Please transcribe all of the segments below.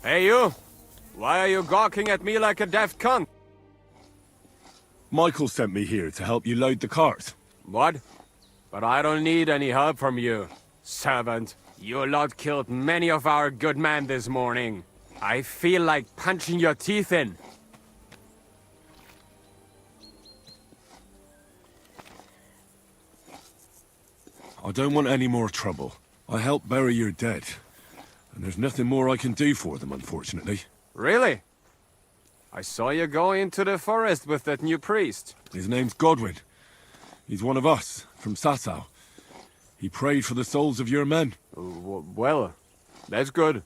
Hey you! Why are you gawking at me like a daft cunt? Michael sent me here to help you load the cart. What? But I don't need any help from you, servant. Your lot killed many of our good men this morning. I feel like punching your teeth in. I don't want any more trouble. I helped bury your dead. And there's nothing more I can do for them, unfortunately. Really? I saw you go into the forest with that new priest. His name's Godwin. He's one of us, from Sasau. He prayed for the souls of your men. Well, that's good.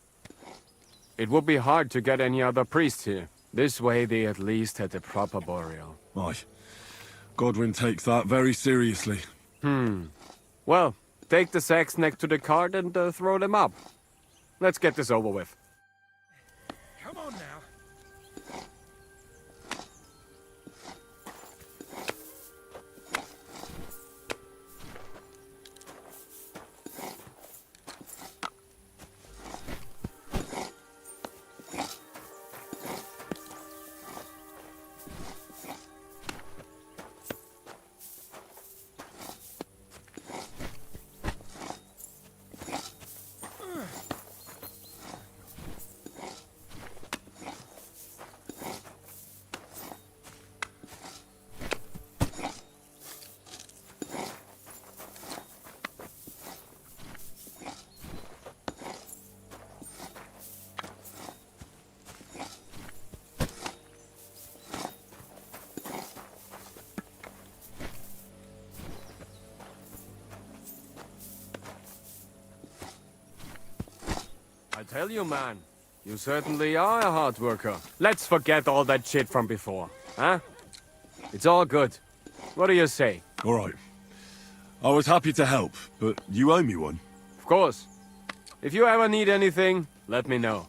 It would be hard to get any other priest here. This way they at least had a proper burial. Aye. Godwin takes that very seriously. Well, take the sacks next to the cart and throw them up. Let's get this over with. Come on now. I tell you, man, you certainly are a hard worker. Let's forget all that shit from before, huh? It's all good. What do you say? All right. I was happy to help, but you owe me one. Of course. If you ever need anything, let me know.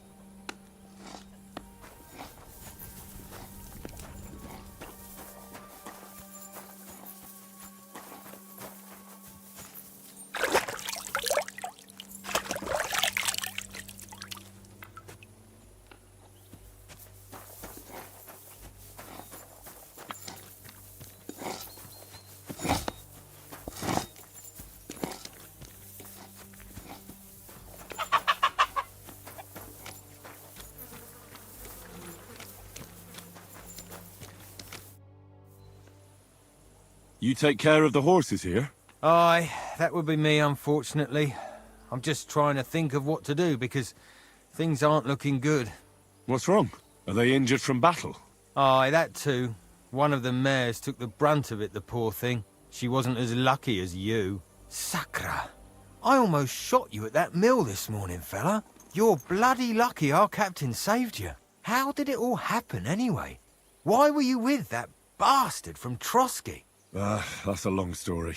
You take care of the horses here? Aye, that would be me, unfortunately. I'm just trying to think of what to do, because things aren't looking good. What's wrong? Are they injured from battle? Aye, that too. One of the mares took the brunt of it, the poor thing. She wasn't as lucky as you. Sacra! I almost shot you at that mill this morning, fella. You're bloody lucky our captain saved you. How did it all happen, anyway? Why were you with that bastard from Trotsky? That's a long story.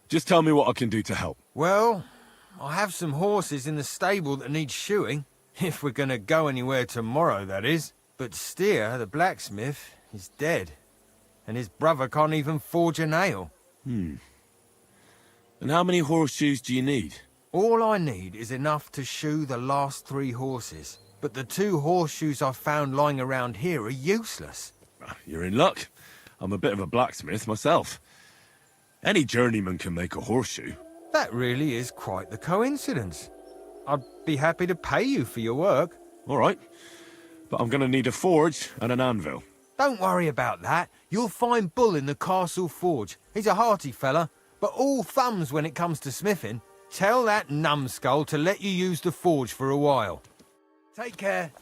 Just tell me what I can do to help. Well, I have some horses in the stable that need shoeing. If we're gonna go anywhere tomorrow, that is. But Steer, the blacksmith, is dead. And his brother can't even forge a nail. And how many horseshoes do you need? All I need is enough to shoe the last 3 horses. But the 2 horseshoes I found lying around here are useless. You're in luck. I'm a bit of a blacksmith myself. Any journeyman can make a horseshoe. That really is quite the coincidence. I'd be happy to pay you for your work. All right. But I'm going to need a forge and an anvil. Don't worry about that. You'll find Bull in the castle forge. He's a hearty fella, but all thumbs when it comes to smithing. Tell that numbskull to let you use the forge for a while. Take care.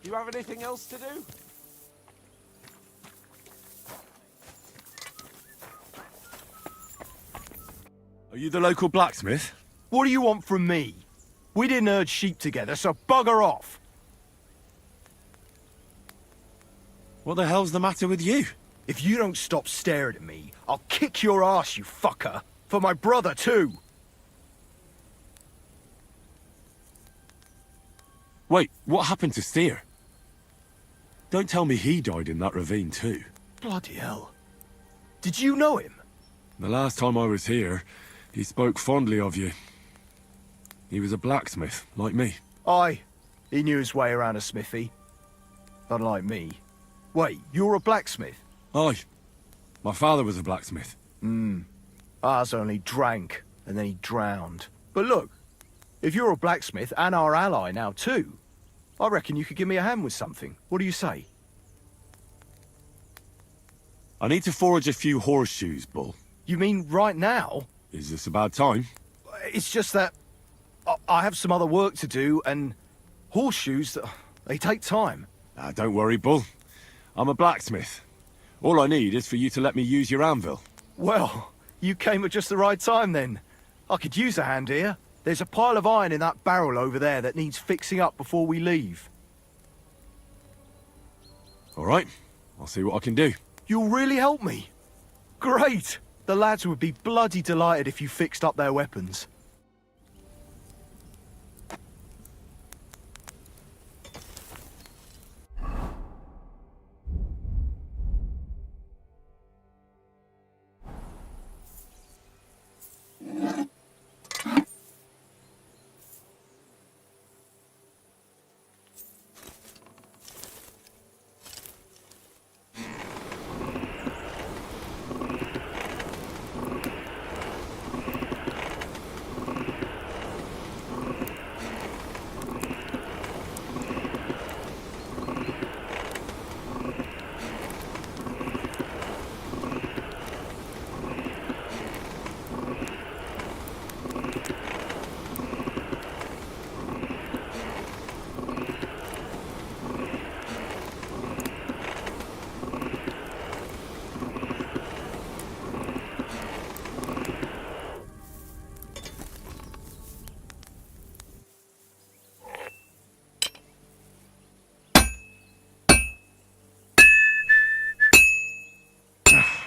You have anything else to do? Are you the local blacksmith? What do you want from me? We didn't herd sheep together, so bugger off. What the hell's the matter with you? If you don't stop staring at me, I'll kick your ass, you fucker. For my brother, too. Wait, what happened to Steer? Don't tell me he died in that ravine too. Bloody hell. Did you know him? The last time I was here, he spoke fondly of you. He was a blacksmith, like me. Aye. He knew his way around a smithy. Unlike me. Wait, you're a blacksmith? Aye. My father was a blacksmith. Ours only drank, and then he drowned. But look, if you're a blacksmith and our ally now too, I reckon you could give me a hand with something. What do you say? I need to forge a few horseshoes, Bull. You mean right now? Is this about time? It's just that I have some other work to do, and horseshoes, they take time. Don't worry, Bull. I'm a blacksmith. All I need is for you to let me use your anvil. Well, you came at just the right time then. I could use a hand here. There's a pile of iron in that barrel over there that needs fixing up before we leave. All right, I'll see what I can do. You'll really help me? Great! The lads would be bloody delighted if you fixed up their weapons.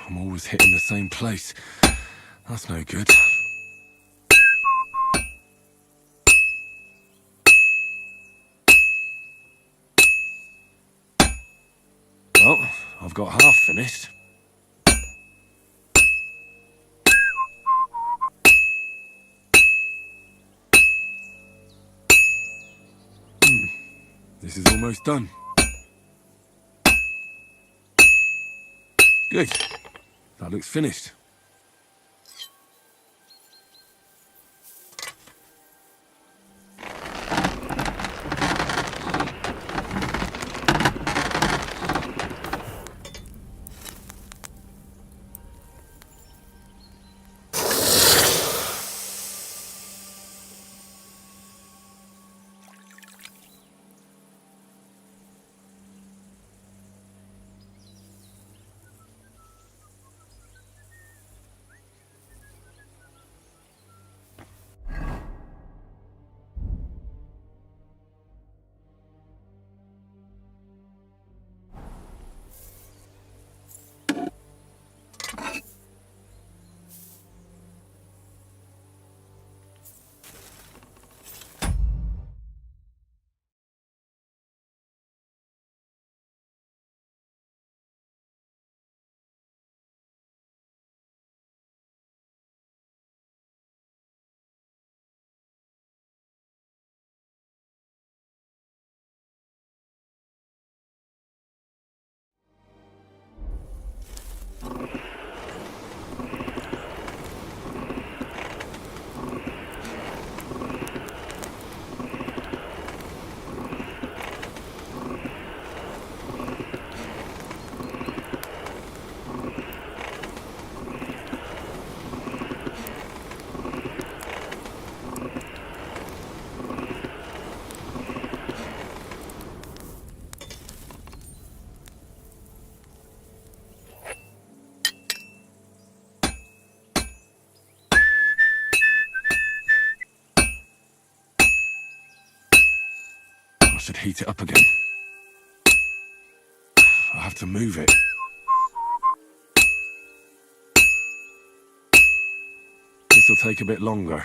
I'm always hitting the same place. That's no good. Well, I've got half finished. This is almost done. Good. That looks finished. I should heat it up again. I have to move it. This'll take a bit longer.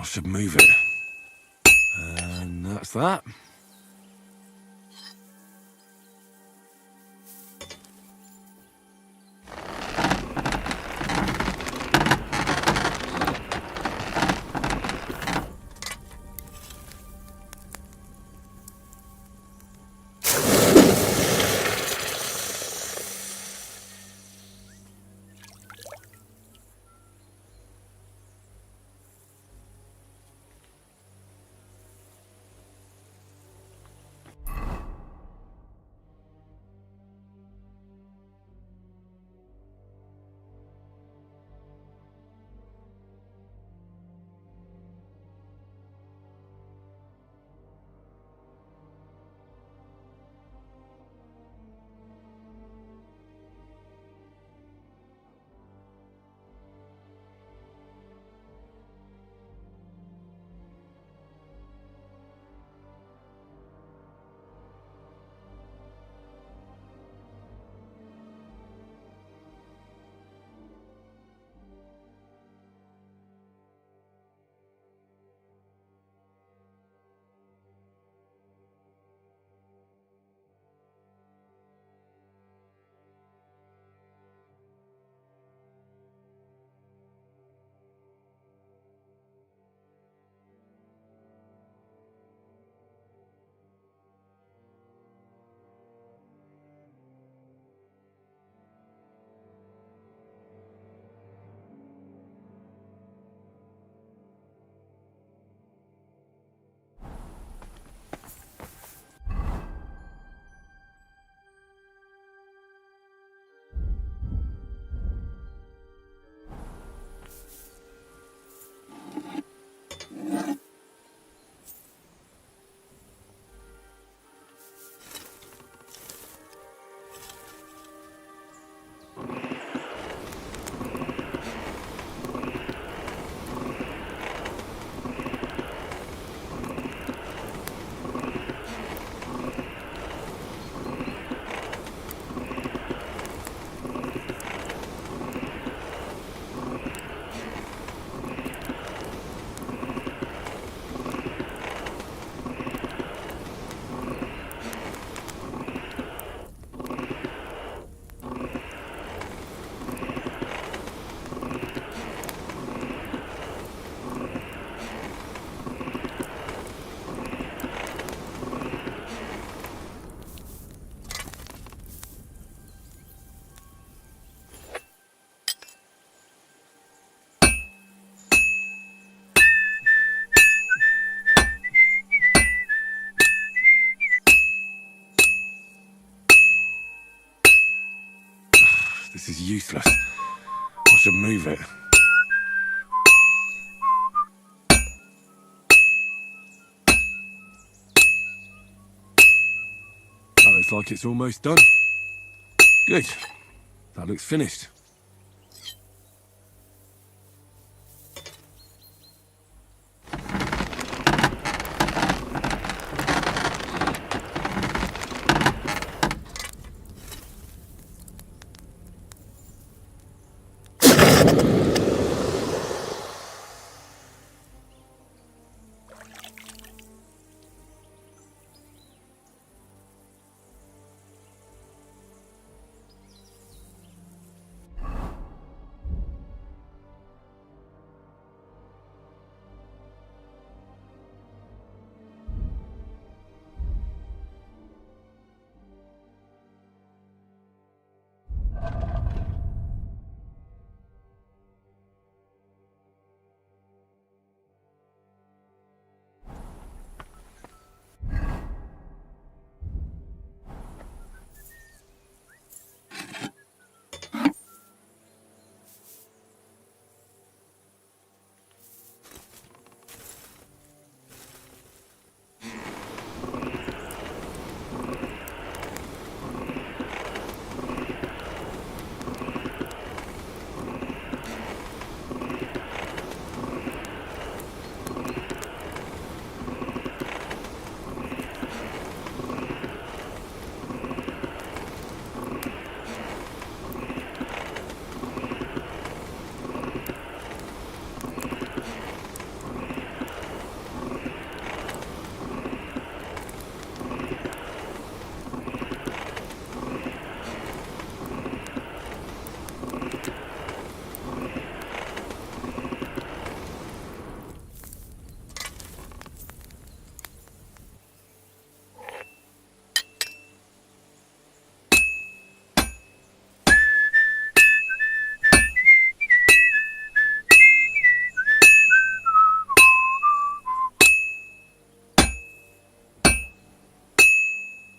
I should move it. And that's that. This is useless. I should move it. That looks like it's almost done. Good. That looks finished.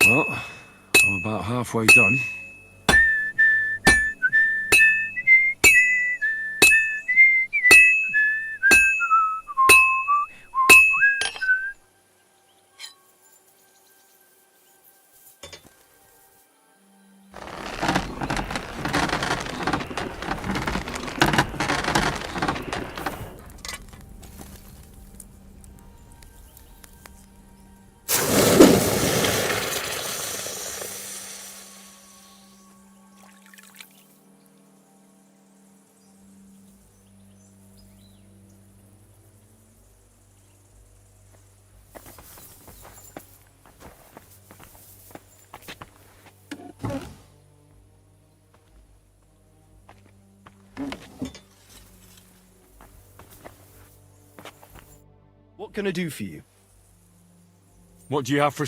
Well, I'm about halfway done. What can I do for you? What do you have for...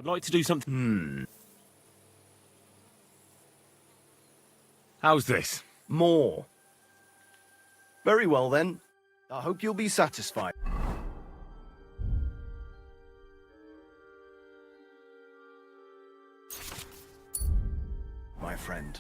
I'd like to do something... How's this? More. Very well then. I hope you'll be satisfied. My friend.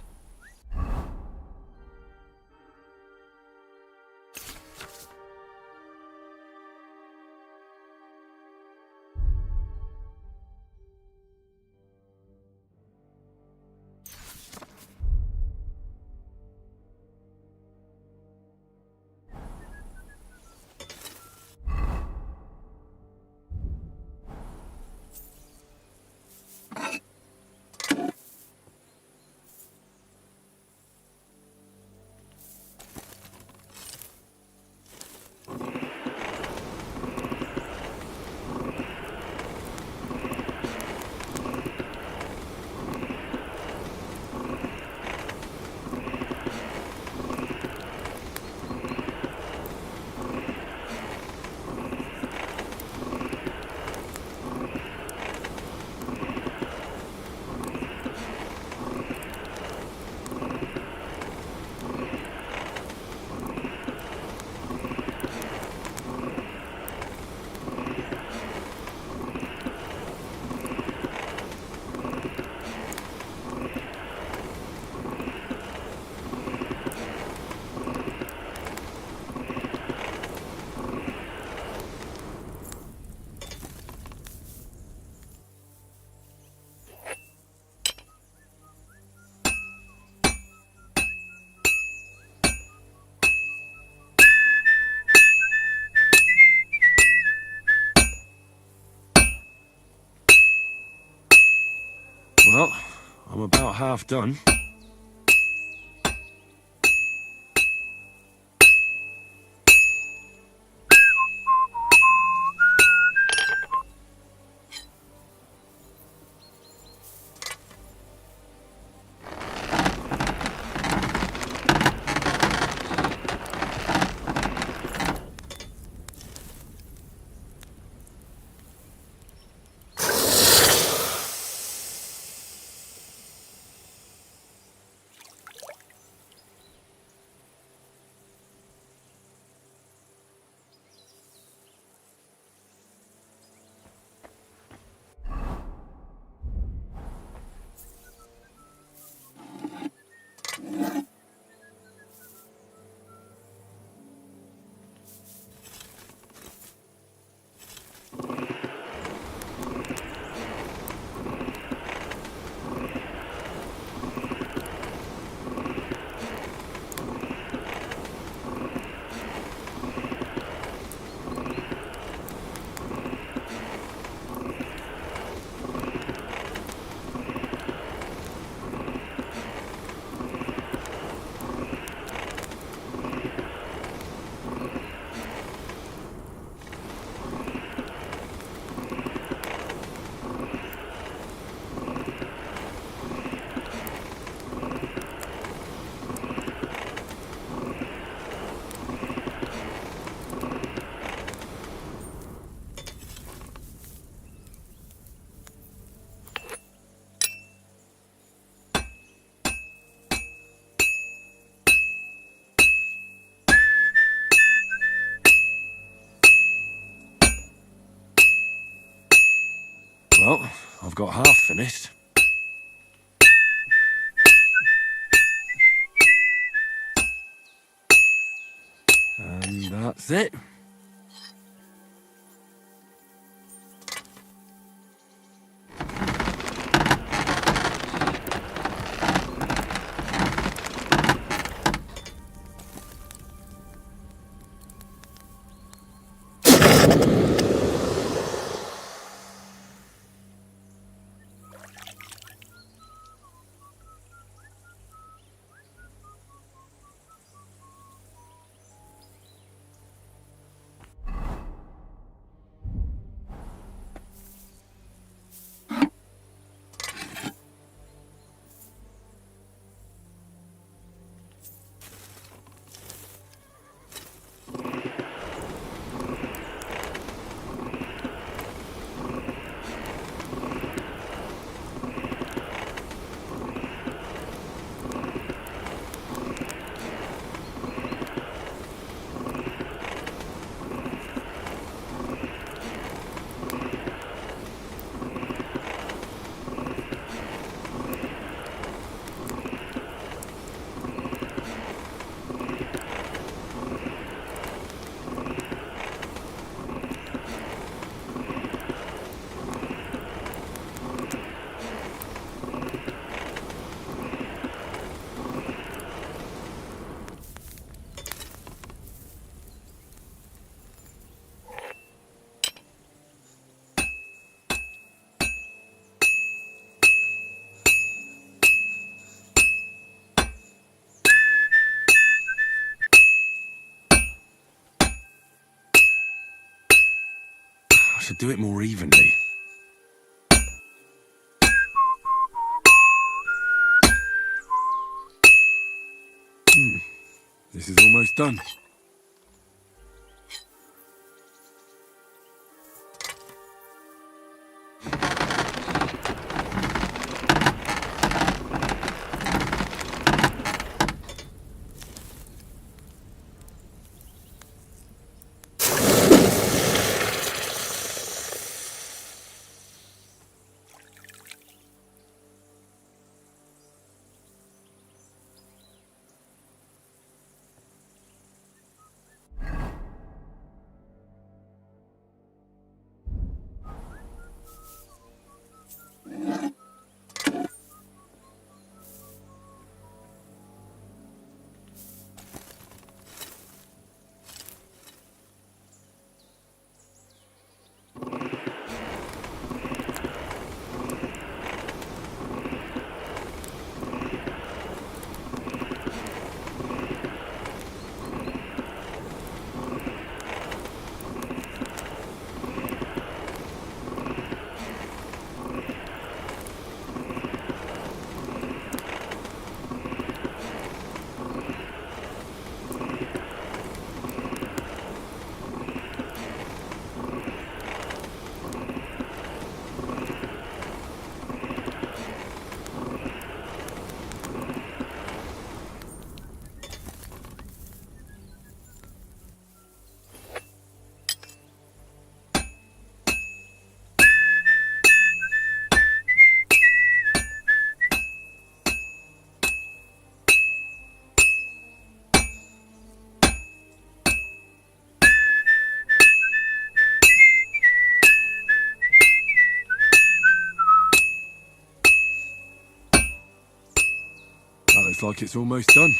Well, I'm about half done. Well, I've got half finished. And that's it. I should do it more evenly. This is almost done. That looks like it's almost done.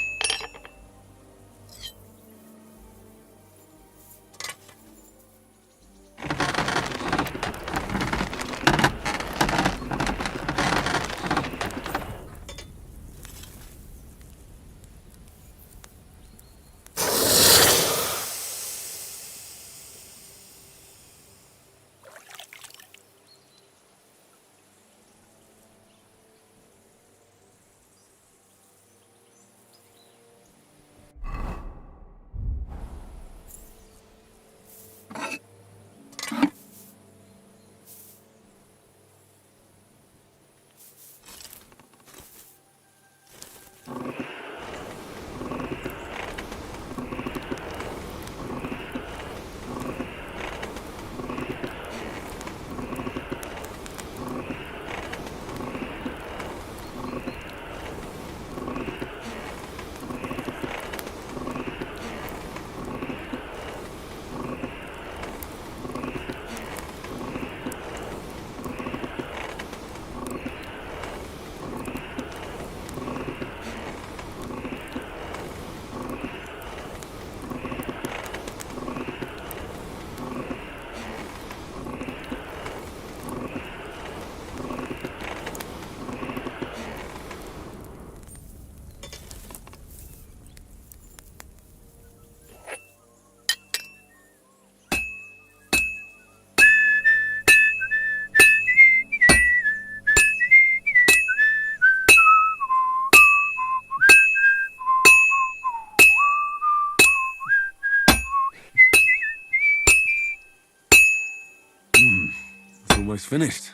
almost finished.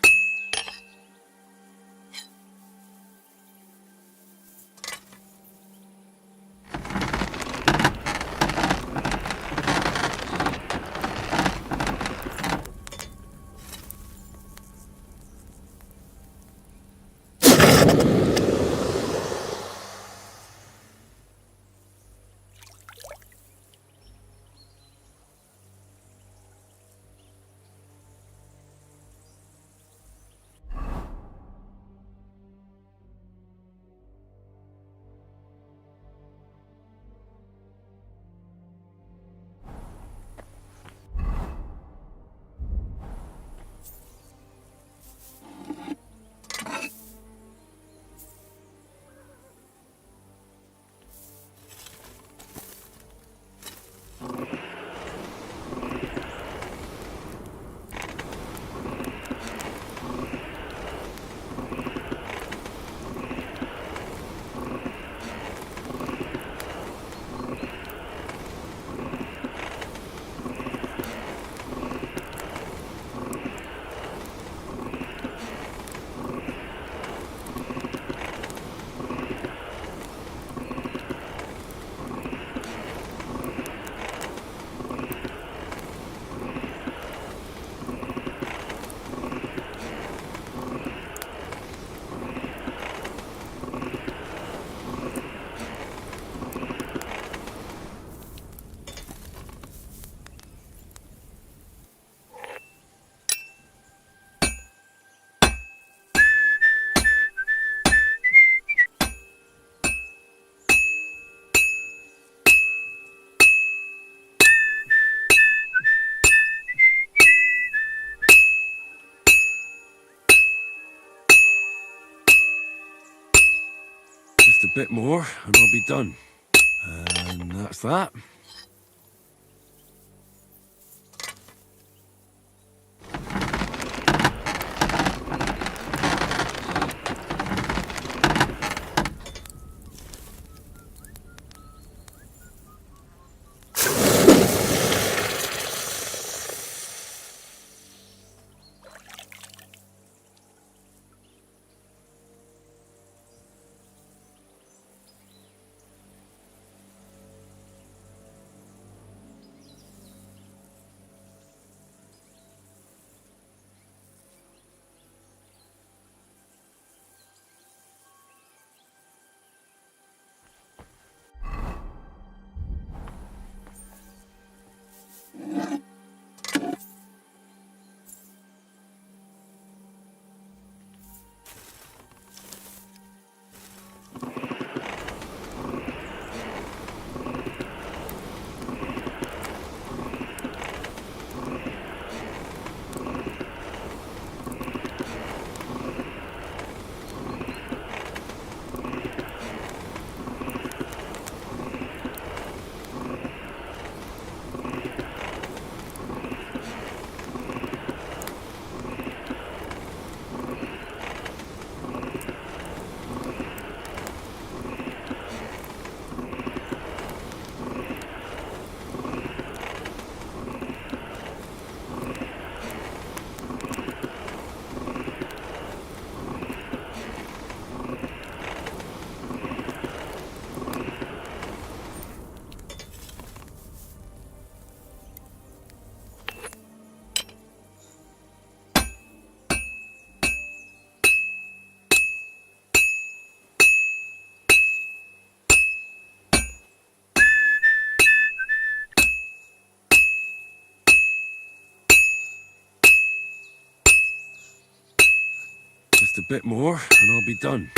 Just a bit more, and I'll be done. And that's that. Just a bit more, and I'll be done.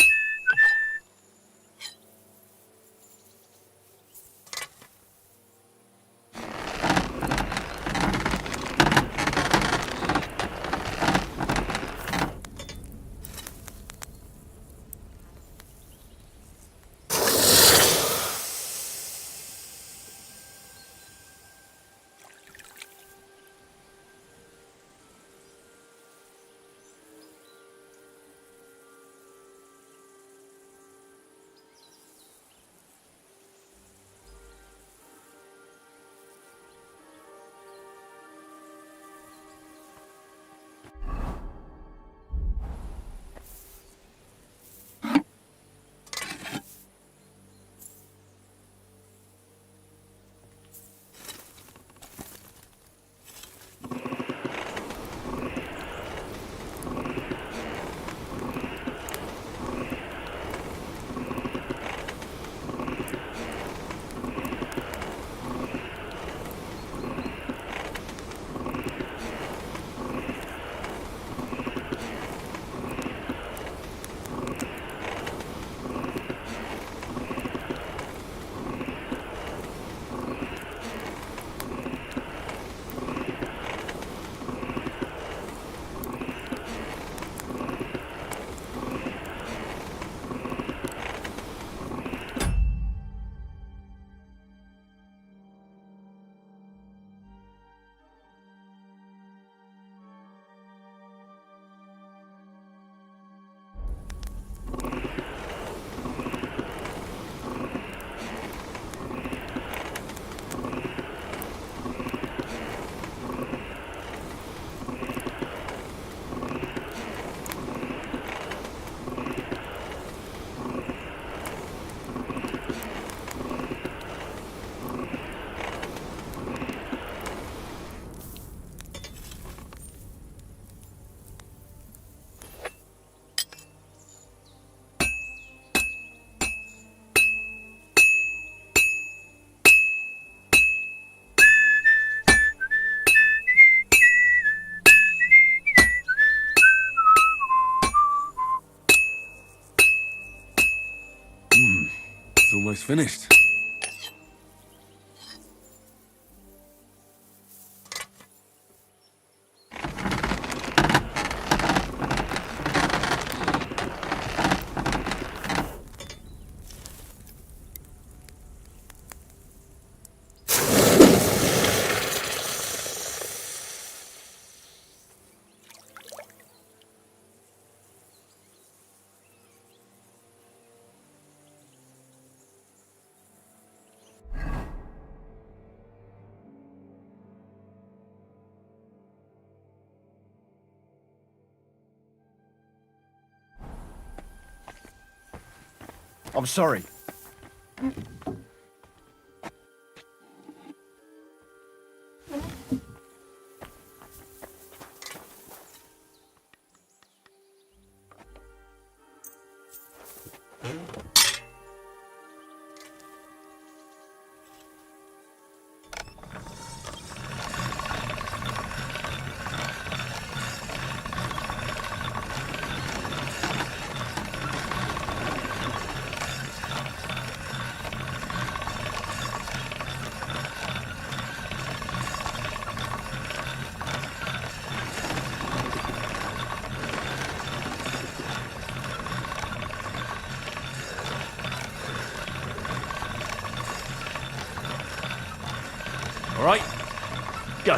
It's almost finished. I'm sorry. All right, go.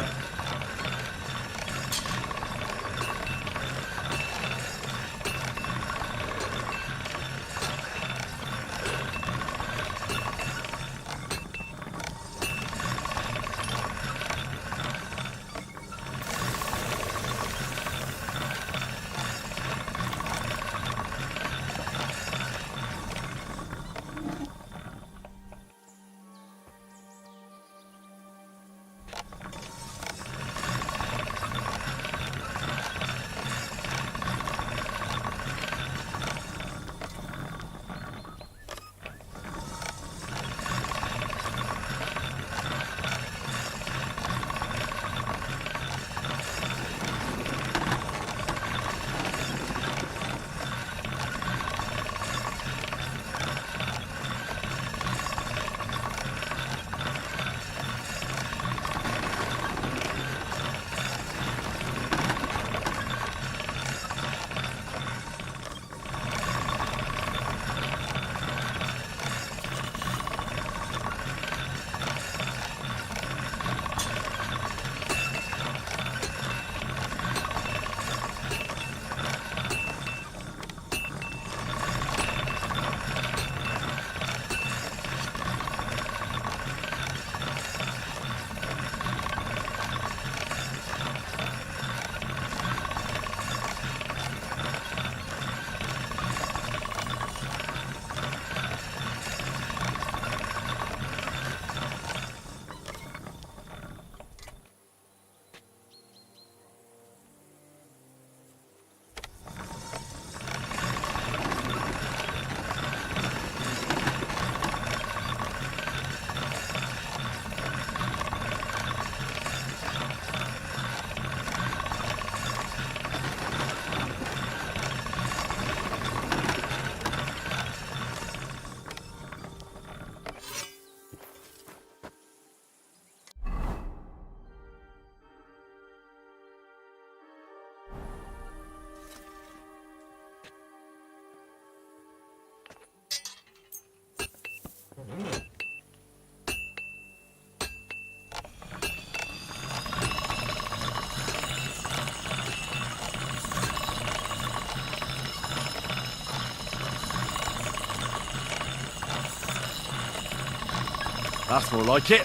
That's more like it.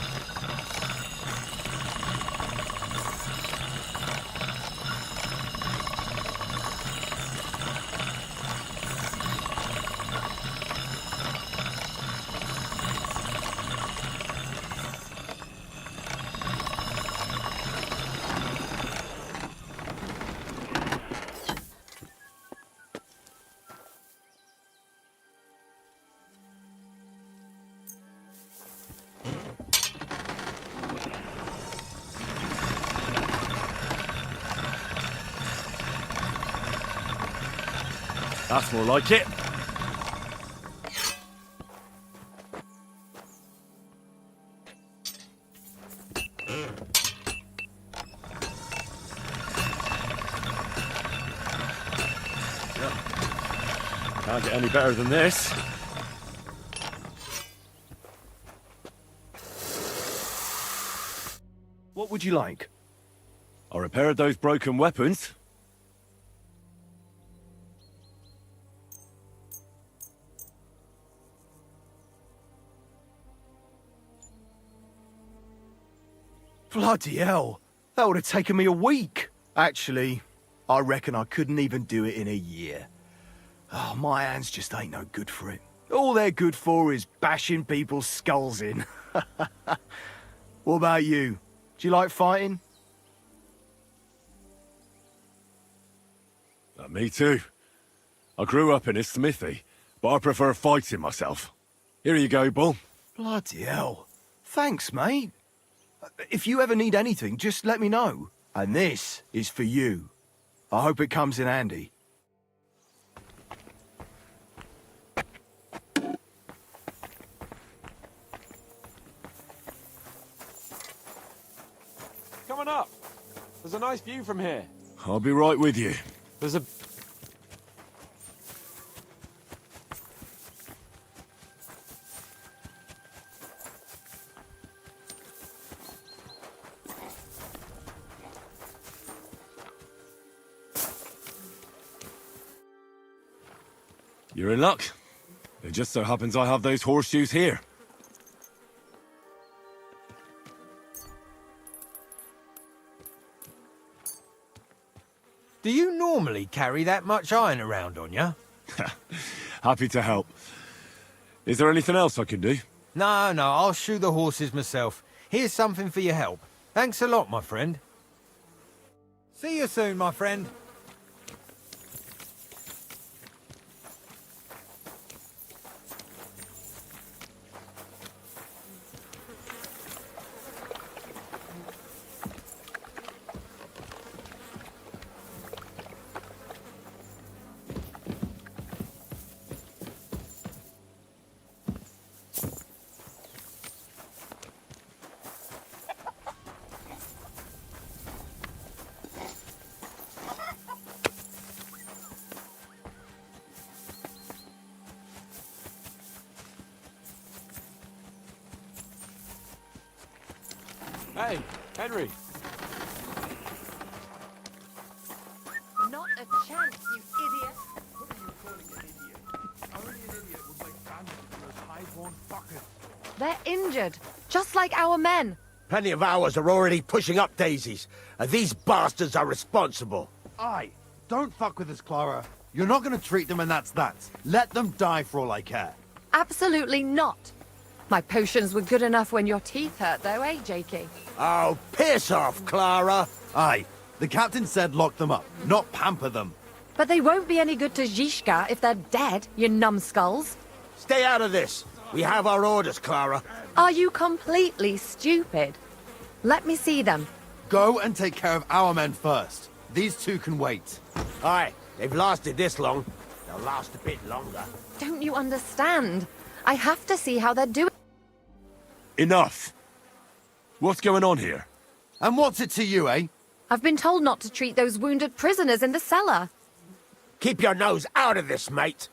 That's more like it. Can't get any better than this. What would you like? I repaired those broken weapons. Bloody hell. That would have taken me a week. Actually, I reckon I couldn't even do it in a year. Oh, my hands just ain't no good for it. All they're good for is bashing people's skulls in. What about you? Do you like fighting? Me too. I grew up in a smithy, but I prefer fighting myself. Here you go, Bull. Bloody hell. Thanks, mate. If you ever need anything, just let me know. And this is for you. I hope it comes in handy. Come on up. There's a nice view from here. I'll be right with you. There's a... You're in luck. It just so happens I have those horseshoes here. Do you normally carry that much iron around on you? Happy to help. Is there anything else I can do? No, I'll shoe the horses myself. Here's something for your help. Thanks a lot, my friend. See you soon, my friend. Hey, Henry. Not a chance, you idiot. What are you calling an idiot? Only an idiot would make bandits of those high-born fuckers. They're injured, just like our men. Plenty of ours are already pushing up daisies, and these bastards are responsible. Aye, don't fuck with us, Clara. You're not going to treat them and that's that. Let them die for all I care. Absolutely not. My potions were good enough when your teeth hurt, though, eh, Jakey? Oh, piss off, Clara! Aye, the captain said lock them up, not pamper them. But they won't be any good to Zhishka if they're dead, you numbskulls. Stay out of this. We have our orders, Clara. Are you completely stupid? Let me see them. Go and take care of our men first. These two can wait. Aye, they've lasted this long. They'll last a bit longer. Don't you understand? I have to see how they're doing. Enough! What's going on here? And what's it to you, eh? I've been told not to treat those wounded prisoners in the cellar. Keep your nose out of this, mate.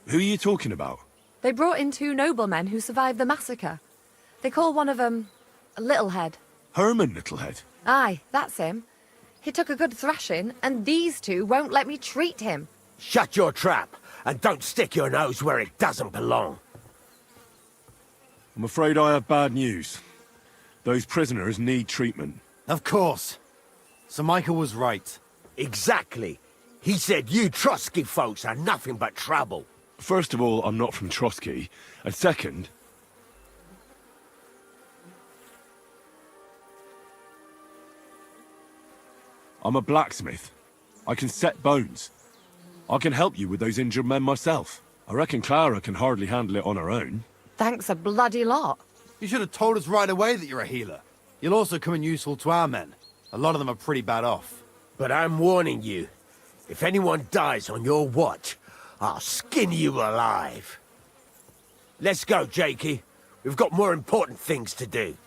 Who are you talking about? They brought in two noblemen who survived the massacre. They call one of them Littlehead. Herman Littlehead. Aye, that's him. He took a good thrashing, and these two won't let me treat him. Shut your trap, and don't stick your nose where it doesn't belong. I'm afraid I have bad news. Those prisoners need treatment. Of course. Sir Michael was right. Exactly. He said you Trotsky folks are nothing but trouble. First of all, I'm not from Trotsky. And second... I'm a blacksmith. I can set bones. I can help you with those injured men myself. I reckon Clara can hardly handle it on her own. Thanks a bloody lot. You should have told us right away that you're a healer. You'll also come in useful to our men. A lot of them are pretty bad off. But I'm warning you. If anyone dies on your watch, I'll skin you alive. Let's go, Jakey. We've got more important things to do.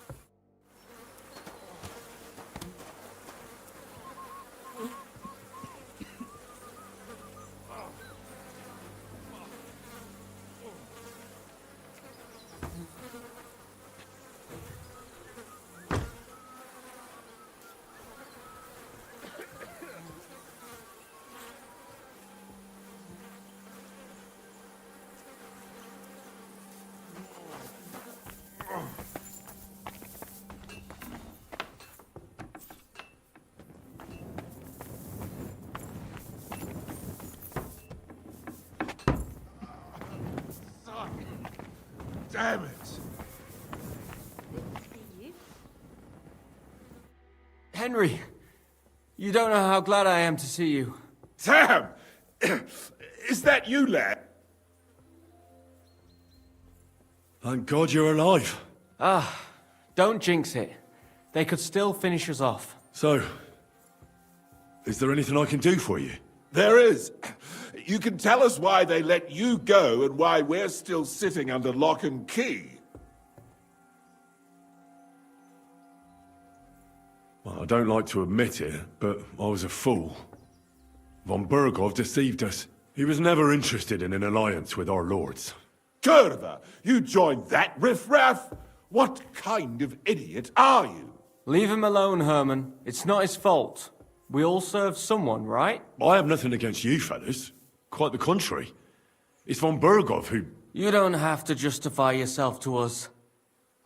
Damn it. Henry, you don't know how glad I am to see you. Sam! Is that you, lad? Thank God you're alive. Don't jinx it. They could still finish us off. So, is there anything I can do for you? There is. You can tell us why they let you go and why we're still sitting under lock and key. Well, I don't like to admit it, but I was a fool. Von Burgov deceived us. He was never interested in an alliance with our lords. Kurva, you joined that riffraff? What kind of idiot are you? Leave him alone, Herman. It's not his fault. We all serve someone, right? I have nothing against you fellas. Quite the contrary. It's von Burgov who... You don't have to justify yourself to us.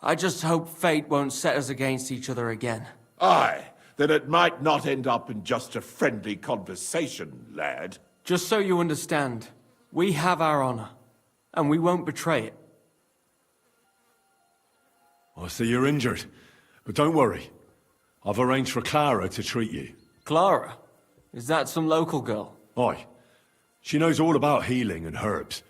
I just hope fate won't set us against each other again. Aye, then it might not end up in just a friendly conversation, lad. Just so you understand, we have our honor, and we won't betray it. I see you're injured, but don't worry. I've arranged for Clara to treat you. Clara? Is that some local girl? Aye. She knows all about healing and herbs.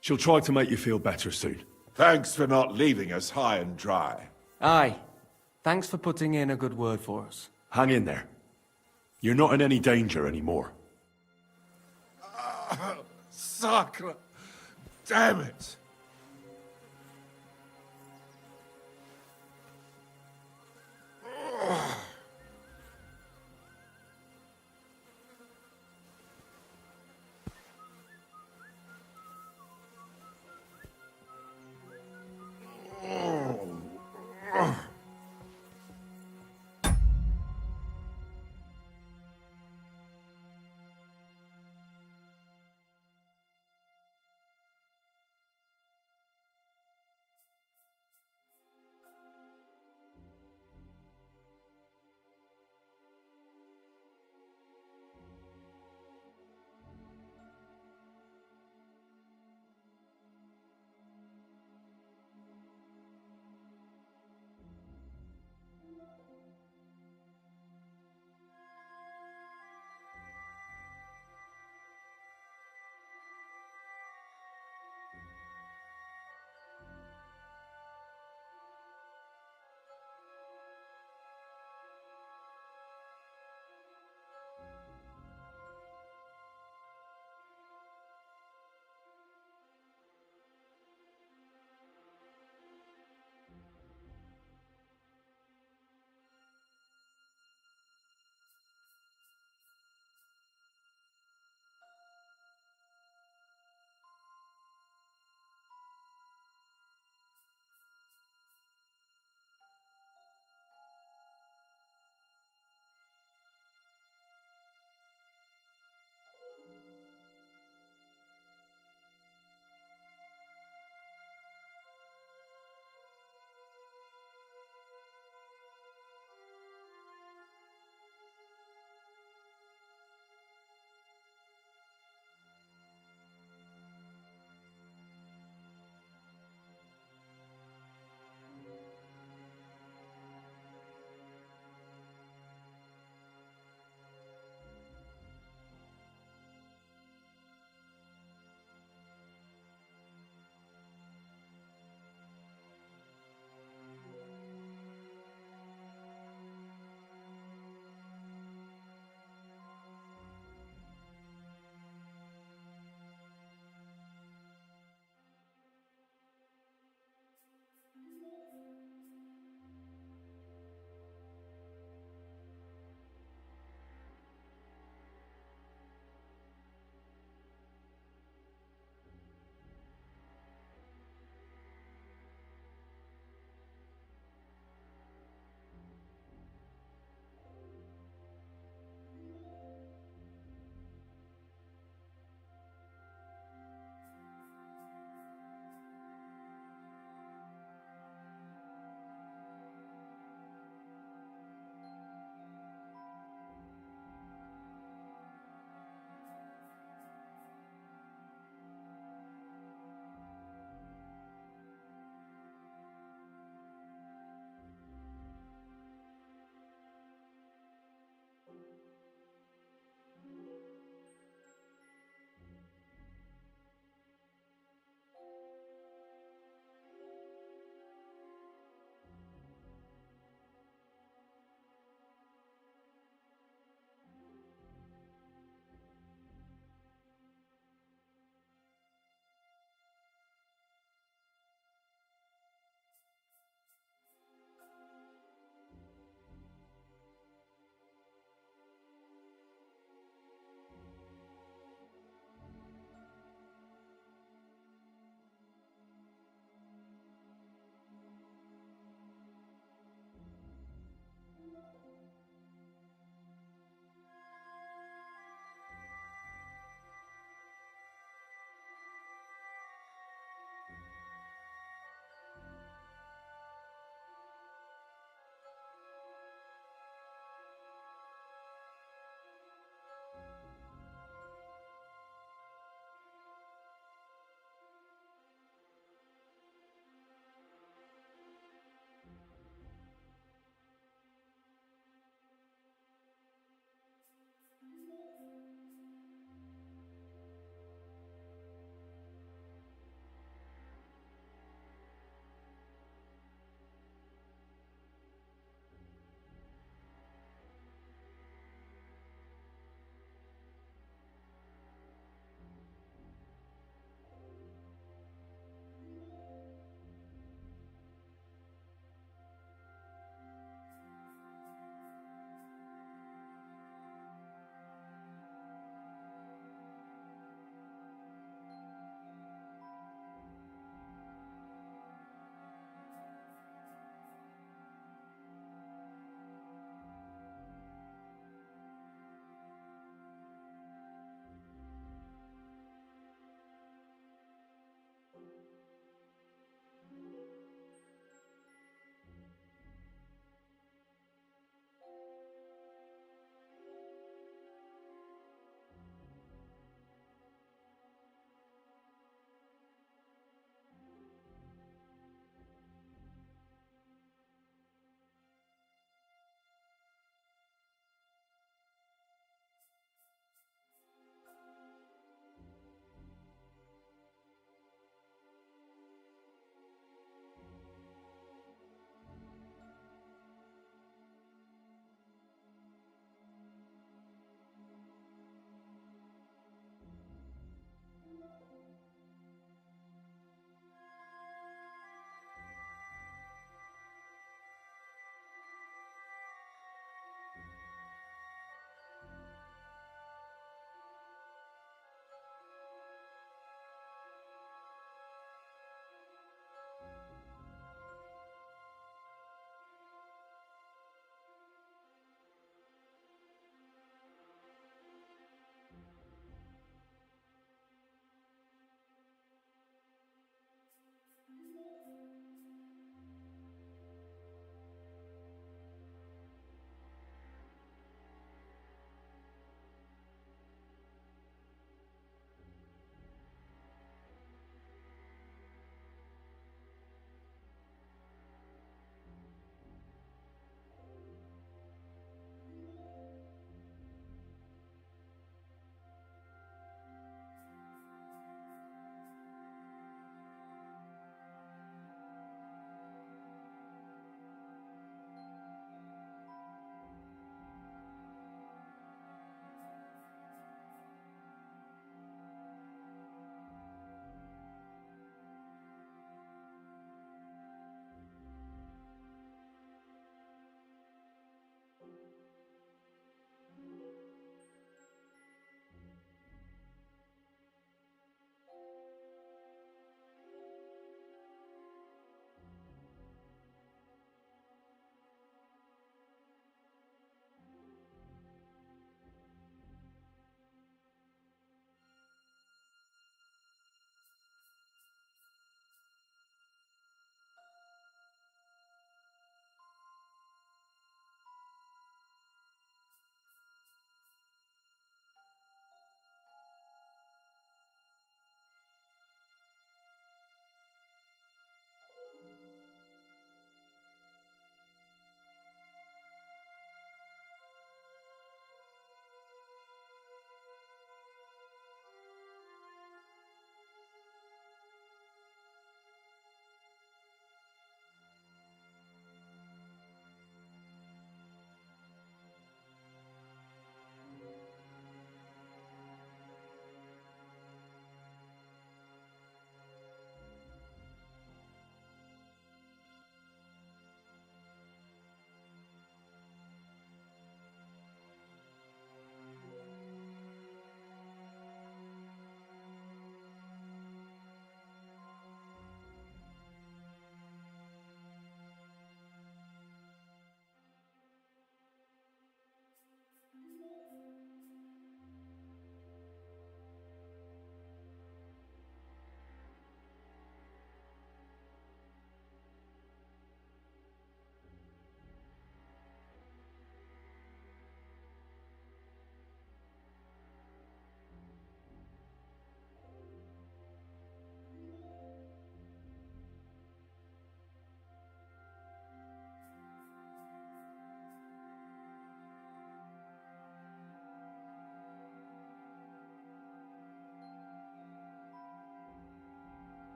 She'll try to make you feel better soon. Thanks for not leaving us high and dry. Aye. Thanks for putting in a good word for us. Hang in there. You're not in any danger anymore. Sacre! Damn it!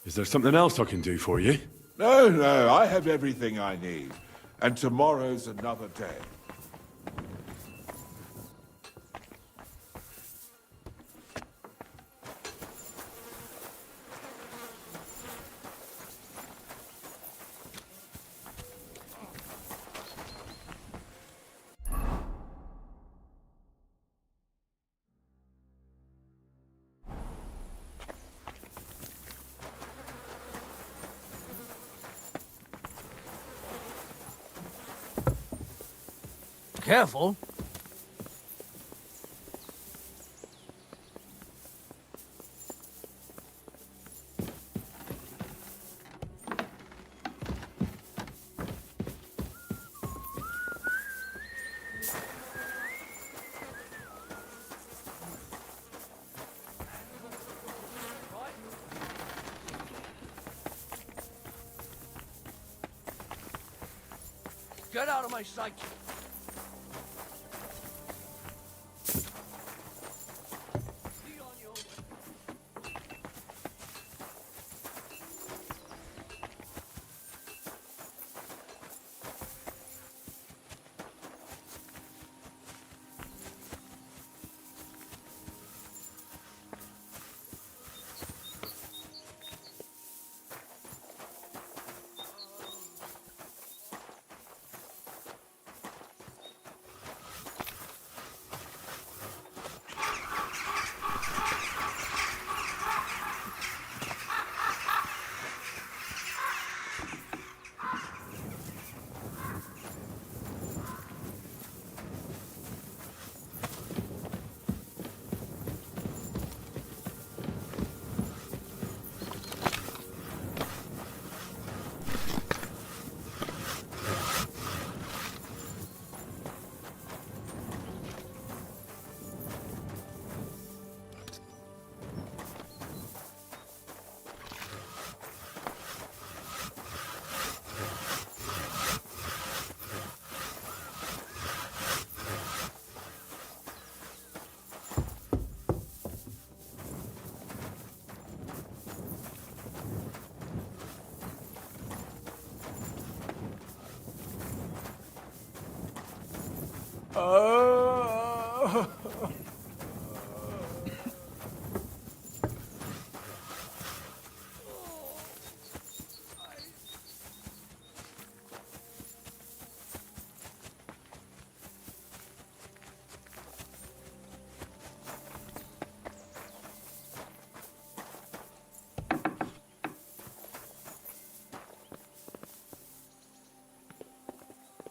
Is there something else I can do for you? No, no, I have everything I need. And tomorrow's another day. Careful. Get out of my sight.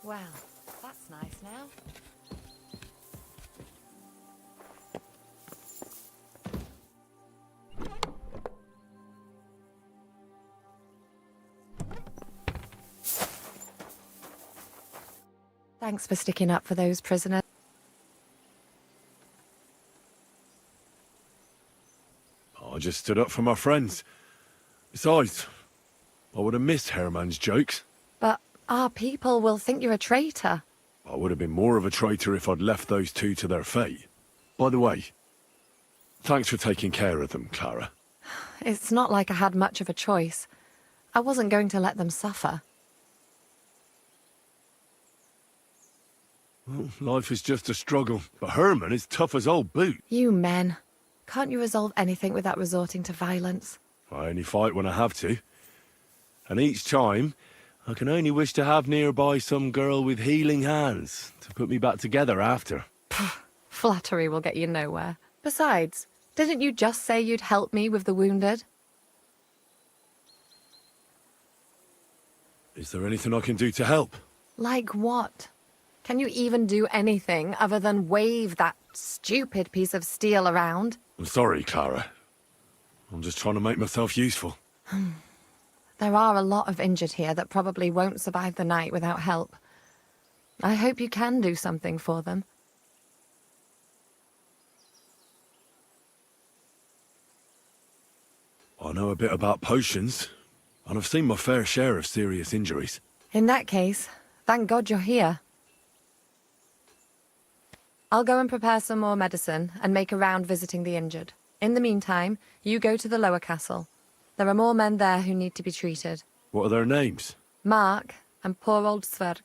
Well, that's nice now. Thanks for sticking up for those prisoners. I just stood up for my friends. Besides, I would have missed Herman's jokes. But our people will think you're a traitor. I would have been more of a traitor if I'd left those two to their fate. By the way, thanks for taking care of them, Clara. It's not like I had much of a choice. I wasn't going to let them suffer. Well, life is just a struggle, but Herman is tough as old boot. You men. Can't you resolve anything without resorting to violence? I only fight when I have to. And each time, I can only wish to have nearby some girl with healing hands to put me back together after. Flattery will get you nowhere. Besides, didn't you just say you'd help me with the wounded? Is there anything I can do to help? Like what? Can you even do anything other than wave that stupid piece of steel around? I'm sorry, Clara. I'm just trying to make myself useful. There are a lot of injured here that probably won't survive the night without help. I hope you can do something for them. I know a bit about potions, and I've seen my fair share of serious injuries. In that case, thank God you're here. I'll go and prepare some more medicine and make a round visiting the injured. In the meantime, you go to the lower castle. There are more men there who need to be treated. What are their names? Mark and poor old Sverg.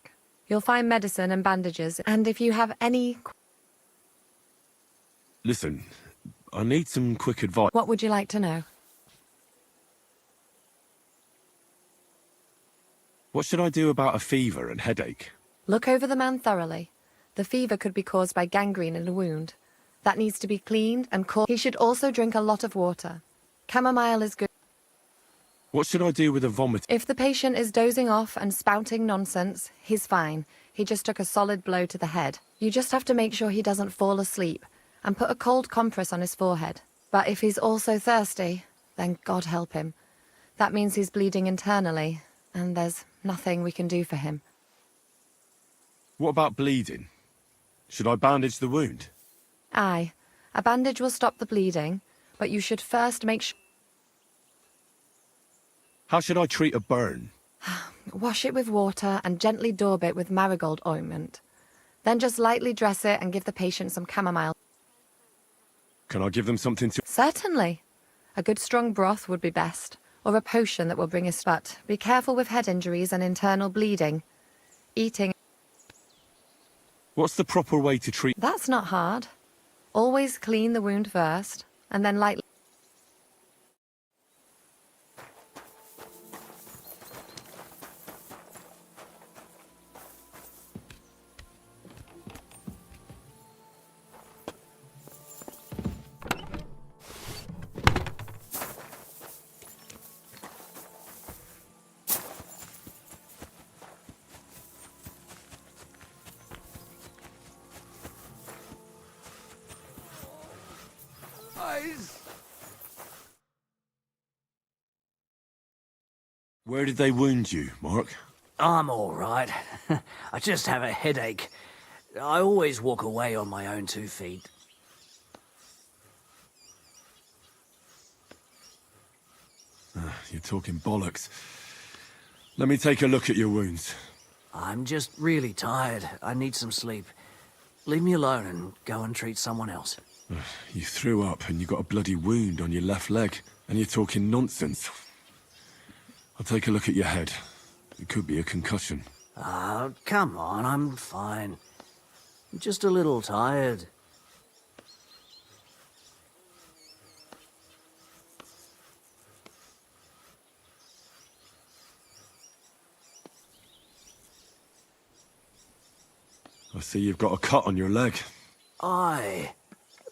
You'll find medicine and bandages, and if you have any... Listen, I need some quick advice. What would you like to know? What should I do about a fever and headache? Look over the man thoroughly. The fever could be caused by gangrene in a wound. That needs to be cleaned and He should also drink a lot of water. Chamomile is good. What should I do with a vomit? If the patient is dozing off and spouting nonsense, he's fine. He just took a solid blow to the head. You just have to make sure he doesn't fall asleep and put a cold compress on his forehead. But if he's also thirsty, then God help him. That means he's bleeding internally, and there's nothing we can do for him. What about bleeding? Should I bandage the wound? Aye, a bandage will stop the bleeding, but you should first make sure... How should I treat a burn? Wash it with water and gently daub it with marigold ointment. Then just lightly dress it and give the patient some chamomile. Can I give them something to... Certainly. A good strong broth would be best, or a potion that will bring a... But be careful with head injuries and internal bleeding. Eating... What's the proper way to treat... That's not hard. Always clean the wound first, and then lightly... Where did they wound you, Mark? I'm all right. I just have a headache. I always walk away on my own 2 feet. You're talking bollocks. Let me take a look at your wounds. I'm just really tired. I need some sleep. Leave me alone and go and treat someone else. You threw up and you got a bloody wound on your left leg, and you're talking nonsense. I'll take a look at your head. It could be a concussion. Oh, come on, I'm fine. I'm just a little tired. I see you've got a cut on your leg. Aye,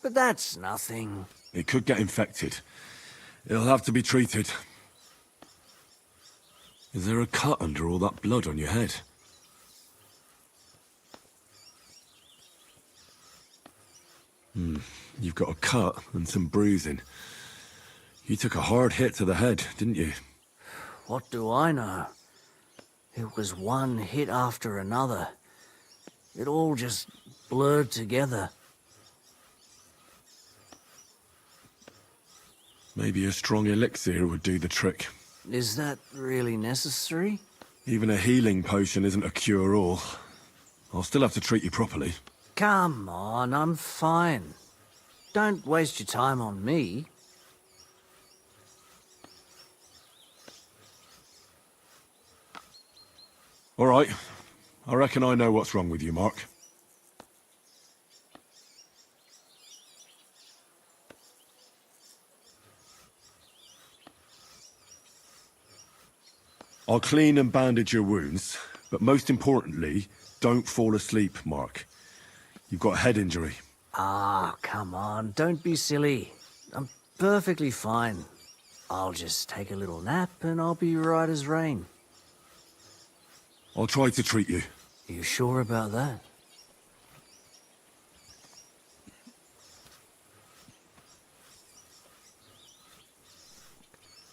but that's nothing. It could get infected. It'll have to be treated. Is there a cut under all that blood on your head? You've got a cut and some bruising. You took a hard hit to the head, didn't you? What do I know? It was one hit after another. It all just blurred together. Maybe a strong elixir would do the trick. Is that really necessary? Even a healing potion isn't a cure-all. I'll still have to treat you properly. Come on, I'm fine. Don't waste your time on me. All right. I reckon I know what's wrong with you, Mark. I'll clean and bandage your wounds, but most importantly, don't fall asleep, Mark. You've got a head injury. Ah, come on, don't be silly. I'm perfectly fine. I'll just take a little nap and I'll be right as rain. I'll try to treat you. You sure about that?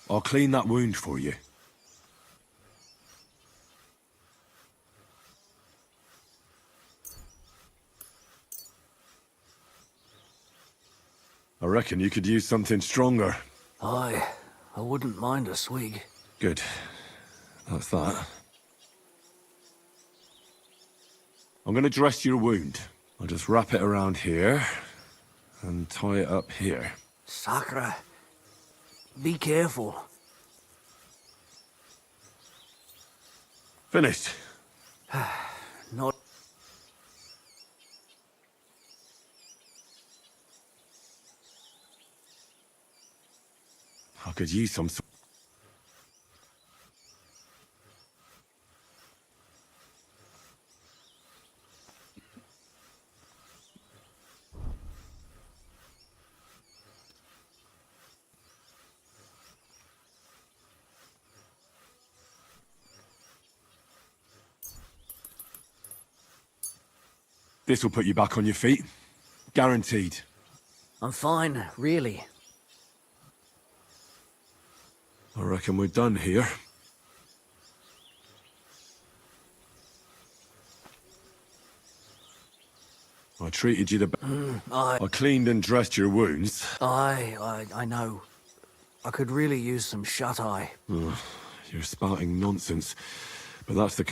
I'll clean that wound for you. I reckon you could use something stronger. I wouldn't mind a swig. Good. That's that. I'm going to dress your wound. I'll just wrap it around here and tie it up here. Sakra, be careful. Finished. Not. I could use some. This will put you back on your feet. Guaranteed. I'm fine, really. I reckon we're done here. I treated you I cleaned and dressed your wounds. I know. I could really use some shut-eye. You're spouting nonsense. But that's the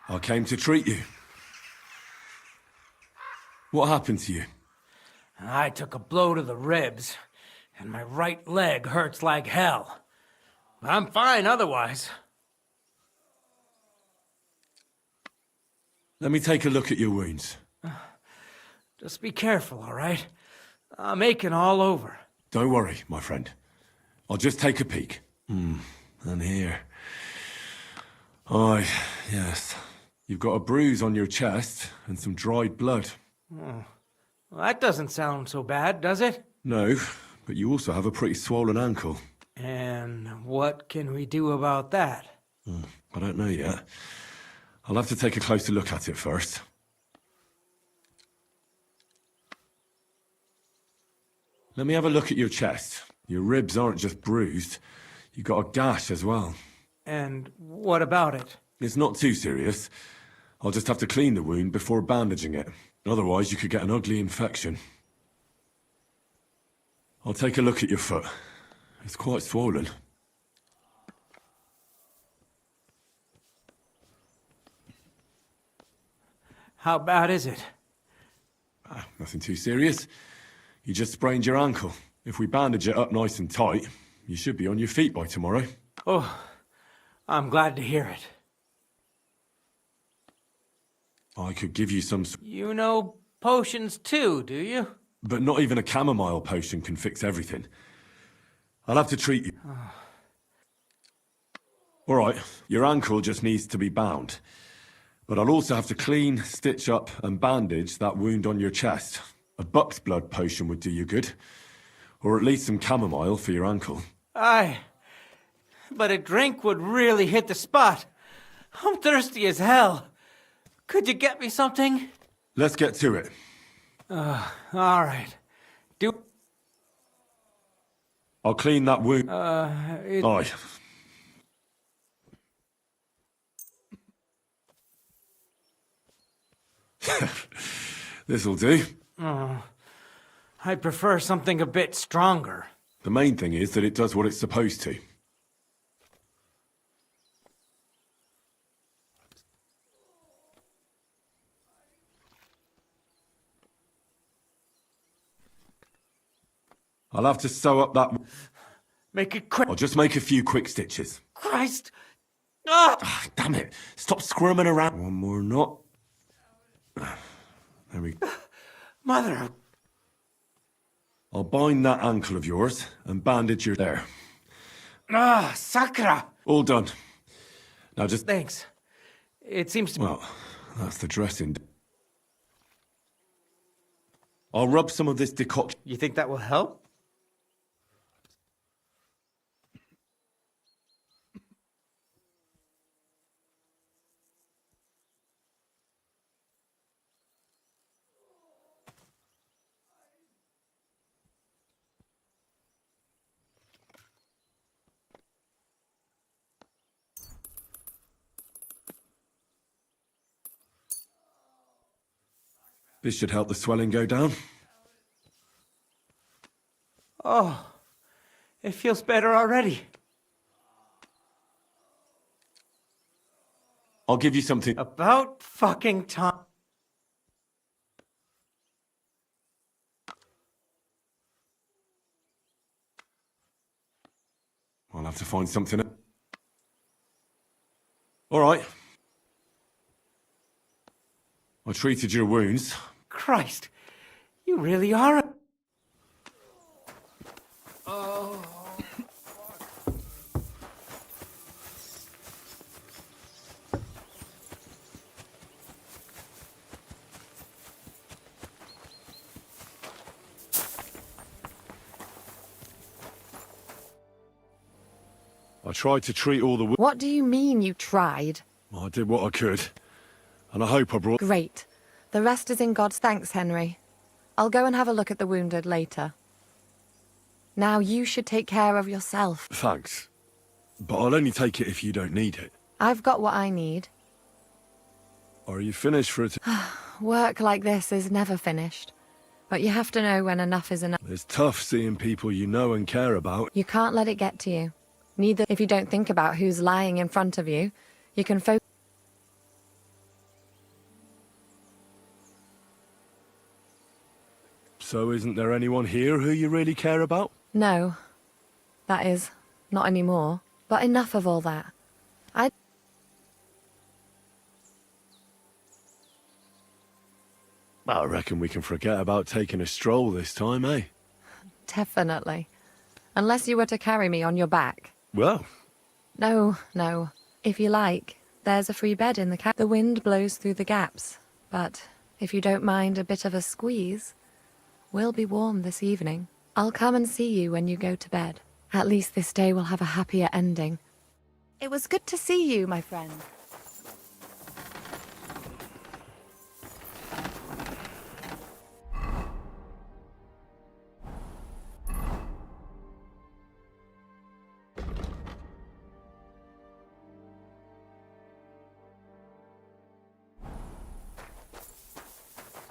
I came to treat you. What happened to you? I took a blow to the ribs, and my right leg hurts like hell. I'm fine otherwise. Let me take a look at your wounds. Just be careful, all right? I'm aching all over. Don't worry, my friend. I'll just take a peek. And here. Aye, yes. You've got a bruise on your chest and some dried blood. Well, that doesn't sound so bad, does it? No, but you also have a pretty swollen ankle. And what can we do about that? I don't know yet. I'll have to take a closer look at it first. Let me have a look at your chest. Your ribs aren't just bruised. You've got a gash as well. And what about it? It's not too serious. I'll just have to clean the wound before bandaging it. Otherwise, you could get an ugly infection. I'll take a look at your foot. It's quite swollen. How bad is it? Nothing too serious. You just sprained your ankle. If we bandage it up nice and tight, you should be on your feet by tomorrow. Oh, I'm glad to hear it. I could give you some... You know potions too, do you? But not even a chamomile potion can fix everything. I'll have to treat you. All right, your ankle just needs to be bound. But I'll also have to clean, stitch up, and bandage that wound on your chest. A buck's blood potion would do you good. Or at least some chamomile for your ankle. Aye. But a drink would really hit the spot. I'm thirsty as hell. Could you get me something? Let's get to it. All right. I'll clean that wound. Aye. This'll do. I'd prefer something a bit stronger. The main thing is that it does what it's supposed to. I'll have to sew up that... Make it quick. I'll just make a few quick stitches. Christ! Ah! Ah, damn it! Stop squirming around. One more knot. There we go. Mother... I'll bind that ankle of yours and bandage your... There. Ah, Sakra! All done. Now just... Thanks. It seems to... Well, that's the dressing. I'll rub some of this decoction... You think that will help? This should help the swelling go down. Oh, it feels better already. I'll give you something. About fucking time. I'll have to find something. All right. I treated your wounds. Christ, you really are a... I tried to treat all the wounds. What do you mean you tried? I did what I could. And I hope I brought... Great. The rest is in God's thanks, Henry. I'll go and have a look at the wounded later. Now you should take care of yourself. Thanks. But I'll only take it if you don't need it. I've got what I need. Are you finished for it? Work like this is never finished. But you have to know when enough is enough. It's tough seeing people you know and care about. You can't let it get to you. Neither if you don't think about who's lying in front of you. You can focus. So isn't there anyone here who you really care about? No. That is, not anymore. But enough of all that. I reckon we can forget about taking a stroll this time, eh? Definitely. Unless you were to carry me on your back. Well, No, no. If you like, there's a free bed in the cab. The wind blows through the gaps. But if you don't mind a bit of a squeeze, we'll be warm this evening. I'll come and see you when you go to bed. At least this day will have a happier ending. It was good to see you, my friend.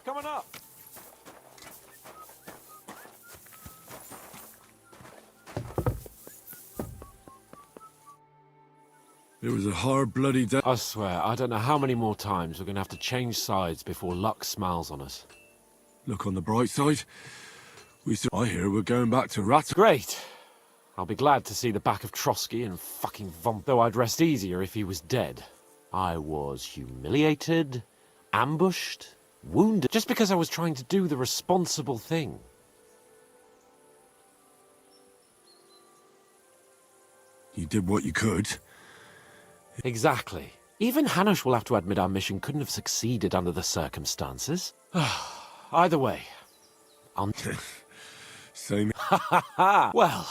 Coming up. it was a hard bloody day. I swear, I don't know how many more times we're going to have to change sides before luck smiles on us. Look on the bright side. I hear we're going back to Rat. Great. I'll be glad to see the back of Trotsky and fucking Vom. Though I'd rest easier if he was dead. I was humiliated, ambushed, wounded, just because I was trying to do the responsible thing. You did what you could. Exactly. Even Hanush will have to admit our mission couldn't have succeeded under the circumstances. Either way, I'll... Same. Well,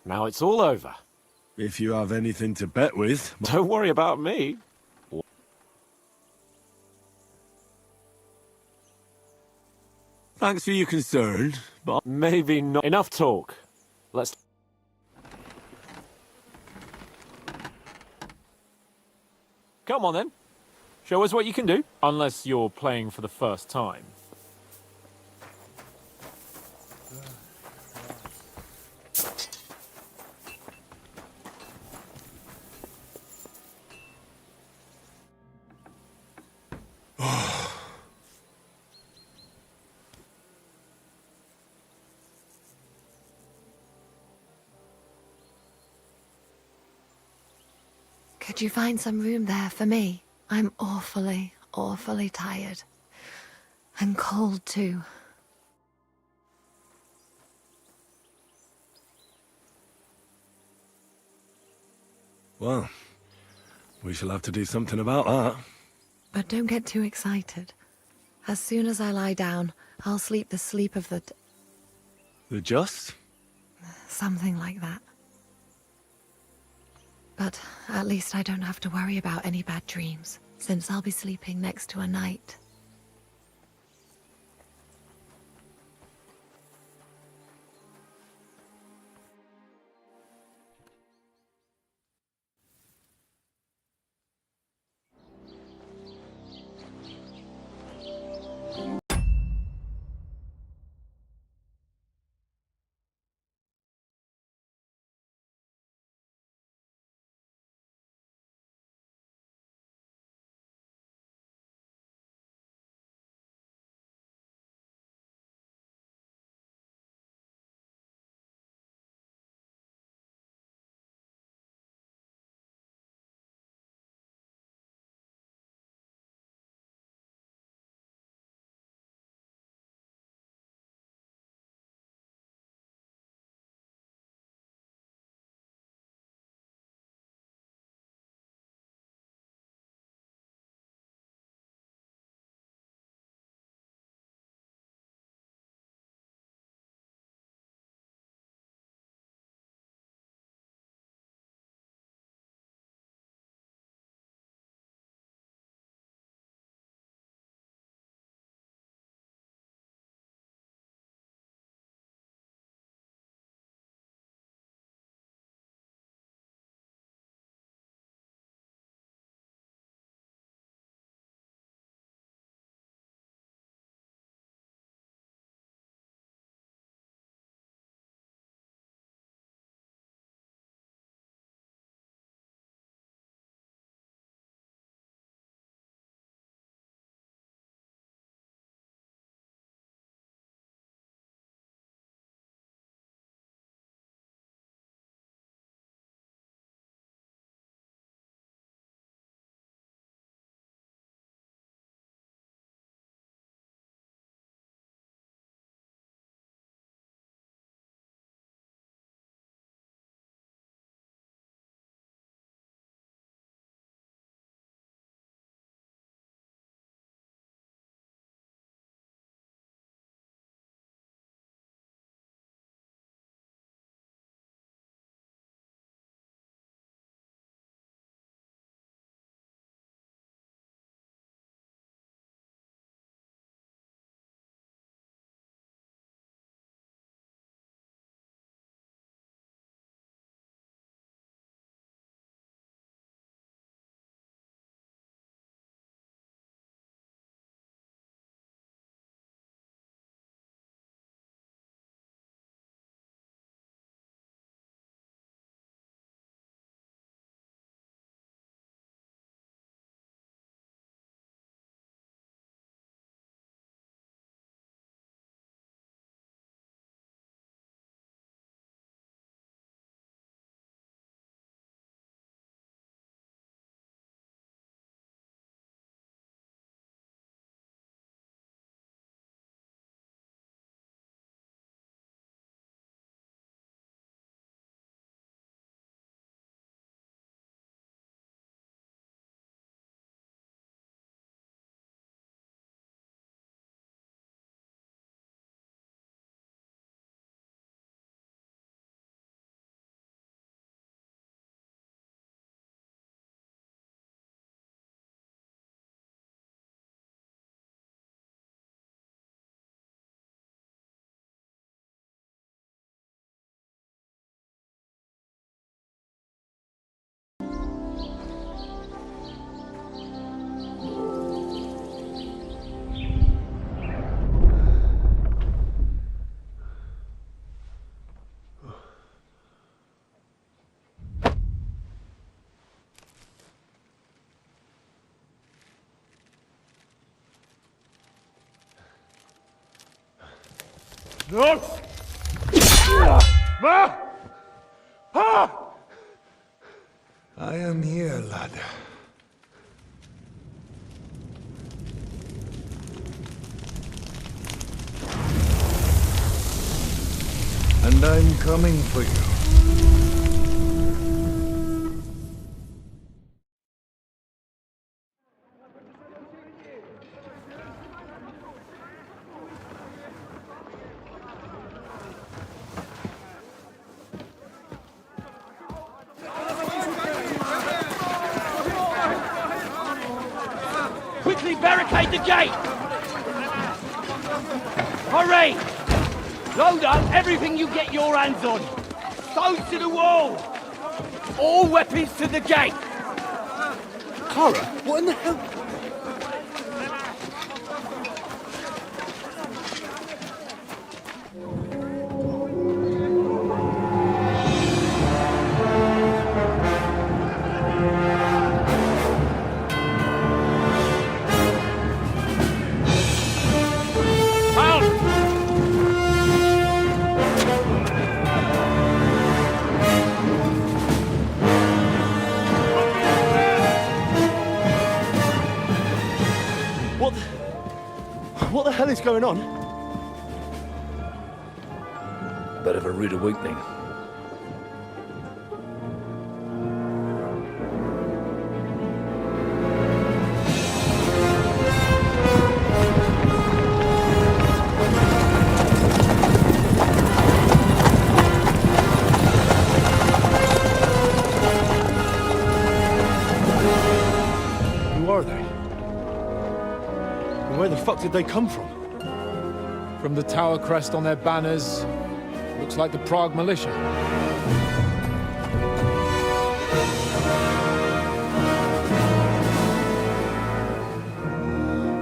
now it's all over. If you have anything to bet with. Don't worry about me. Thanks for your concern, but... Maybe not. Enough talk. Let's... Come on then. Show us what you can do. Unless you're playing for the first time. Could you find some room there for me? I'm awfully, awfully tired. And cold too. Well, we shall have to do something about that. But don't get too excited. As soon as I lie down, I'll sleep the sleep of the... The just? something like that. But at least I don't have to worry about any bad dreams, since I'll be sleeping next to a knight. I am here, lad. And I'm coming for you. Quickly barricade the gate! Hurry! Load up everything you get your hands on. Stones to the wall! All weapons to the gate! Clara, what in the hell? What the hell is going on? Bit of a rude awakening. Who are they? And where the fuck did they come from? From the tower crest on their banners, looks like the Prague militia.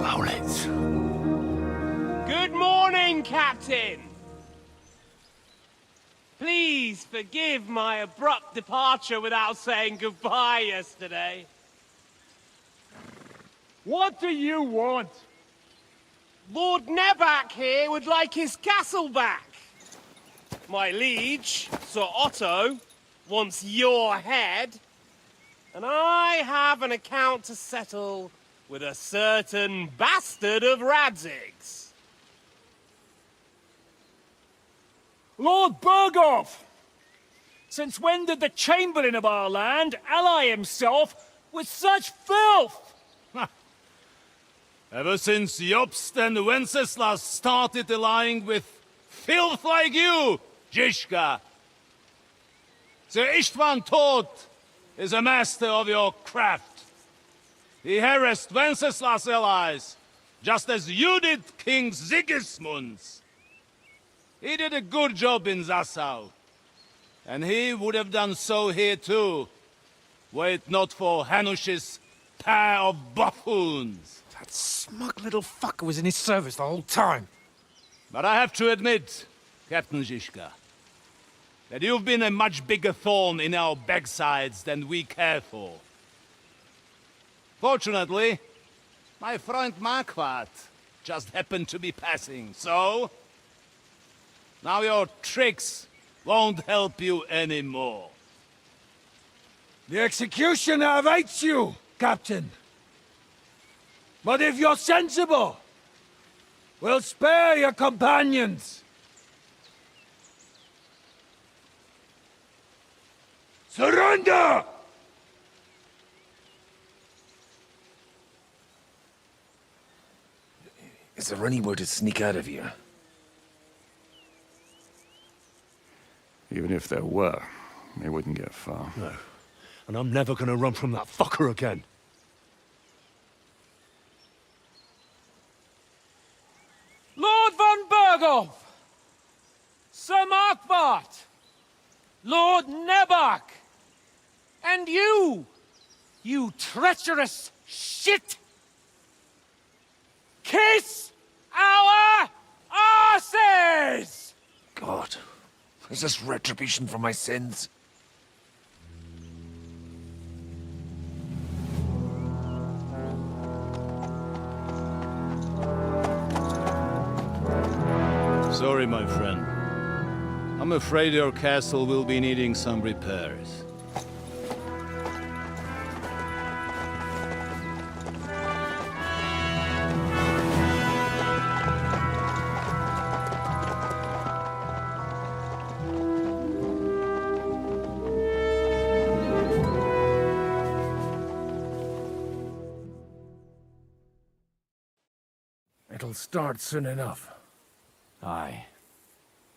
Owlets. Good morning, Captain! Please forgive my abrupt departure without saying goodbye yesterday. What do you want? Lord Nebak here would like his castle back. My liege, Sir Otto, wants your head. And I have an account to settle with a certain bastard of Radzig's. Lord Berghoff! Since when did the Chamberlain of our land ally himself with such filth? Ever since Jobst and Wenceslas started allying with filth like you, Zizka. Sir Istvan Tod is a master of your craft. He harassed Wenceslas' allies, just as you did King Sigismund's. He did a good job in Zassau, and he would have done so here too, were it not for Hanush's pair of buffoons. That smug little fucker was in his service the whole time. But I have to admit, Captain Zizka, that you've been a much bigger thorn in our backsides than we care for. Fortunately, my friend Marquardt just happened to be passing, so now your tricks won't help you anymore. The executioner awaits you, Captain. But if you're sensible, we'll spare your companions. Surrender! Is there anywhere to sneak out of here? Even if there were, they wouldn't get far. No. And I'm never gonna run from that fucker again. Lord von Berghoff! Sir Marquardt! Lord Nebak! And you treacherous shit! Kiss our asses! God, is this retribution for my sins? Sorry, my friend. I'm afraid your castle will be needing some repairs. It'll start soon enough. Aye.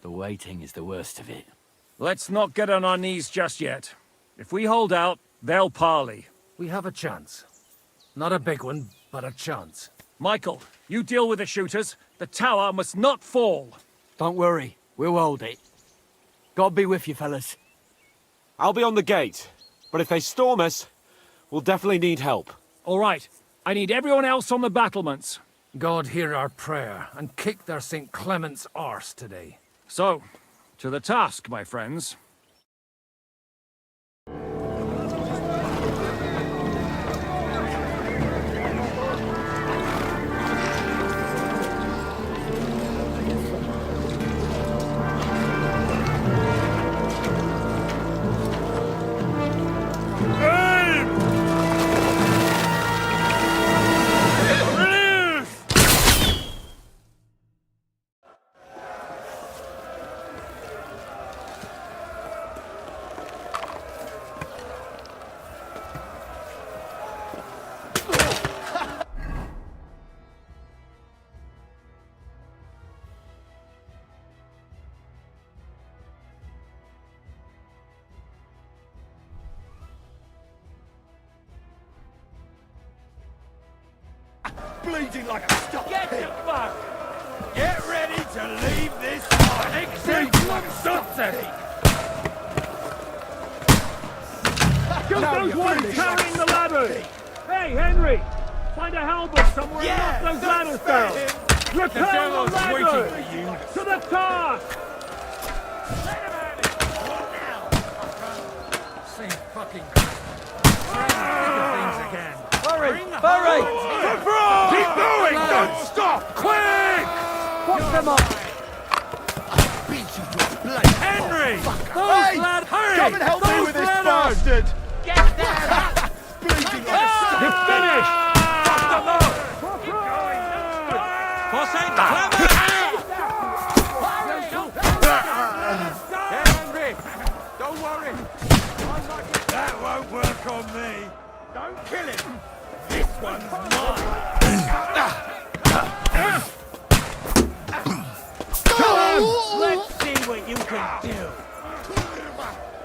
The waiting is the worst of it. Let's not get on our knees just yet. If we hold out, they'll parley. We have a chance. Not a big one, but a chance. Michael, you deal with the shooters. The tower must not fall. Don't worry. We'll hold it. God be with you, fellas. I'll be on the gate. But if they storm us, we'll definitely need help. All right. I need everyone else on the battlements. God hear our prayer, and kick their St. Clement's arse today. So, to the task, my friends. Bleeding like a stuck Get pig. the fuck! Get ready to leave this fight. Bleeding like a stuck pig. Shoot Now those you're ones finished carrying like the a stuck ladders! pig. Hey, Henry! Find a halberd somewhere and knock those ladders down! Repair the ladders! To the task! Same fucking... things again. Hurry! Hurry! Keep going! Don't stop! Quick! Watch them up! Henry! Hey! Hurry! Come and help me with this bastard! Get down! Bleeding like a stuck You're pig. finished! Off the mark! Keep going! For St. Clement! Henry! Don't worry! That won't work on me! Don't kill him! This one's mine! Let's see what you can do!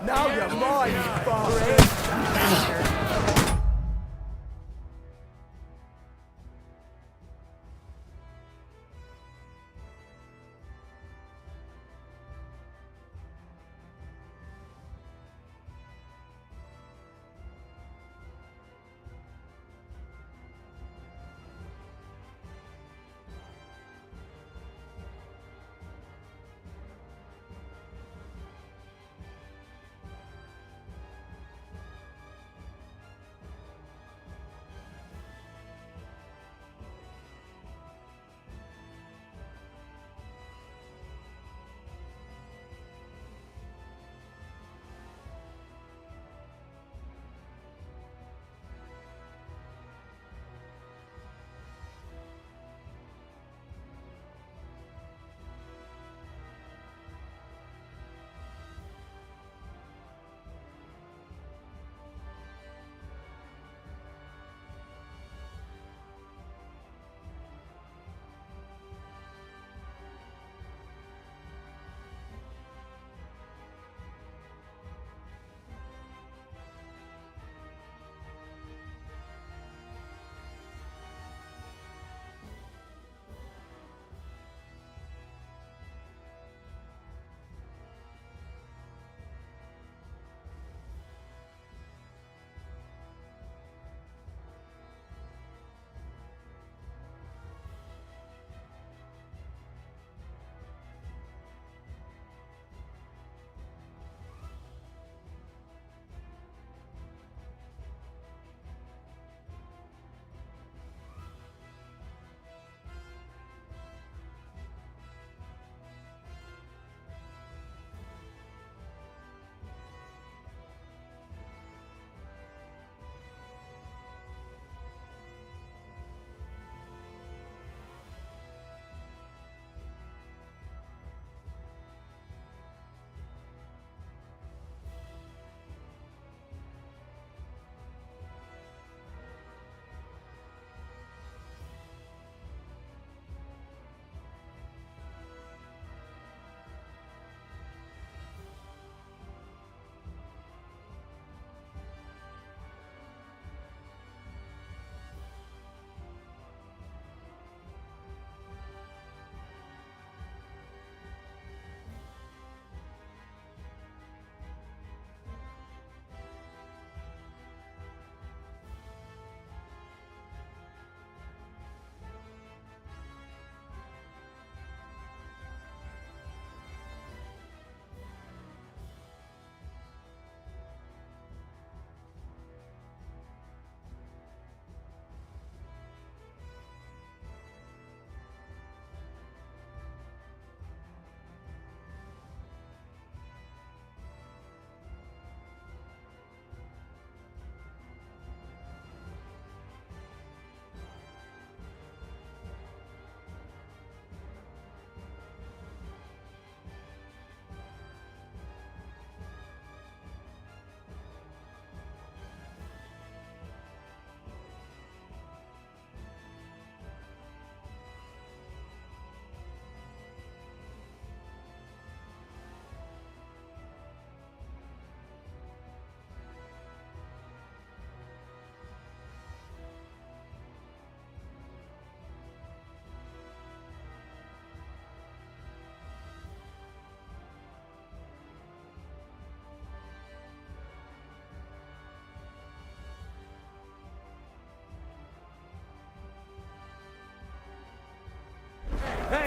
Now you're mine, you bastard!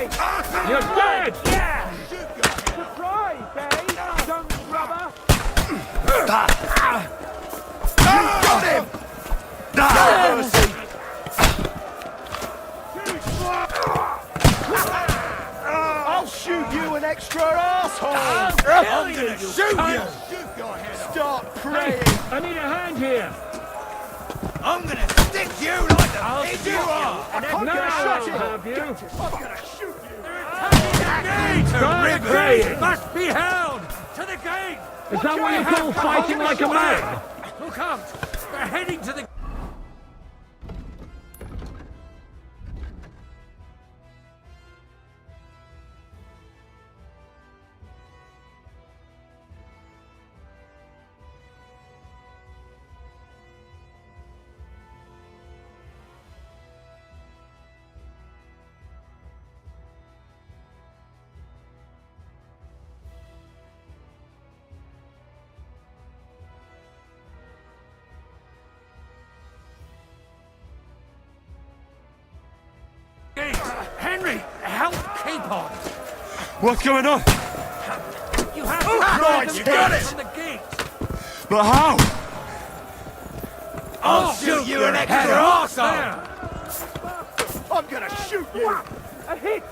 You're dead! Yeah! Surprise, eh? Young rubber! Got him! No mercy! I'll shoot you an extra asshole! I'm gonna shoot you! Start praying! I need a hand here! I'm gonna stick you like the pig you are! And I'm now gonna I'll shut you! have you! I'm gonna shoot you! The gate must be held! To the gate! Is that what you call fighting like a man? Look out! They're heading to the... Henry, help keep on! What's going on? You have to right, clear you the got gate it. from the gate! But how? I'll shoot you an extra arsehole! There. I'm gonna shoot you! A hit!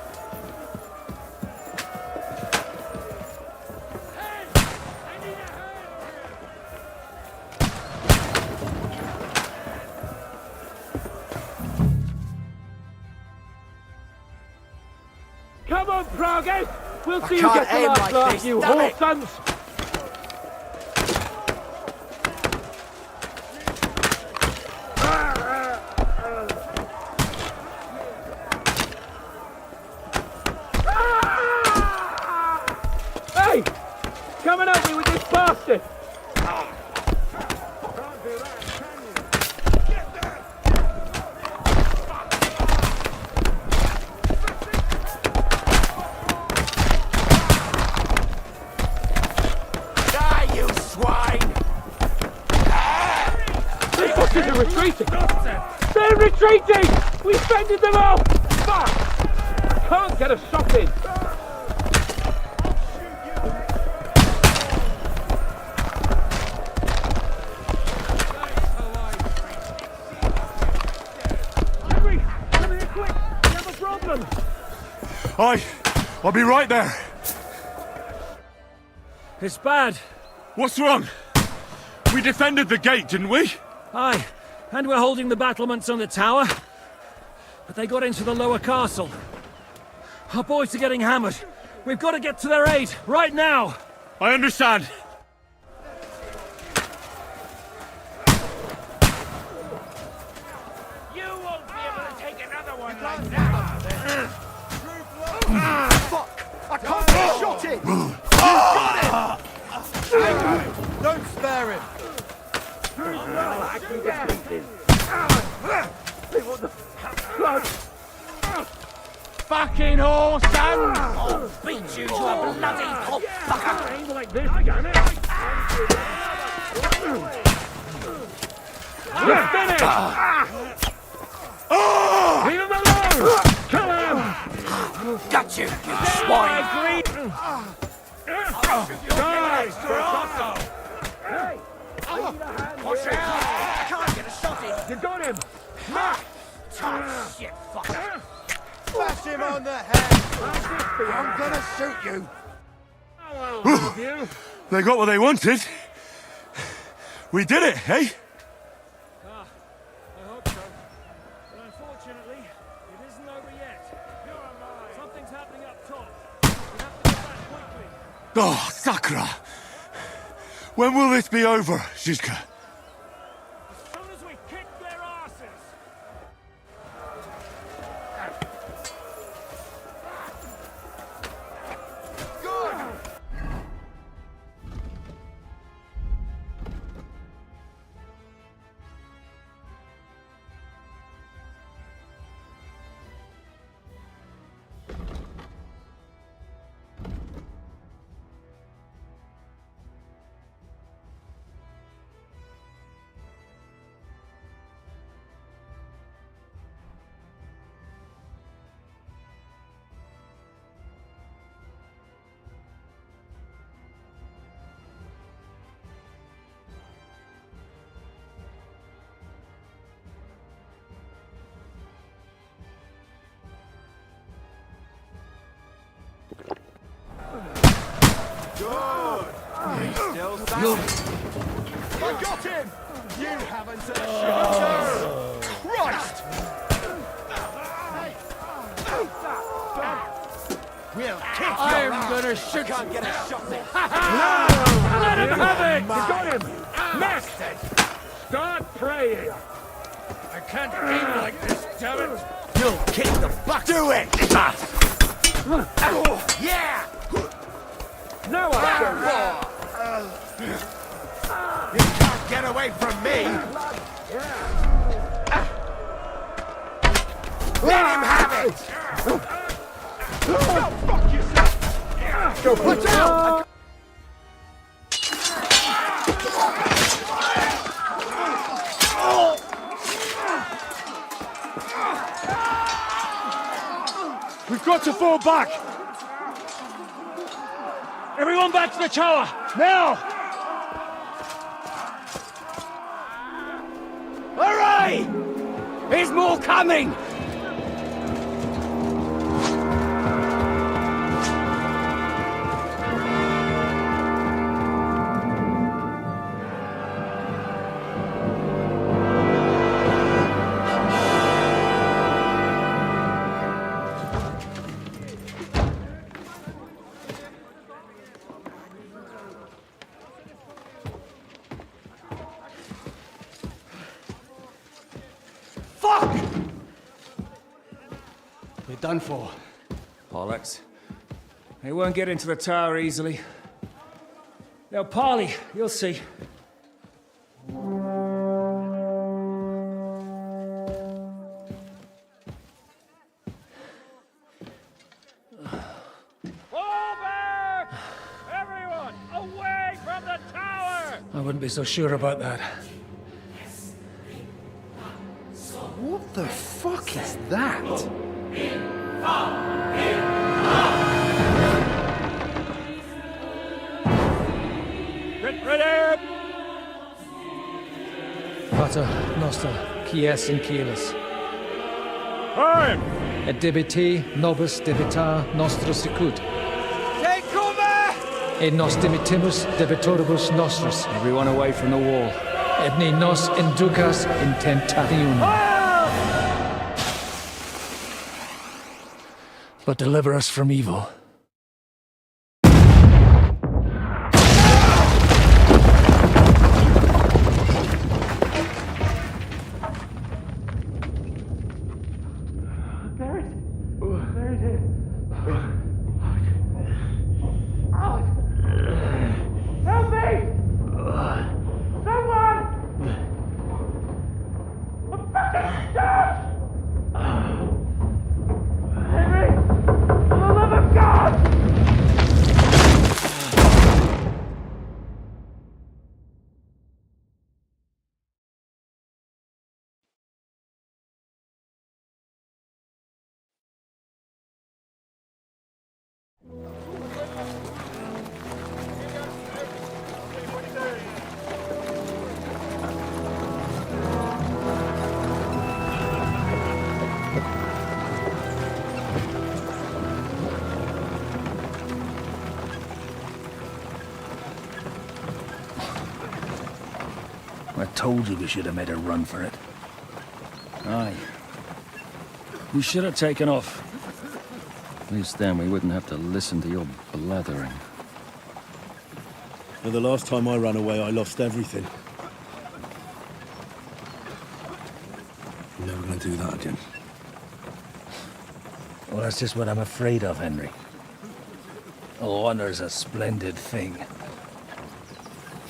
Come on, Progress! We'll see you can't get the aim last like laugh, this, you damn it. whoresons! Hey! Come and help me with this bastard! Die, you swine! The Butchers are retreating! They're retreating! We fended them off! Fuck! I can't get a shot in! Henry! Come here quick! We have a problem! I'll be right there. It's bad. What's wrong? We defended the gate, didn't we? Aye, and we're holding the battlements on the tower. But they got into the lower castle. Our boys are getting hammered. We've got to get to their aid, right now! I understand. You won't be able to take another one like that! Fuck! I can't get a shot in! Got him! Don't spare him! Fucking horse, son! I'll beat you to a bloody pulp, fucker! Ain't like this, can it? You're finished! Leave him alone! Kill him! Got you, you swine! Die! Watch out! I can't get a shot in! You got him! Tough shit, fucker! Bash him on the head! I'm gonna shoot you! I'll have you. They got what they wanted. We did it, eh? I hope so. But unfortunately, it isn't over yet. Something's happening up top. We have to get back quickly. Oh, Sakura! When will this be over, Zizka? As soon as we kick their asses! Good. He's still standing. I got him. You haven't a shooter. Christ! We'll kick I'm gonna shoot. Can't get a shot there. Let him have it! You got him! Next! Start praying! I can't aim like this, damn it! You'll kick the bucket! Do it! Yeah! Now You can't get away from me! Let him have it! Go fuck yourself! Go watch out! We've got to fall back! Everyone back to the tower! Now! Hooray! There's more coming! We're done for. Bollocks. They won't get into the tower easily. They'll parley, you'll see. Fall back! Everyone, away from the tower! I wouldn't be so sure about that. What the fuck is that? Get ready! Pater Noster, quies in Kielis. Time! Et debiti nobis debitar nostros sicut. Et nos dimitimus debitoribus nostris. Everyone away from the wall. Et ne nos inducas in tentationem. But deliver us from evil. I told you we should have made a run for it. Aye. We should have taken off. At least then we wouldn't have to listen to your blathering. And the last time I ran away, I lost everything. You're never gonna do that again. Well, that's just what I'm afraid of, Henry. Honor's a splendid thing.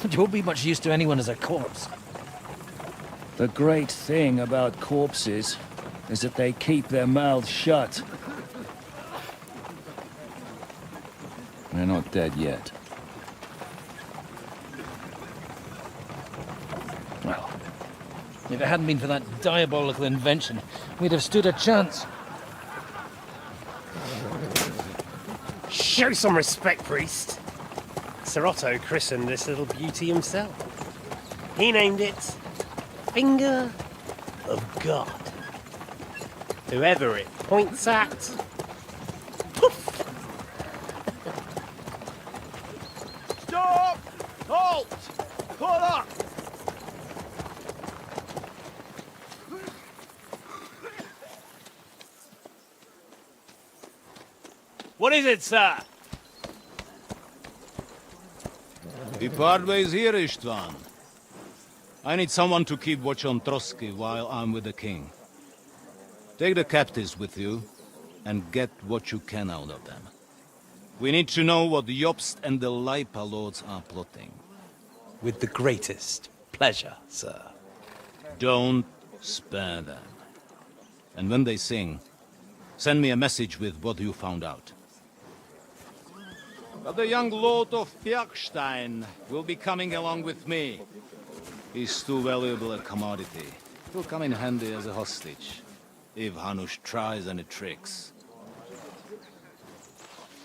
You won't be much use to anyone as a corpse. The great thing about corpses is that they keep their mouths shut. They're not dead yet. Well, if it hadn't been for that diabolical invention, we'd have stood a chance. Show some respect, priest. Sir Otto christened this little beauty himself. He named it Finger of God. Whoever it points at, poof! What is it, sir? We part ways here, Istvan. I need someone to keep watch on Trotsky while I'm with the king. Take the captives with you, and get what you can out of them. We need to know what the Jobst and the Leipa lords are plotting. With the greatest pleasure, sir. Don't spare them. And when they sing, send me a message with what you found out. But the young lord of Bjergstein will be coming along with me. He's too valuable a commodity. He'll come in handy as a hostage, if Hanush tries any tricks.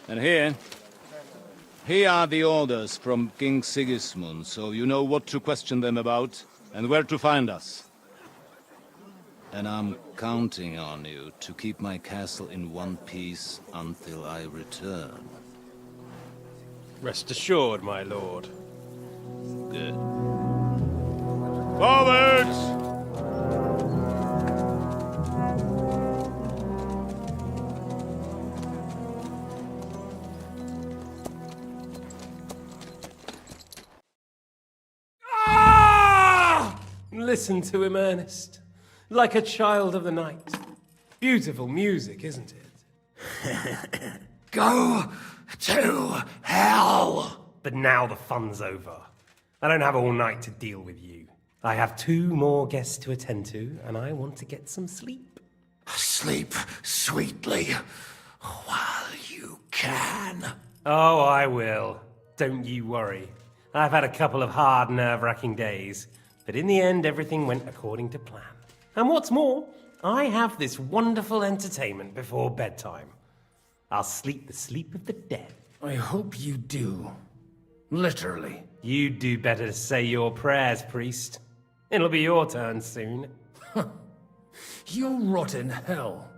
And here are the orders from King Sigismund, so you know what to question them about and where to find us. And I'm counting on you to keep my castle in one piece until I return. Rest assured, my lord. Good. Forwards! Listen to him, Ernest. Like a child of the night. Beautiful music, isn't it? Go to hell! But now the fun's over. I don't have all night to deal with you. I have 2 more guests to attend to, and I want to get some sleep. Sleep sweetly while you can. Oh, I will. Don't you worry. I've had a couple of hard, nerve-wracking days, but in the end, everything went according to plan. And what's more, I have this wonderful entertainment before bedtime. I'll sleep the sleep of the dead. I hope you do. Literally. You'd do better to say your prayers, priest. It'll be your turn soon. You'll rot in hell.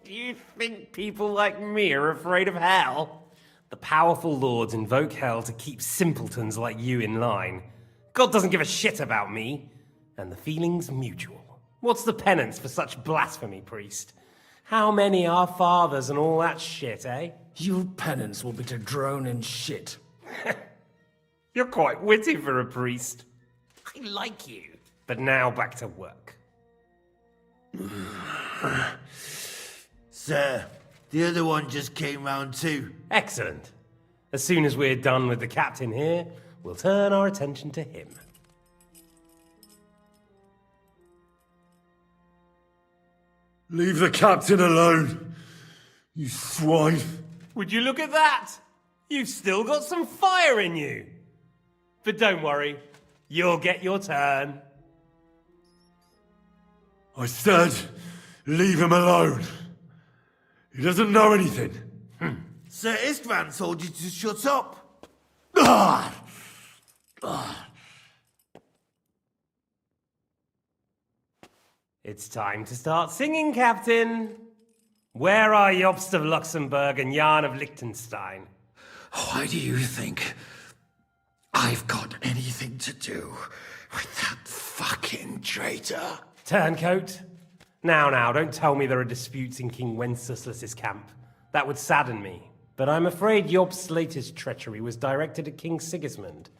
You think people like me are afraid of hell? The powerful lords invoke hell to keep simpletons like you in line. God doesn't give a shit about me. And the feeling's mutual. What's the penance for such blasphemy, priest? How many are fathers and all that shit, eh? Your penance will be to drown in shit. You're quite witty for a priest. I like you. But now back to work. Sir, the other one just came round too. Excellent. As soon as we're done with the captain here, we'll turn our attention to him. Leave the captain alone, you swine. Would you look at that? You've still got some fire in you. But don't worry, you'll get your turn. I said, leave him alone. He doesn't know anything. Sir Istvan told you to shut up. It's time to start singing, Captain. Where are Jobst of Luxembourg and Jan of Liechtenstein? Why do you think I've got anything to do with that fucking traitor? Turncoat. Now, don't tell me there are disputes in King Wenceslas's camp. That would sadden me. But I'm afraid Jobst's latest treachery was directed at King Sigismund.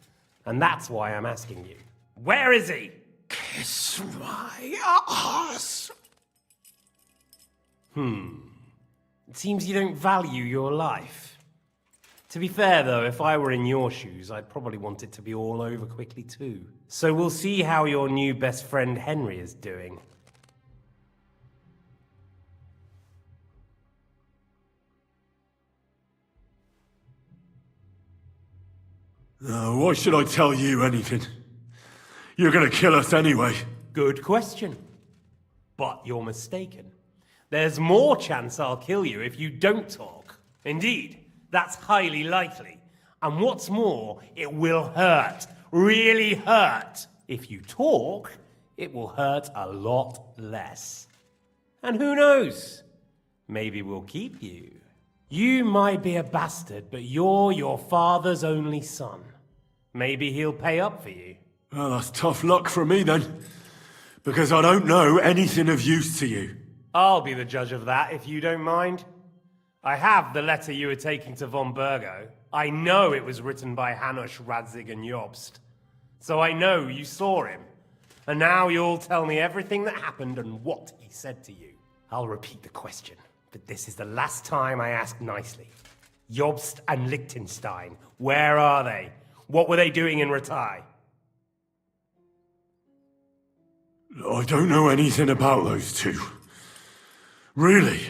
And that's why I'm asking you. Where is he? Kiss my ass. It seems you don't value your life. To be fair, though, if I were in your shoes, I'd probably want it to be all over quickly, too. So we'll see how your new best friend Henry is doing. Why should I tell you anything? You're gonna kill us anyway. Good question. But you're mistaken. There's more chance I'll kill you if you don't talk. Indeed, that's highly likely. And what's more, it will hurt. Really hurt. If you talk, it will hurt a lot less. And who knows? Maybe we'll keep you. You might be a bastard, but you're your father's only son. Maybe he'll pay up for you. Well, that's tough luck for me then. Because I don't know anything of use to you. I'll be the judge of that, if you don't mind. I have the letter you were taking to von Burgo. I know it was written by Hanush, Radzig, and Jobst. So I know you saw him. And now you'll tell me everything that happened and what he said to you. I'll repeat the question, but this is the last time I ask nicely. Jobst and Liechtenstein, where are they? What were they doing in Ratai? I don't know anything about those two. Really?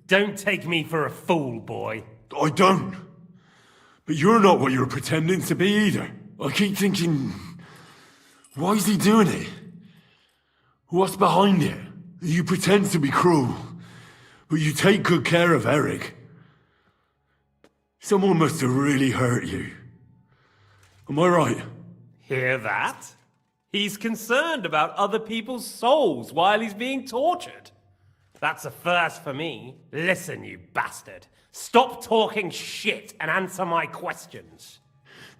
Don't take me for a fool, boy. I don't. But you're not what you're pretending to be either. I keep thinking, why is he doing it? What's behind it? You pretend to be cruel, but you take good care of Eric. Someone must have really hurt you. Am I right? Hear that? He's concerned about other people's souls while he's being tortured. That's a first for me. Listen, you bastard. Stop talking shit and answer my questions.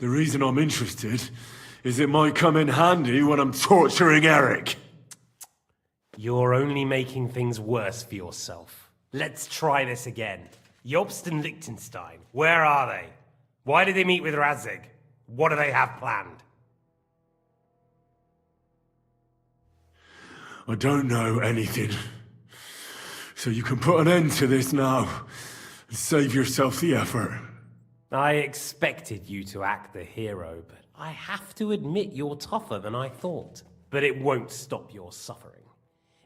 The reason I'm interested is it might come in handy when I'm torturing Eric. You're only making things worse for yourself. Let's try this again. Jobst and Liechtenstein, where are they? Why did they meet with Radzig? What do they have planned? I don't know anything. So you can put an end to this now and save yourself the effort. I expected you to act the hero, but I have to admit you're tougher than I thought. But it won't stop your suffering.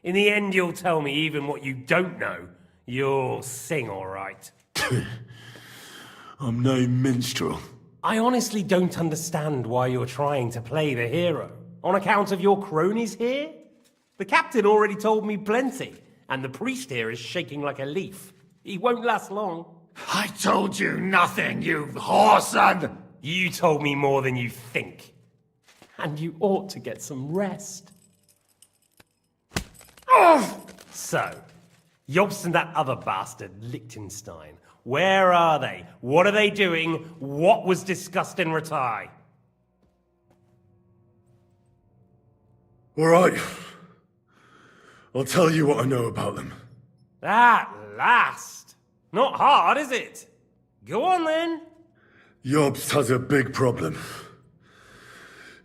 In the end, you'll tell me even what you don't know. You'll sing all right. I'm no minstrel. I honestly don't understand why you're trying to play the hero. On account of your cronies here? The captain already told me plenty, and the priest here is shaking like a leaf. He won't last long. I told you nothing, you whoreson! You told me more than you think. And you ought to get some rest. So, Jobst and that other bastard, Liechtenstein, where are they? What are they doing? What was discussed in Ratai? All right. I'll tell you what I know about them. At last! Not hard, is it? Go on then. Jobst has a big problem.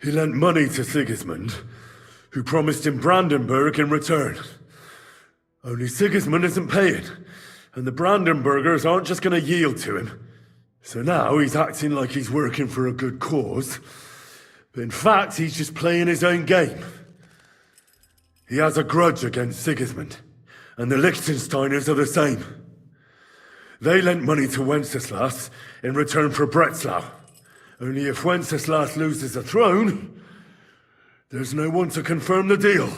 He lent money to Sigismund, who promised him Brandenburg in return. Only Sigismund isn't paying, and the Brandenburgers aren't just going to yield to him. So now he's acting like he's working for a good cause, but in fact he's just playing his own game. He has a grudge against Sigismund, and the Liechtensteiners are the same. They lent money to Wenceslas in return for Breslau. Only if Wenceslas loses the throne, there's no one to confirm the deal.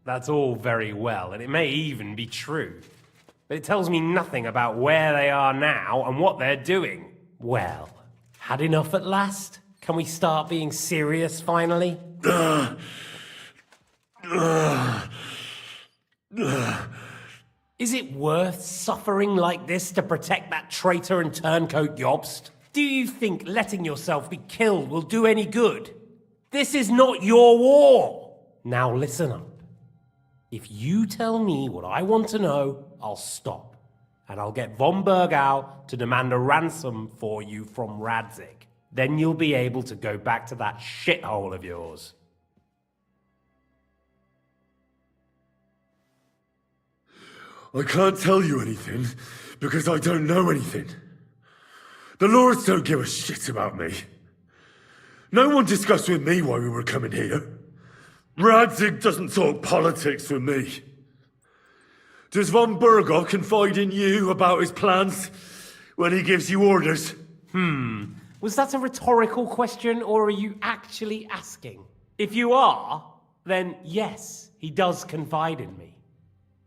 That's all very well, and it may even be true. But it tells me nothing about where they are now and what they're doing. Well, had enough at last? Can we start being serious finally? Is it worth suffering like this to protect that traitor and turncoat Jobst? Do you think letting yourself be killed will do any good? This is not your war! Now listen up. If you tell me what I want to know, I'll stop. And I'll get von Burgau to demand a ransom for you from Radzig. Then you'll be able to go back to that shithole of yours. I can't tell you anything, because I don't know anything. The lords don't give a shit about me. No one discussed with me why we were coming here. Radzig doesn't talk politics with me. Does von Burgau confide in you about his plans when he gives you orders? Was that a rhetorical question, or are you actually asking? If you are, then yes, he does confide in me.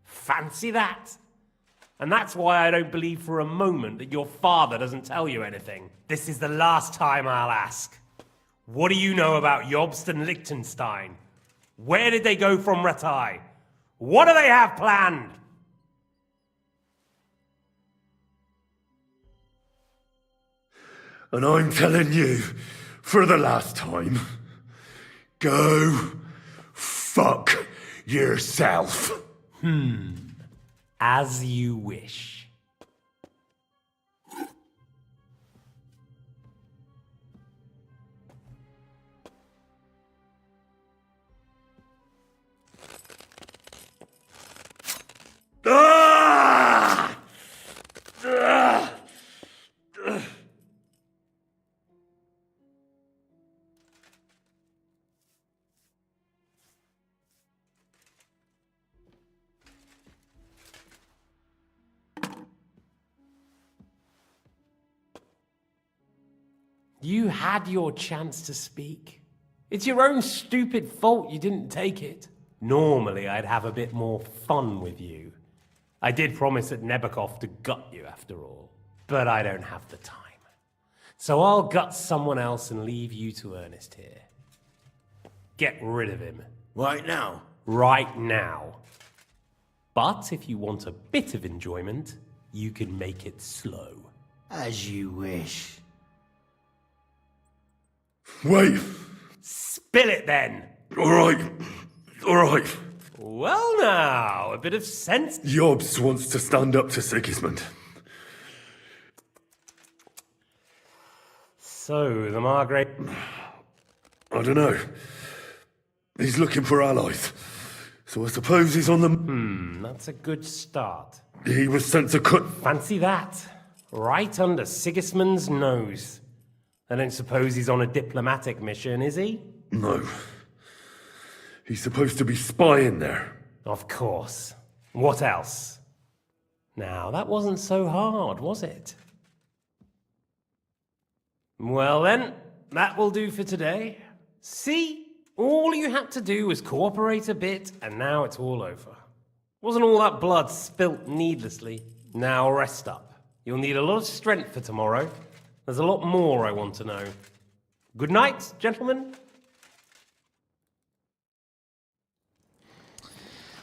Fancy that. And that's why I don't believe for a moment that your father doesn't tell you anything. This is the last time I'll ask. What do you know about Jobst and Liechtenstein? Where did they go from Ratai? What do they have planned? And I'm telling you, for the last time, go fuck yourself. As you wish. You had your chance to speak. It's your own stupid fault you didn't take it. Normally, I'd have a bit more fun with you. I did promise at Nebakov to gut you, after all. But I don't have the time. So I'll gut someone else and leave you to Ernest here. Get rid of him. Right now? Right now. But if you want a bit of enjoyment, you can make it slow. As you wish. Wait! Spill it then! Alright. Alright. Well now, a bit of sense. Jobs wants to stand up to Sigismund. So, the Margrave... I don't know. He's looking for allies. So I suppose he's on the... that's a good start. He was sent to cut... Fancy that. Right under Sigismund's nose. I don't suppose he's on a diplomatic mission, is he? No. He's supposed to be spying there. Of course. What else? Now, that wasn't so hard, was it? Well then, that will do for today. See? All you had to do was cooperate a bit, and now it's all over. Wasn't all that blood spilt needlessly? Now rest up. You'll need a lot of strength for tomorrow. There's a lot more I want to know. Good night, gentlemen.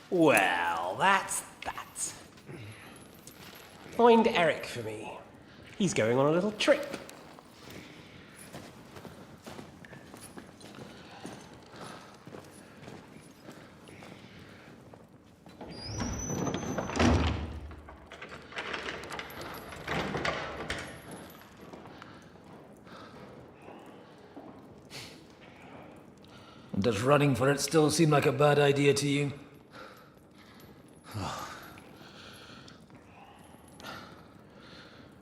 Well, that's that. Find Eric for me. He's going on a little trip. Does running for it still seem like a bad idea to you?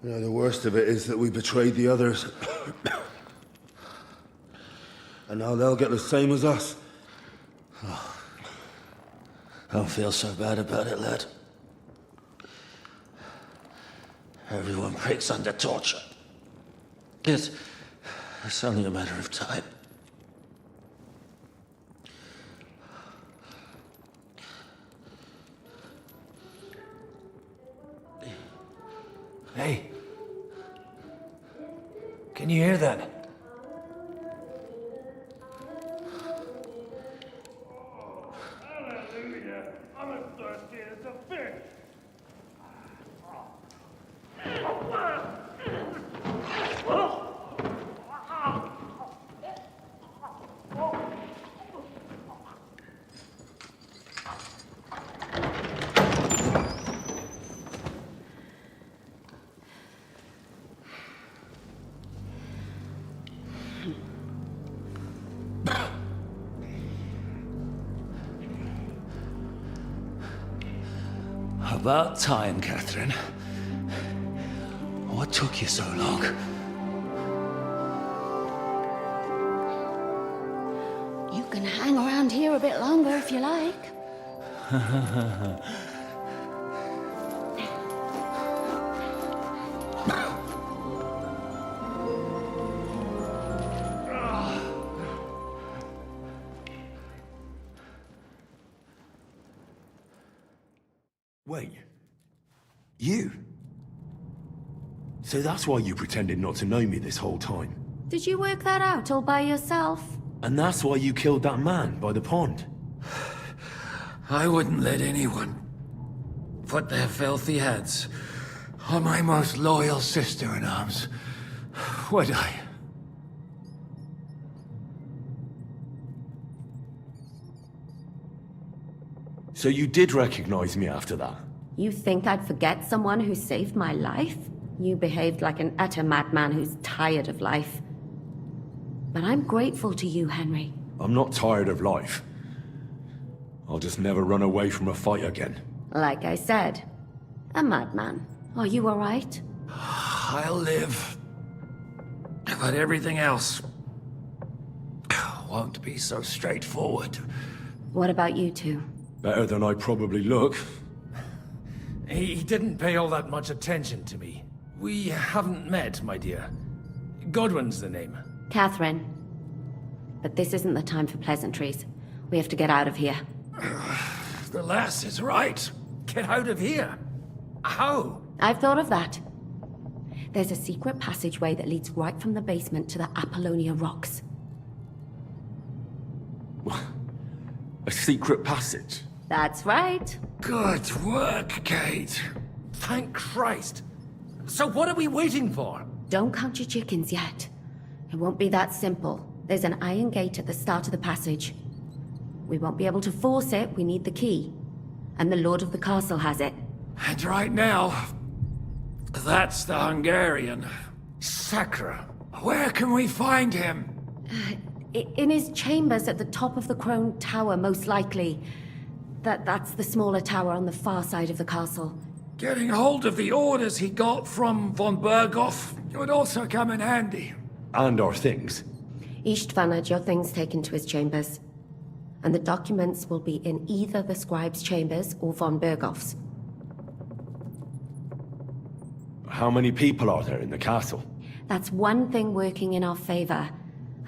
You know, the worst of it is that we betrayed the others. And now they'll get the same as us. Don't feel so bad about it, lad. Everyone breaks under torture. It's only a matter of time. Hey. Can you hear that? Hallelujah! I'm as thirsty as a fish. About time, Catherine. What took you so long? You can hang around here a bit longer if you like. Wait. You? So that's why you pretended not to know me this whole time? Did you work that out all by yourself? And that's why you killed that man by the pond? I wouldn't let anyone put their filthy hands on my most loyal sister-in-arms, would I? So you did recognize me after that? You think I'd forget someone who saved my life? You behaved like an utter madman who's tired of life. But I'm grateful to you, Henry. I'm not tired of life. I'll just never run away from a fight again. Like I said, a madman. Are you all right? I'll live. But everything else won't be so straightforward. What about you two? Better than I probably look. He didn't pay all that much attention to me. We haven't met, my dear. Godwin's the name. Catherine. But this isn't the time for pleasantries. We have to get out of here. The lass is right. Get out of here. How? I've thought of that. There's a secret passageway that leads right from the basement to the Apollonia Rocks. A secret passage? That's right. Good work, Kate. Thank Christ. So what are we waiting for? Don't count your chickens yet. It won't be that simple. There's an iron gate at the start of the passage. We won't be able to force it, we need the key. And the Lord of the Castle has it. And right now, that's the Hungarian. Sakra. Where can we find him? In his chambers at the top of the Crone Tower, most likely. That's the smaller tower on the far side of the castle. Getting hold of the orders he got from von Berghoff would also come in handy. And our things. Istvan had your things taken to his chambers. And the documents will be in either the scribe's chambers or von Berghoff's. How many people are there in the castle? That's one thing working in our favor.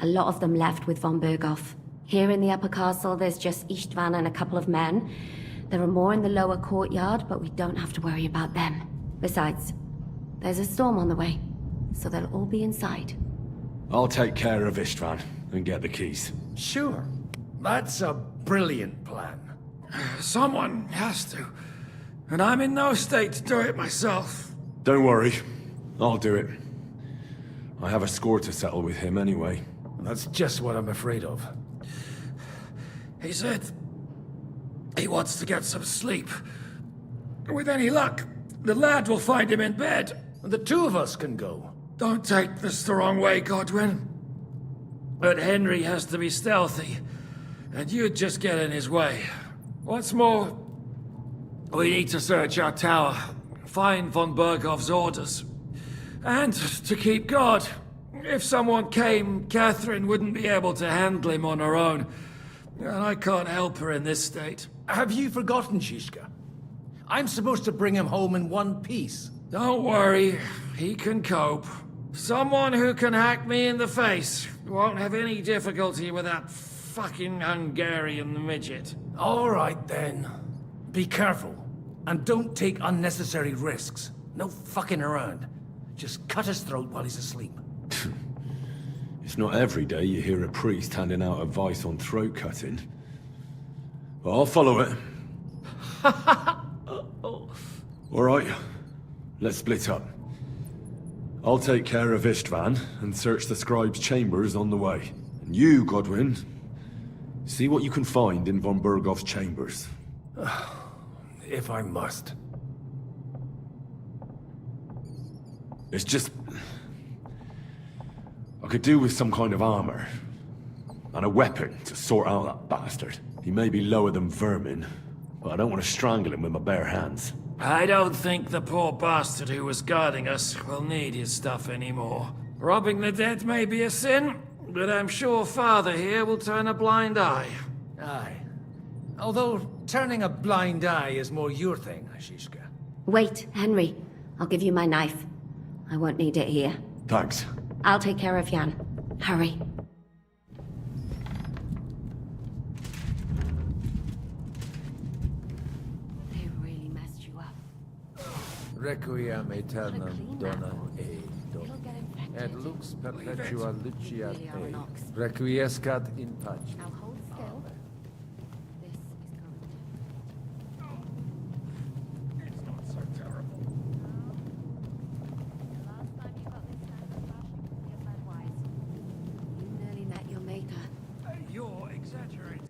A lot of them left with von Berghoff. Here in the upper castle, there's just Istvan and a couple of men. There are more in the lower courtyard, but we don't have to worry about them. Besides, there's a storm on the way, so they'll all be inside. I'll take care of Istvan and get the keys. Sure. That's a brilliant plan. Someone has to. And I'm in no state to do it myself. Don't worry. I'll do it. I have a score to settle with him anyway. That's just what I'm afraid of. He said he wants to get some sleep. With any luck, the lad will find him in bed. And the two of us can go. Don't take this the wrong way, Godwin. But Henry has to be stealthy, and you'd just get in his way. What's more, we need to search our tower, find von Berghoff's orders, and to keep guard. If someone came, Catherine wouldn't be able to handle him on her own, and I can't help her in this state. Have you forgotten, Shishka? I'm supposed to bring him home in one piece. Don't worry, he can cope. Someone who can hack me in the face won't have any difficulty with that fucking Hungarian midget. All right, then. Be careful. And don't take unnecessary risks. No fucking around. Just cut his throat while he's asleep. It's not every day you hear a priest handing out advice on throat cutting. But I'll follow it. All right, let's split up. I'll take care of Istvan and search the scribe's chambers on the way. And you, Godwin, see what you can find in von Berghoff's chambers. If I must. It's just... I could do with some kind of armor. And a weapon to sort out that bastard. He may be lower than vermin, but I don't want to strangle him with my bare hands. I don't think the poor bastard who was guarding us will need his stuff anymore. Robbing the dead may be a sin, but I'm sure Father here will turn a blind eye. Aye. Although turning a blind eye is more your thing, Shishka. Wait, Henry. I'll give you my knife. I won't need it here. Thanks. I'll take care of Jan. Hurry. They really messed you up. Requiem aeternam dona eido, et lux perpetua luciat ei, requiescat in pace. Now hold still. This is going. It's not so terrible. The last time you got this kind of rush, you led wise. You nearly met your maker. You're exaggerating.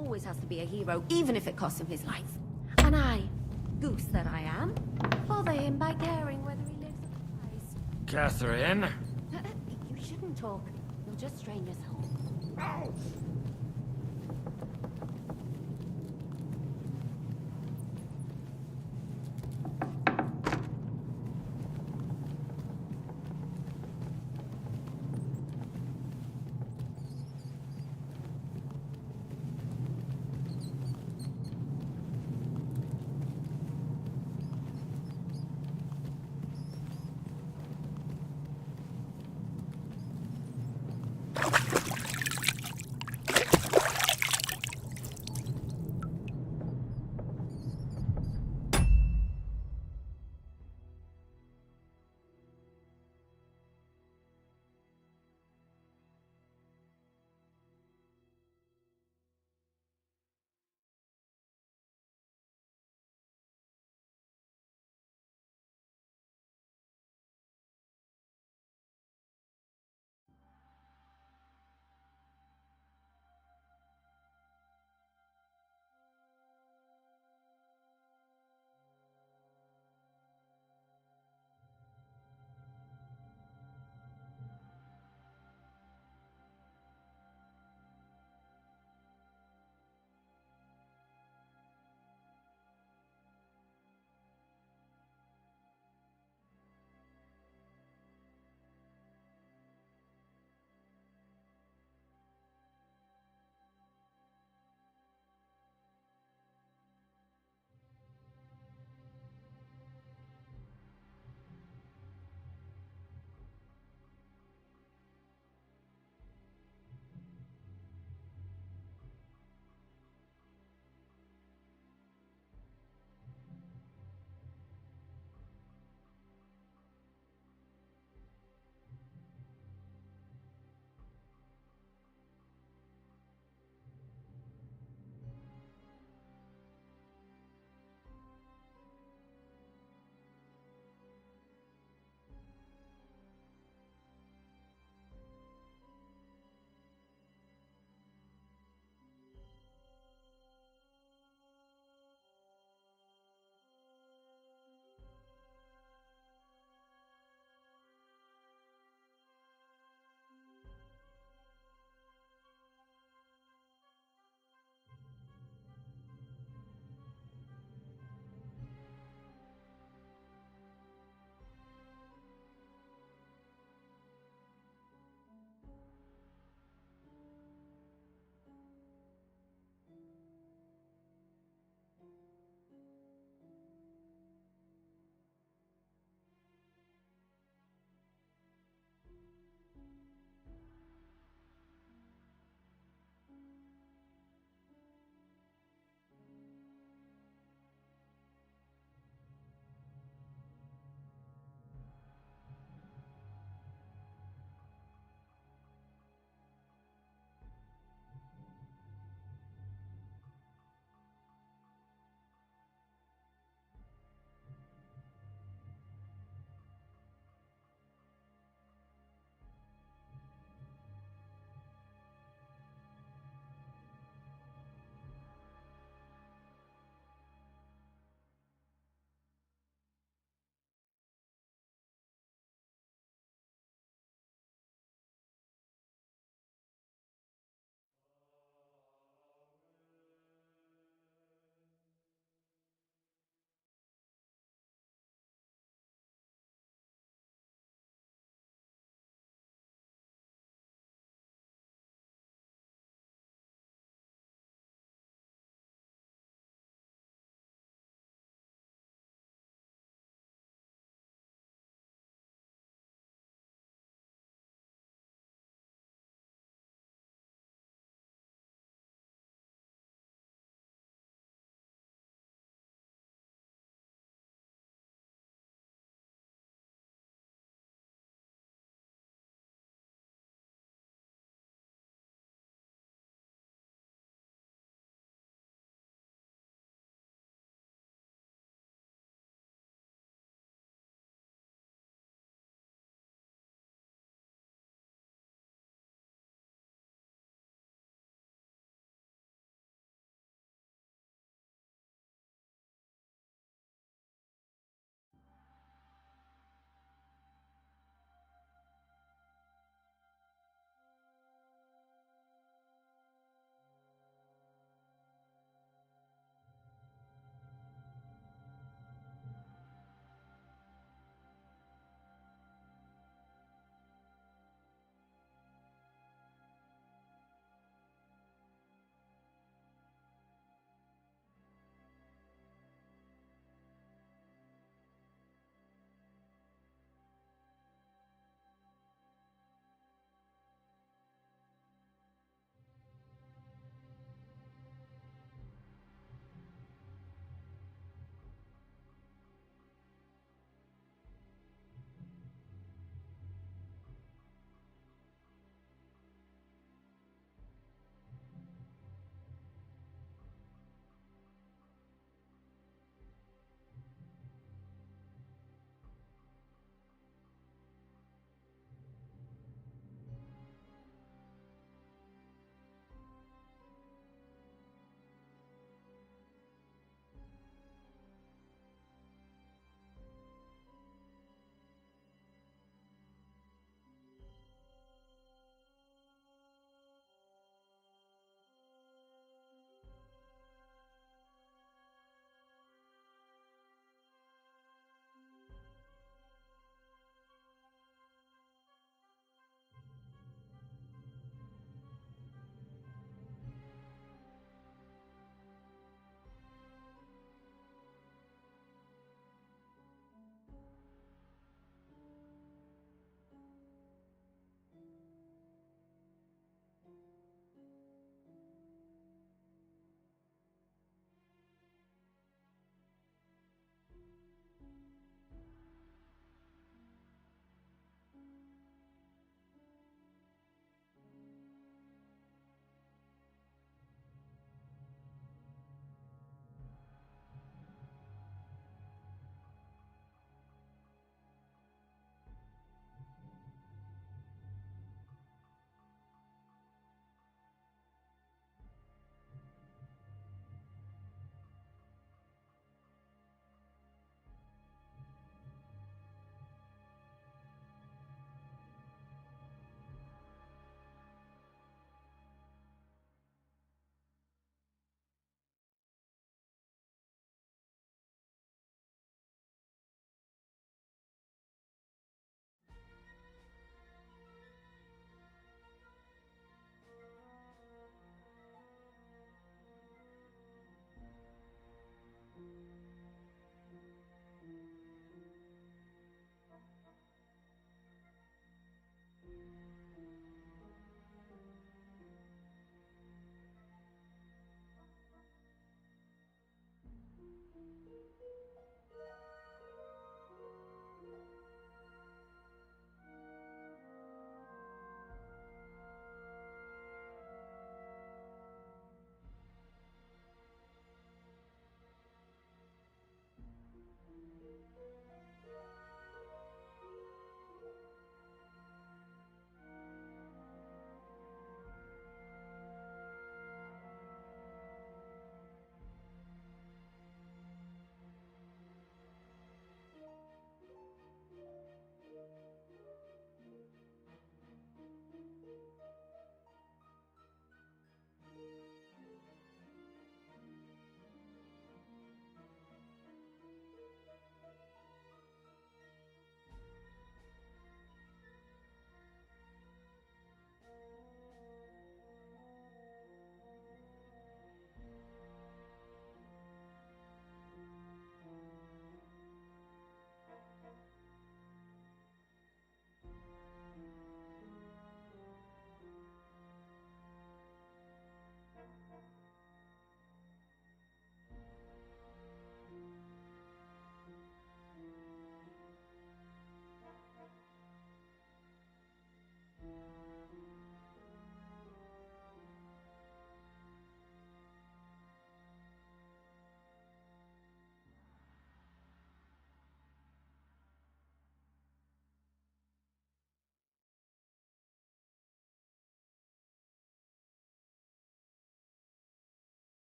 always has to be a hero, even if it costs him his life. And I, goose that I am, bother him by caring whether he lives or dies. Catherine? You shouldn't talk. You'll just strain yourself.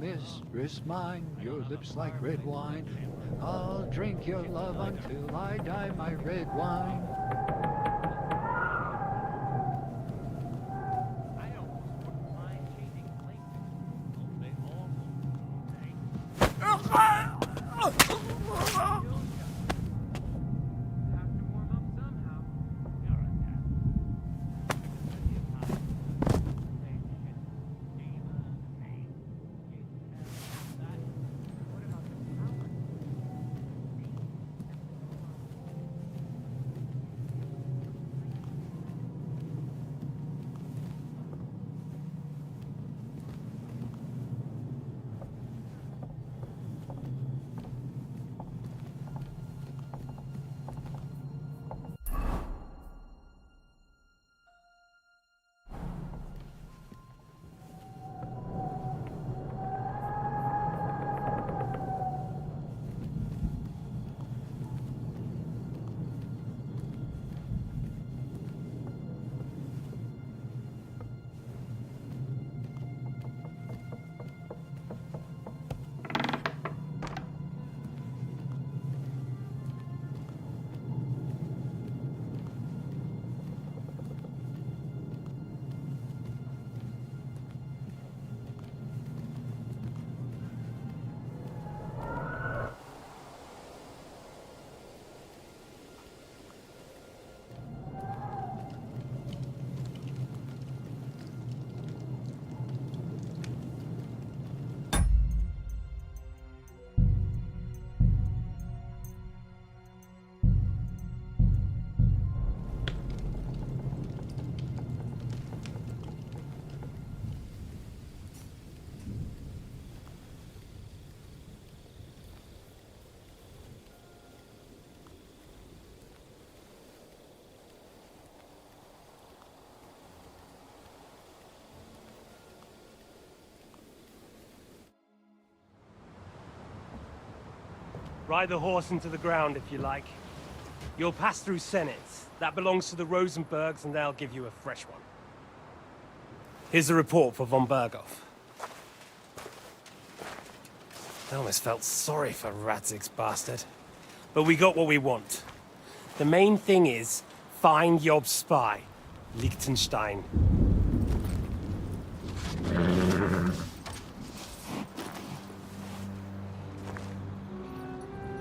mistress mine, your lips like red wine. I'll drink your love until I die, my red wine. Ride the horse into the ground if you like. You'll pass through Senates. That belongs to the Rosenbergs, and they'll give you a fresh one. Here's a report for von Berghoff. I almost felt sorry for Radzig's bastard. But we got what we want. The main thing is, find Job's spy, Liechtenstein.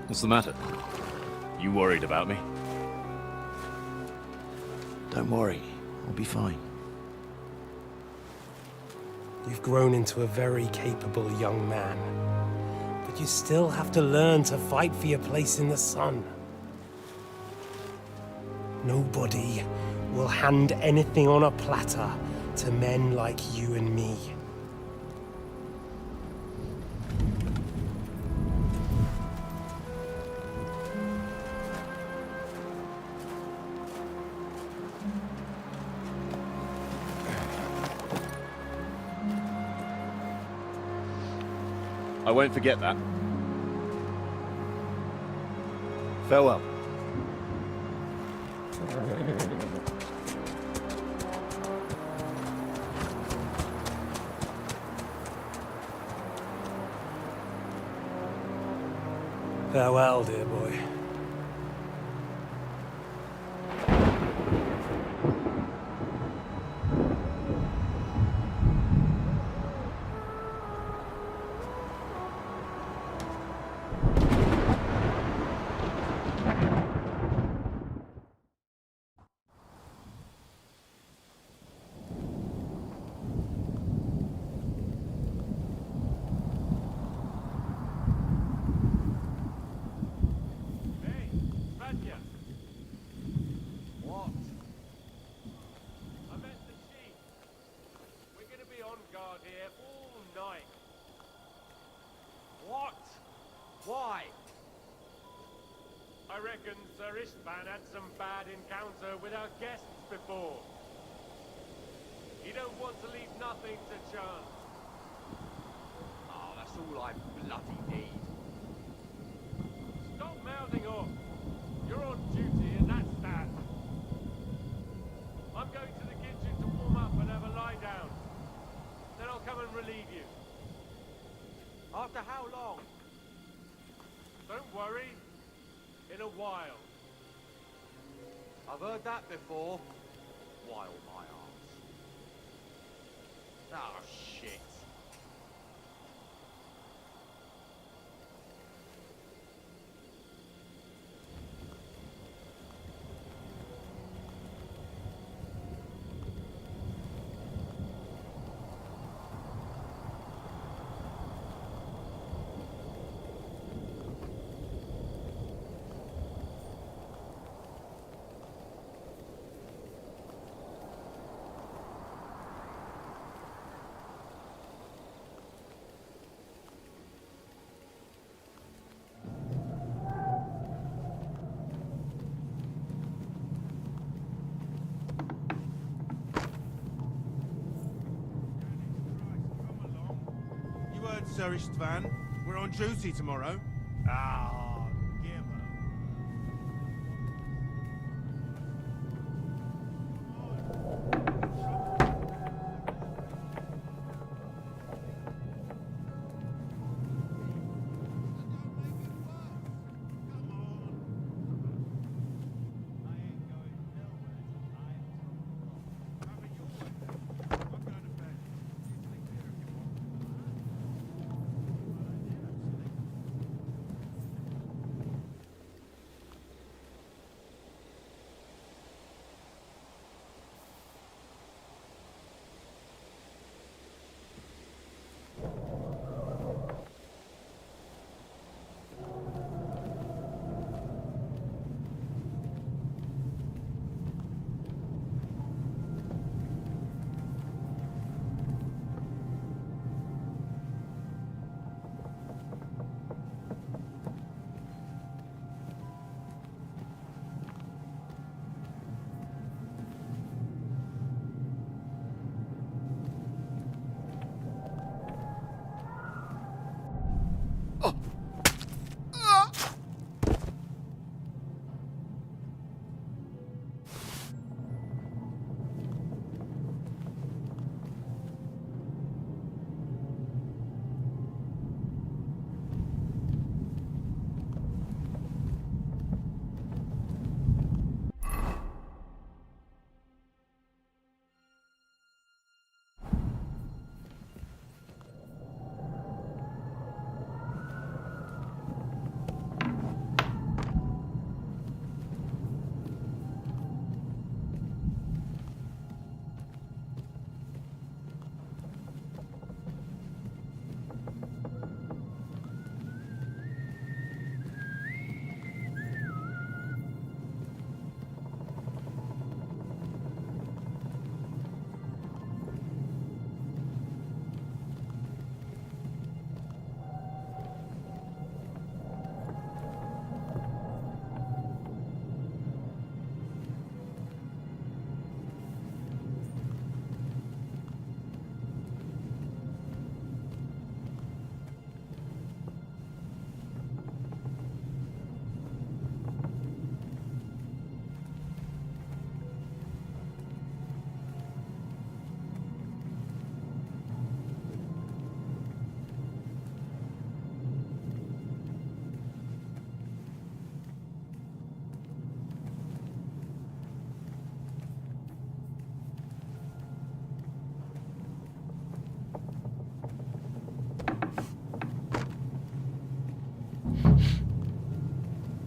What's the matter? You worried about me? Don't worry, I'll be fine. You've grown into a very capable young man. But you still have to learn to fight for your place in the sun. Nobody will hand anything on a platter to men like you and me. I won't forget that. Farewell. Farewell, dear boy. Why? I reckon Sir Istvan had some bad encounter with our guests before. He don't want to leave nothing to chance. Oh, that's all I bloody need. Stop mouthing off. You're on duty and that's that. I'm going to the kitchen to warm up and have a lie down. Then I'll come and relieve you. After how long? Don't worry. In a while. I've heard that before. While my arse. Oh, shit. Sir Istvan. We're on duty tomorrow. Ah,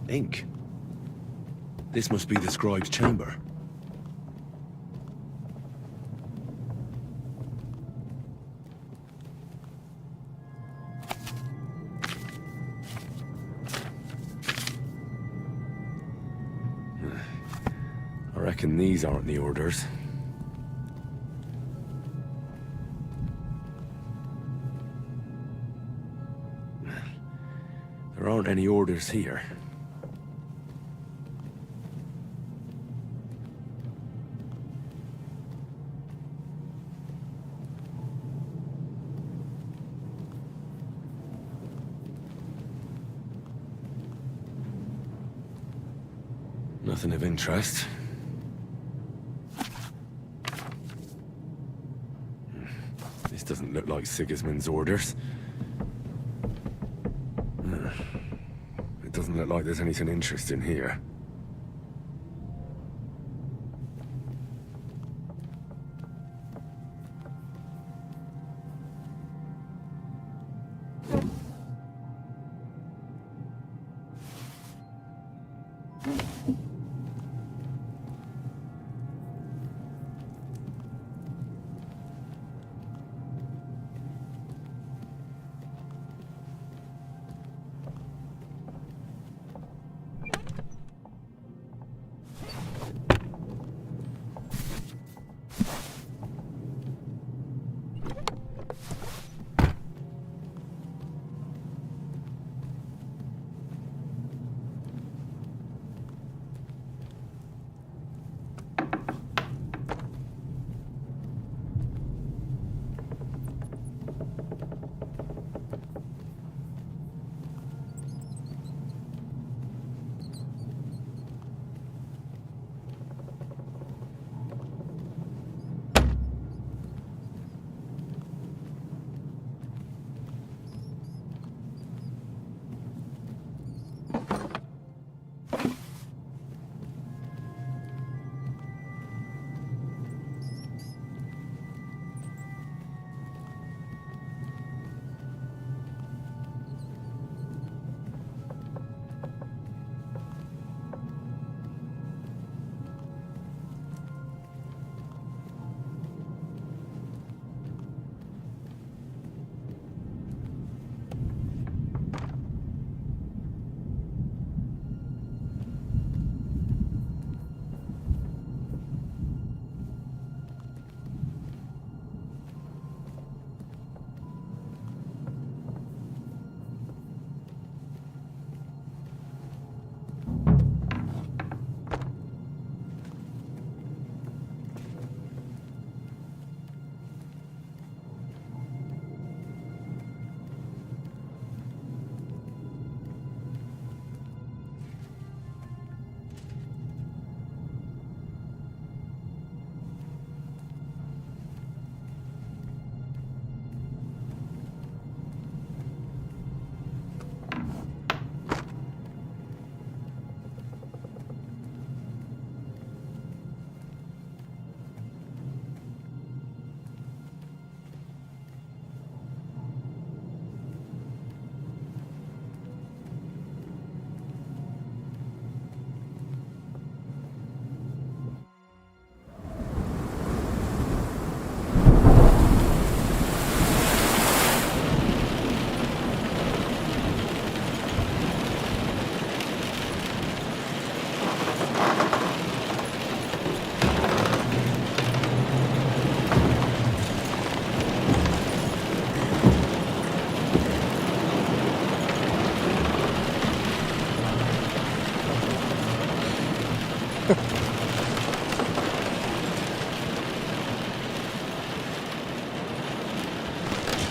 Ink. This must be the scribe's chamber. I reckon these aren't the orders. There aren't any orders here. Nothing of interest. This doesn't look like Sigismund's orders. Doesn't look like there's anything interesting here.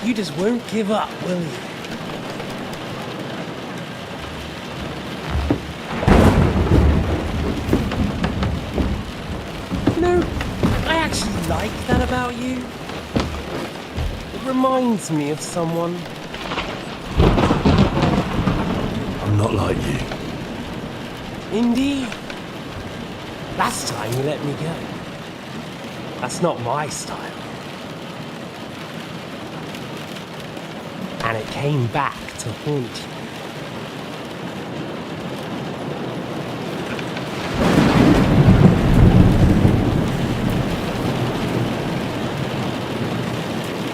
You just won't give up, will you? You know, I actually like that about you. It reminds me of someone. I'm not like you. Indeed. Last time you let me go. That's not my style. And it came back to haunt you.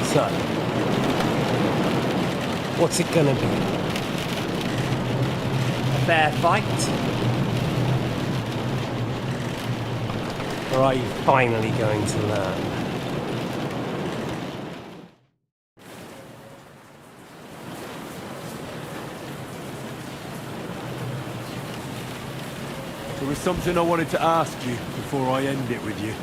So, what's it gonna be? A fair fight? Or are you finally going to learn? There was something I wanted to ask you before I end it with you.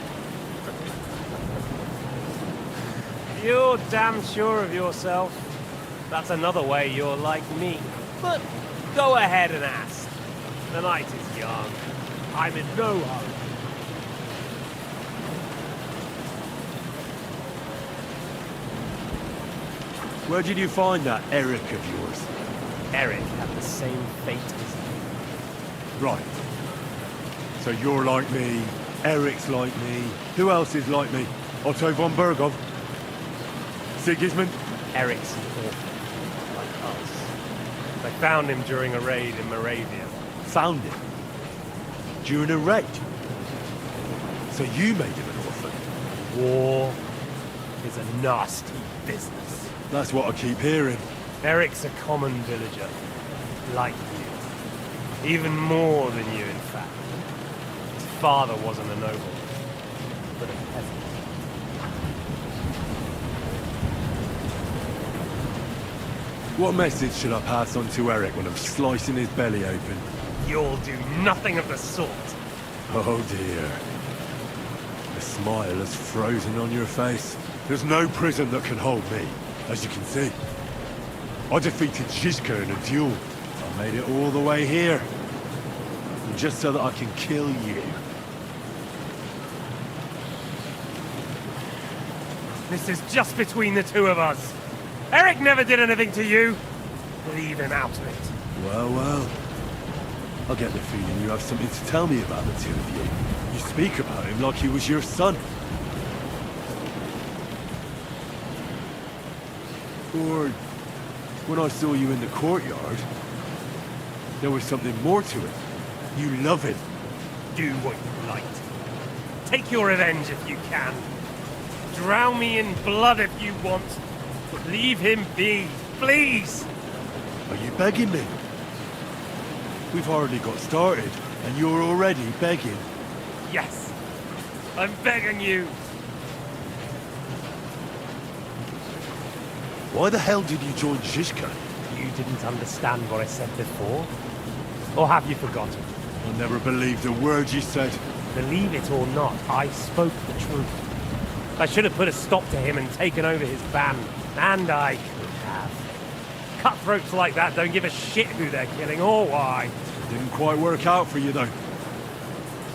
You're damn sure of yourself. That's another way you're like me. But go ahead and ask. The night is young. I'm in no hurry. Where did you find that Eric of yours? Eric had the same fate as you. Right. So you're like me, Eric's like me. Who else is like me? Otto von Bergov? Sigismund? Eric's an orphan, like us. They found him during a raid in Moravia. Found him? During a raid? So you made him an orphan? War is a nasty business. That's what I keep hearing. Eric's a common villager, like you. Even more than you, in fact. His father wasn't a noble, but a peasant. What message should I pass on to Eric when I'm slicing his belly open? You'll do nothing of the sort. Oh dear. The smile has frozen on your face. There's no prison that can hold me, as you can see. I defeated Zizka in a duel. I made it all the way here. And just so that I can kill you. This is just between the two of us. Eric never did anything to you. Leave him out of it. Well, well. I get the feeling you have something to tell me about the two of you. You speak about him like he was your son. Or, when I saw you in the courtyard, there was something more to it. You love him. Do what you like. Take your revenge if you can. Drown me in blood if you want. But leave him be, please! Are you begging me? We've hardly got started, and you're already begging. Yes, I'm begging you. Why the hell did you join Zizka? You didn't understand what I said before? Or have you forgotten? I never believed a word you said. Believe it or not, I spoke the truth. I should have put a stop to him and taken over his band. And I could have. Cutthroats like that don't give a shit who they're killing or why. It didn't quite work out for you, though.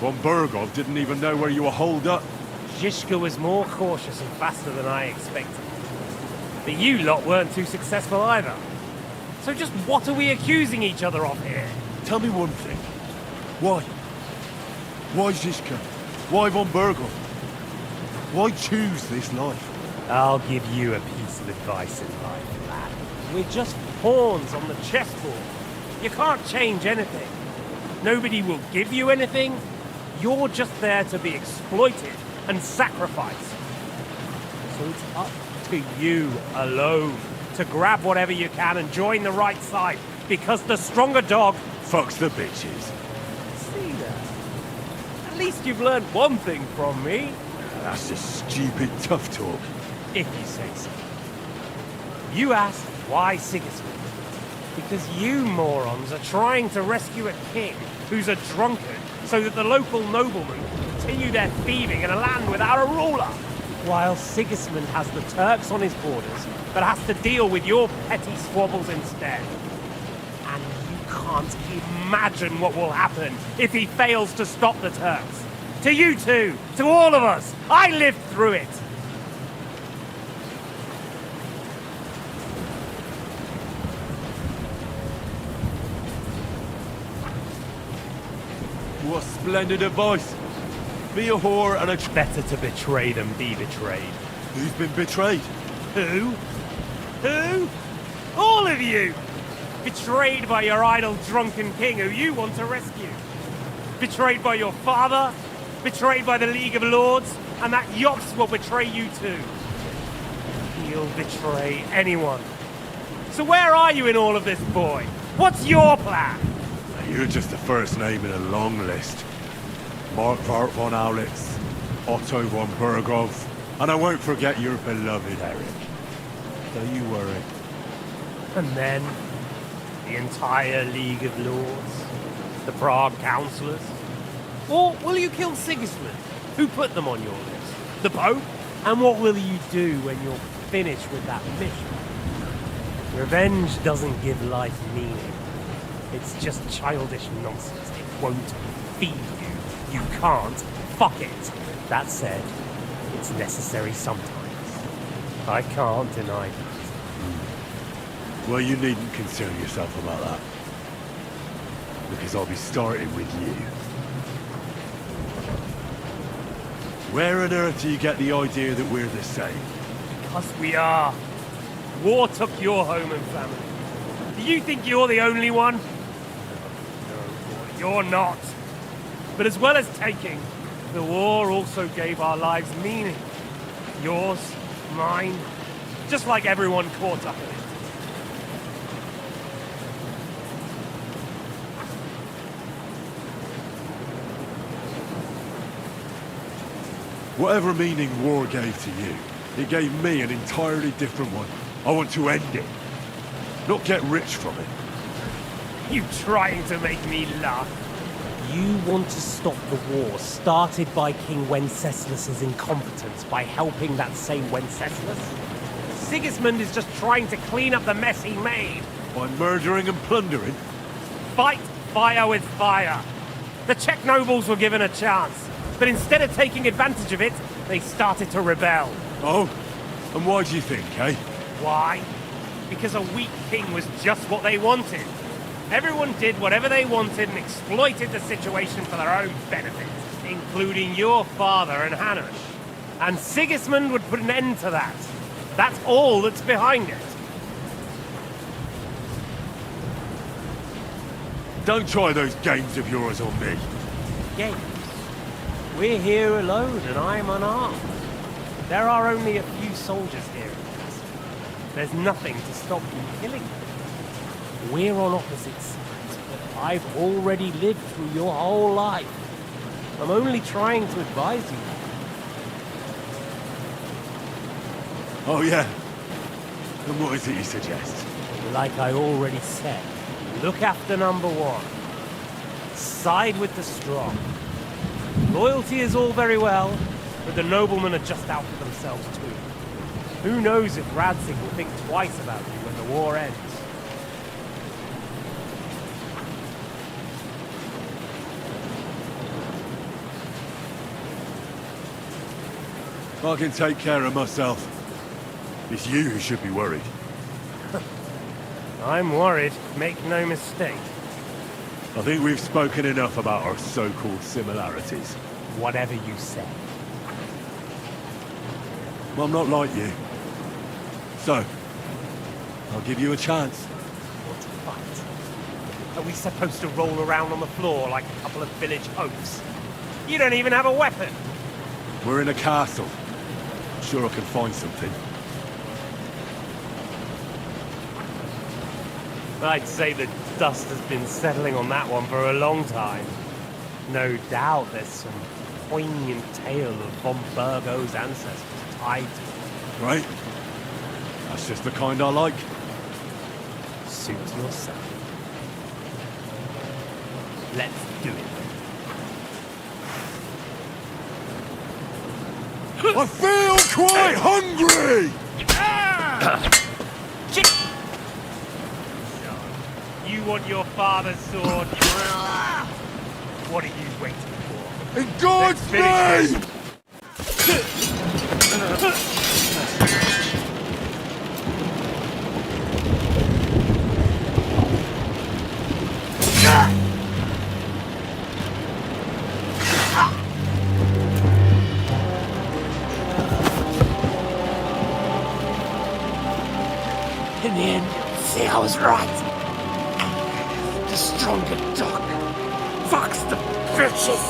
Von Bergov didn't even know where you were holed up. Zizka was more cautious and faster than I expected. But you lot weren't too successful either. So just what are we accusing each other of here? Tell me one thing. Why? Why Zizka? Why Von Bergov? Why choose this life? I'll give you a piece of advice in life, lad. We're just pawns on the chessboard. You can't change anything. Nobody will give you anything. You're just there to be exploited and sacrificed. So it's up to you alone to grab whatever you can and join the right side, because the stronger dog fucks the bitches. See that? At least you've learned one thing from me. That's just stupid tough talk. If you say so. You asked why Sigismund? Because you morons are trying to rescue a king who's a drunkard so that the local noblemen can continue their thieving in a land without a ruler. While Sigismund has the Turks on his borders, but has to deal with your petty squabbles instead. And you can't imagine what will happen if he fails to stop the Turks. To you two, to all of us, I lived through it. What splendid advice. Be a whore and a... Better to betray than be betrayed. Who's been betrayed? Who? Who? All of you! Betrayed by your idle drunken king who you want to rescue. Betrayed by your father. Betrayed by the League of Lords. And that Yops will betray you too. He'll betray anyone. So where are you in all of this, boy? What's your plan? You're just the first name in a long list. Mark Vart von Aulitz, Otto von Bergov, and I won't forget your beloved Eric. Don't you worry. And then, the entire League of Lords? The Prague Councillors? Or will you kill Sigismund? Who put them on your list? The Pope? And what will you do when you're finished with that mission? Revenge doesn't give life meaning. It's just childish nonsense. It won't feed you. You can't fuck it. That said, it's necessary sometimes. I can't deny that. Well, you needn't concern yourself about that. because I'll be starting with you. Where on earth do you get the idea that we're the same? Because we are. War took your home and family. Do you think you're the only one? No, you're not. But as well as taking, the war also gave our lives meaning. Yours, mine, just like everyone caught up in it. Whatever meaning war gave to you, it gave me an entirely different one. I want to end it, not get rich from it. You trying to make me laugh? You want to stop the war started by King Wenceslas's incompetence by helping that same Wenceslas? Sigismund is just trying to clean up the mess he made. By murdering and plundering? Fight fire with fire. The Czech nobles were given a chance, but instead of taking advantage of it, they started to rebel. Oh? And why do you think, eh? Why? Because a weak king was just what they wanted. Everyone did whatever they wanted and exploited the situation for their own benefit, including your father and Hanush. And Sigismund would put an end to that. That's all that's behind it. Don't try those games of yours on me. Games? We're here alone and I'm unarmed. There are only a few soldiers here in the castle. There's nothing to stop you killing them. We're on opposite sides, but I've already lived through your whole life. I'm only trying to advise you. Oh yeah? And what is it you suggest? Like I already said, look after number one. Side with the strong. Loyalty is all very well, but the noblemen are just out for themselves too. Who knows if Radzig will think twice about you when the war ends. I can take care of myself. It's you who should be worried. I'm worried, make no mistake. I think we've spoken enough about our so-called similarities. Whatever you say. I'm not like you. So, I'll give you a chance. What fight? Are we supposed to roll around on the floor like a couple of village oafs? You don't even have a weapon! We're in a castle. I'm sure I can find something. I'd say the dust has been settling on that one for a long time. No doubt there's some poignant tale of von Burgo's ancestors tied to it. Right? That's just the kind I like. Suit yourself. Let's do it. I feel quite hungry! You want your father's sword? What are you waiting for? Engorge me! In the end, you'll see I was right. The stronger dog. Fox the bitches.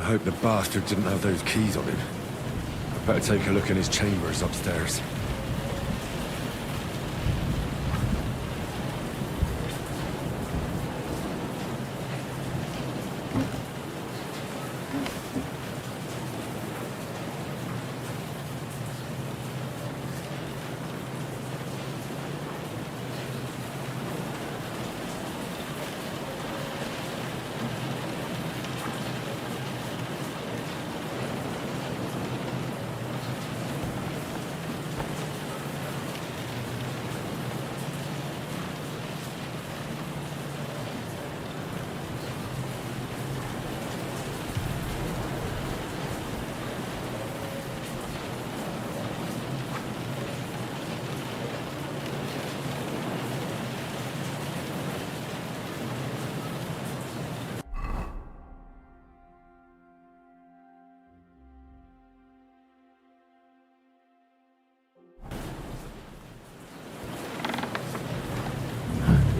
I hope the bastard didn't have those keys on him. I'd better take a look in his chambers upstairs.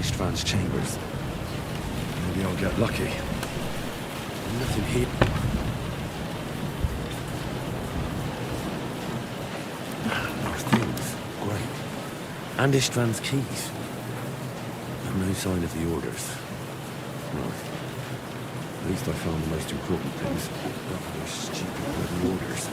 Ishtvan's chambers. Maybe I'll get lucky. Nothing here. More things. Great. And Ishtvan's keys. And no sign of the orders. Right. At least I found the most important things. Not those stupid bloody orders.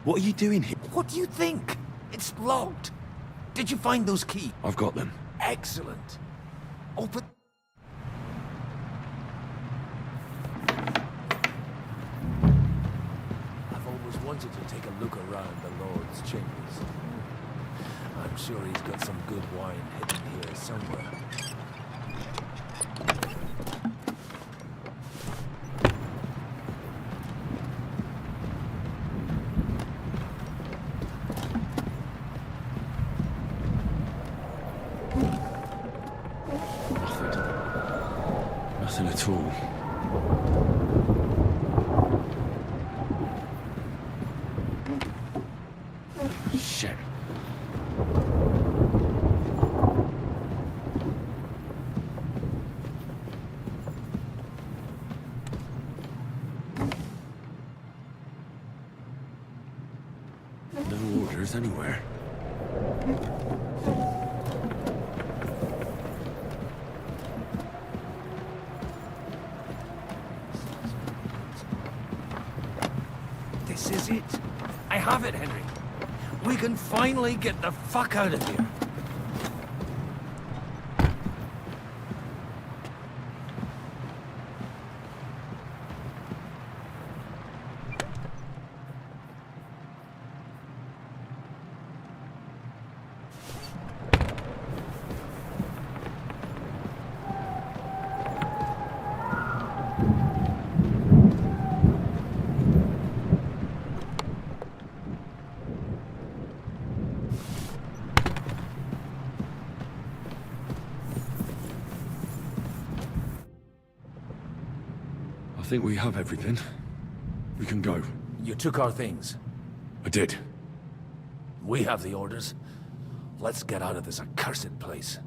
What are you doing here? What do you think? It's locked. Did you find those keys? I've got them. Excellent. Open... I've always wanted to take a look around the Lord's chambers. I'm sure he's got some good wine hidden here somewhere. Nothing at all. Shit. No orders anywhere. This is it. I have it, Henry. We can finally get the fuck out of here. I think we have everything. We can go. You took our things. I did. We have the orders. Let's get out of this accursed place.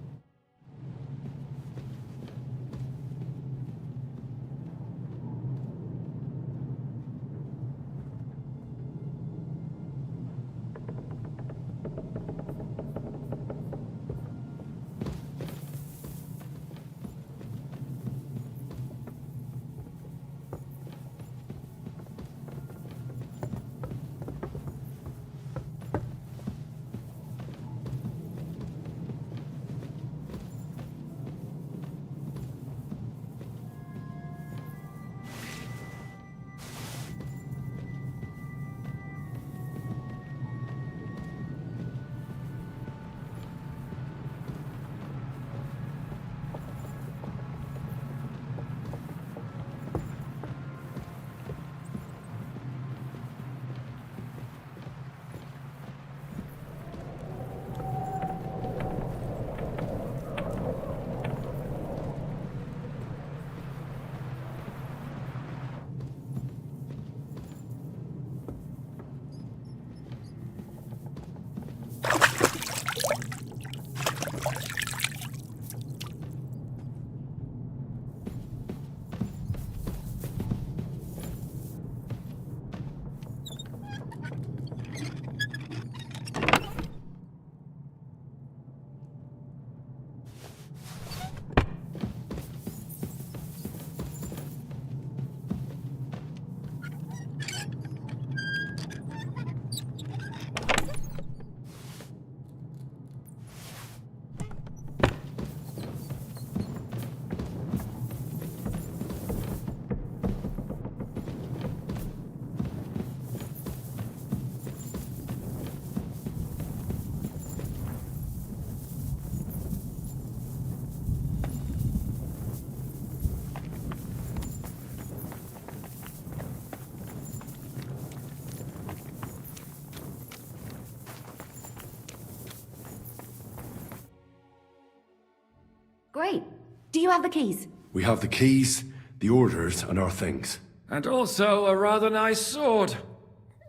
Great. Do you have the keys? We have the keys, the orders, and our things. And also a rather nice sword.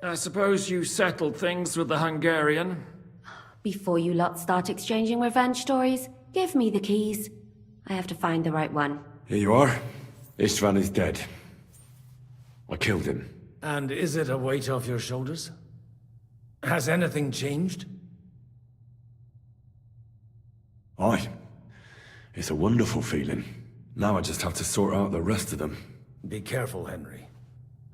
I suppose you settled things with the Hungarian. Before you lot start exchanging revenge stories, give me the keys. I have to find the right one. Here you are. Istvan is dead. I killed him. And is it a weight off your shoulders? Has anything changed? Aye. It's a wonderful feeling. Now I just have to sort out the rest of them. Be careful, Henry.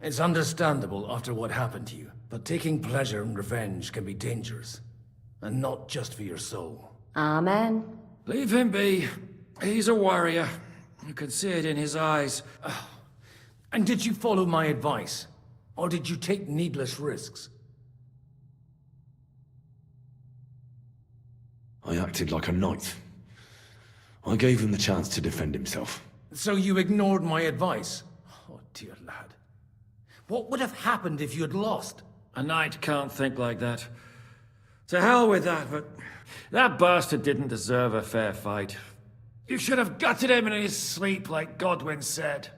It's understandable after what happened to you. But taking pleasure in revenge can be dangerous. And not just for your soul. Amen. Leave him be. He's a warrior. You can see it in his eyes. And did you follow my advice? Or did you take needless risks? I acted like a knight. I gave him the chance to defend himself. So you ignored my advice? Oh, dear lad. What would have happened if you had lost? A knight can't think like that. To hell with that, but that bastard didn't deserve a fair fight. You should have gutted him in his sleep, like Godwin said.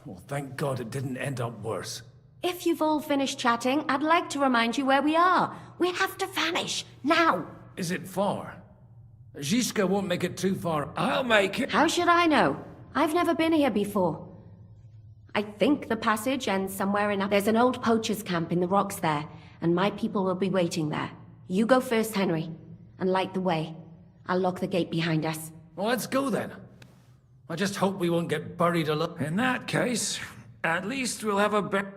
Well, thank God it didn't end up worse. If you've all finished chatting, I'd like to remind you where we are. We have to vanish, now. Is it far? Zizka won't make it too far. I'll make it. How should I know? I've never been here before. I think the passage ends somewhere in... There's an old poacher's camp in the rocks there, and my people will be waiting there. You go first, Henry, and light the way. I'll lock the gate behind us. Well, let's go then. I just hope we won't get buried alive. In that case, at least we'll have a better...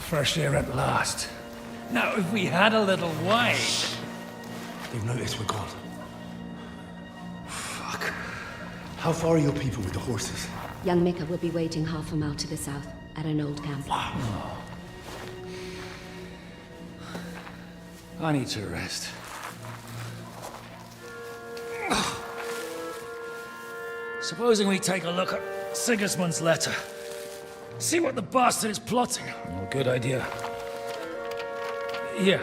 Fresh air at last. Now, if we had a little wine... They've noticed we're gone. Fuck. How far are your people with the horses? Young Mika will be waiting half a mile to the south, at an old camp. I need to rest. Supposing we take a look at Sigismund's letter. See what the bastard is plotting. Oh, good idea. Here,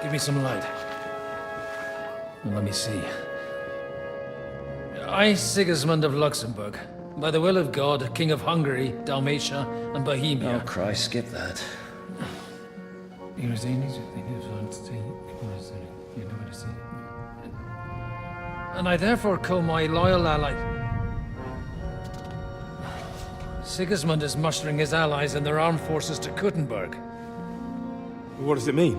give me some light. Well, let me see. I, Sigismund of Luxembourg, by the will of God, King of Hungary, Dalmatia, and Bohemia. Oh, Christ, skip that. And I therefore call my loyal ally... Sigismund is mustering his allies and their armed forces to Kuttenberg. What does it mean?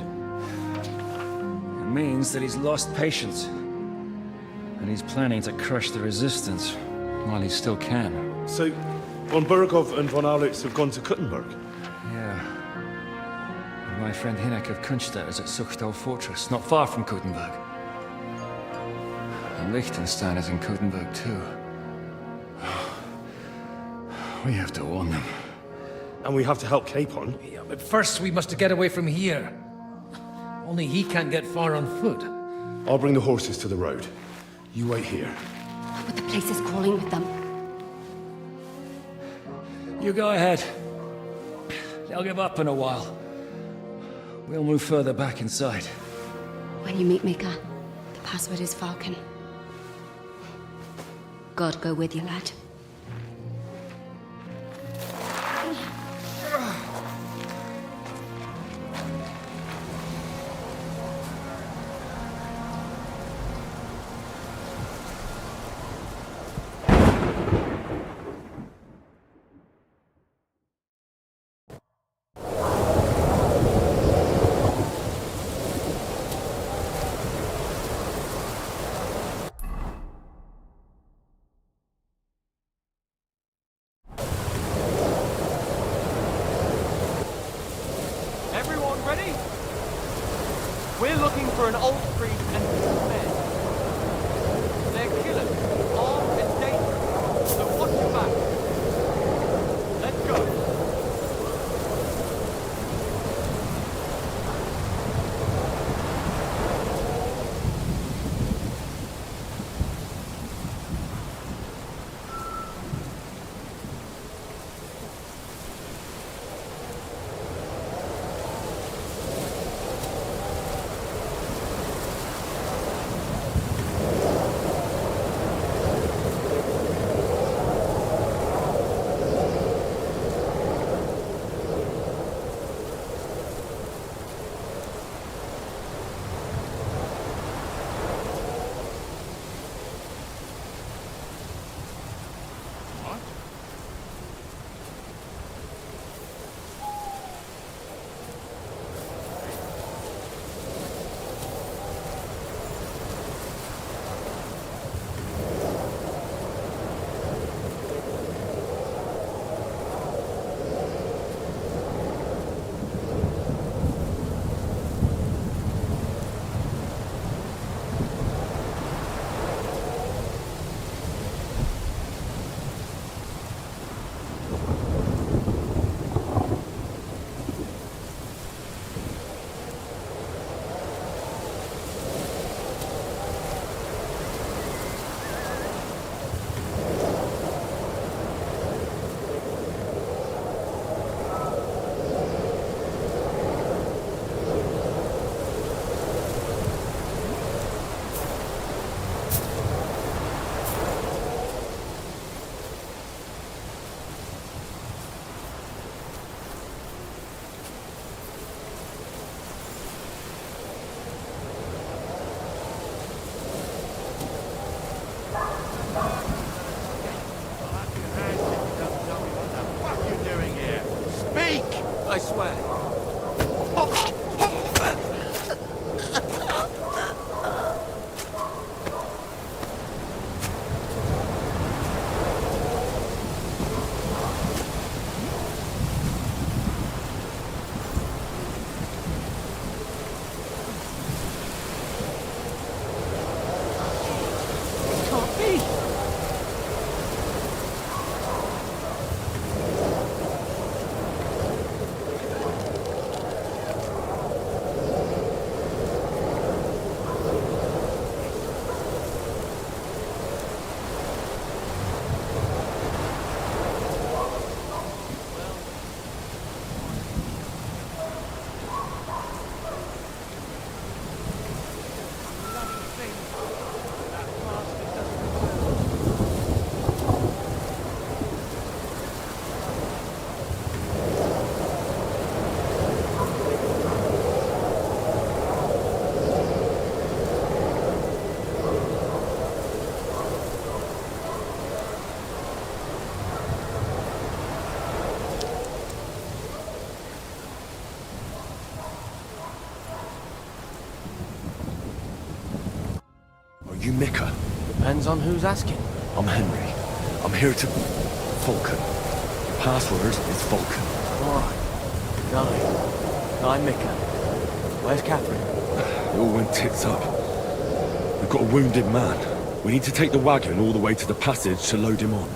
It means that he's lost patience. And he's planning to crush the resistance while he still can. So, von Burgov and von Aulitz have gone to Kuttenberg? Yeah. And my friend Hinek of Kunstadt is at Suchtal Fortress, not far from Kuttenberg. And Liechtenstein is in Kuttenberg too. We have to warn them. And we have to help Capon? Yeah, but first we must get away from here. Only he can't get far on foot. I'll bring the horses to the road. You wait here. But the place is crawling with them. You go ahead. They'll give up in a while. We'll move further back inside. When you meet Mika, the password is Falcon. God go with you, lad. an old priest and 2 men. They're killers, armed and dangerous, so watch your back. Let's go. I swear. Can't be. Are you Mika? Depends on who's asking. I'm Henry. I'm here to... Vulcan. Your password is Vulcan. Alright. I'm Mika. Where's Catherine? It all went tits up. We've got a wounded man. We need to take the wagon all the way to the passage to load him on.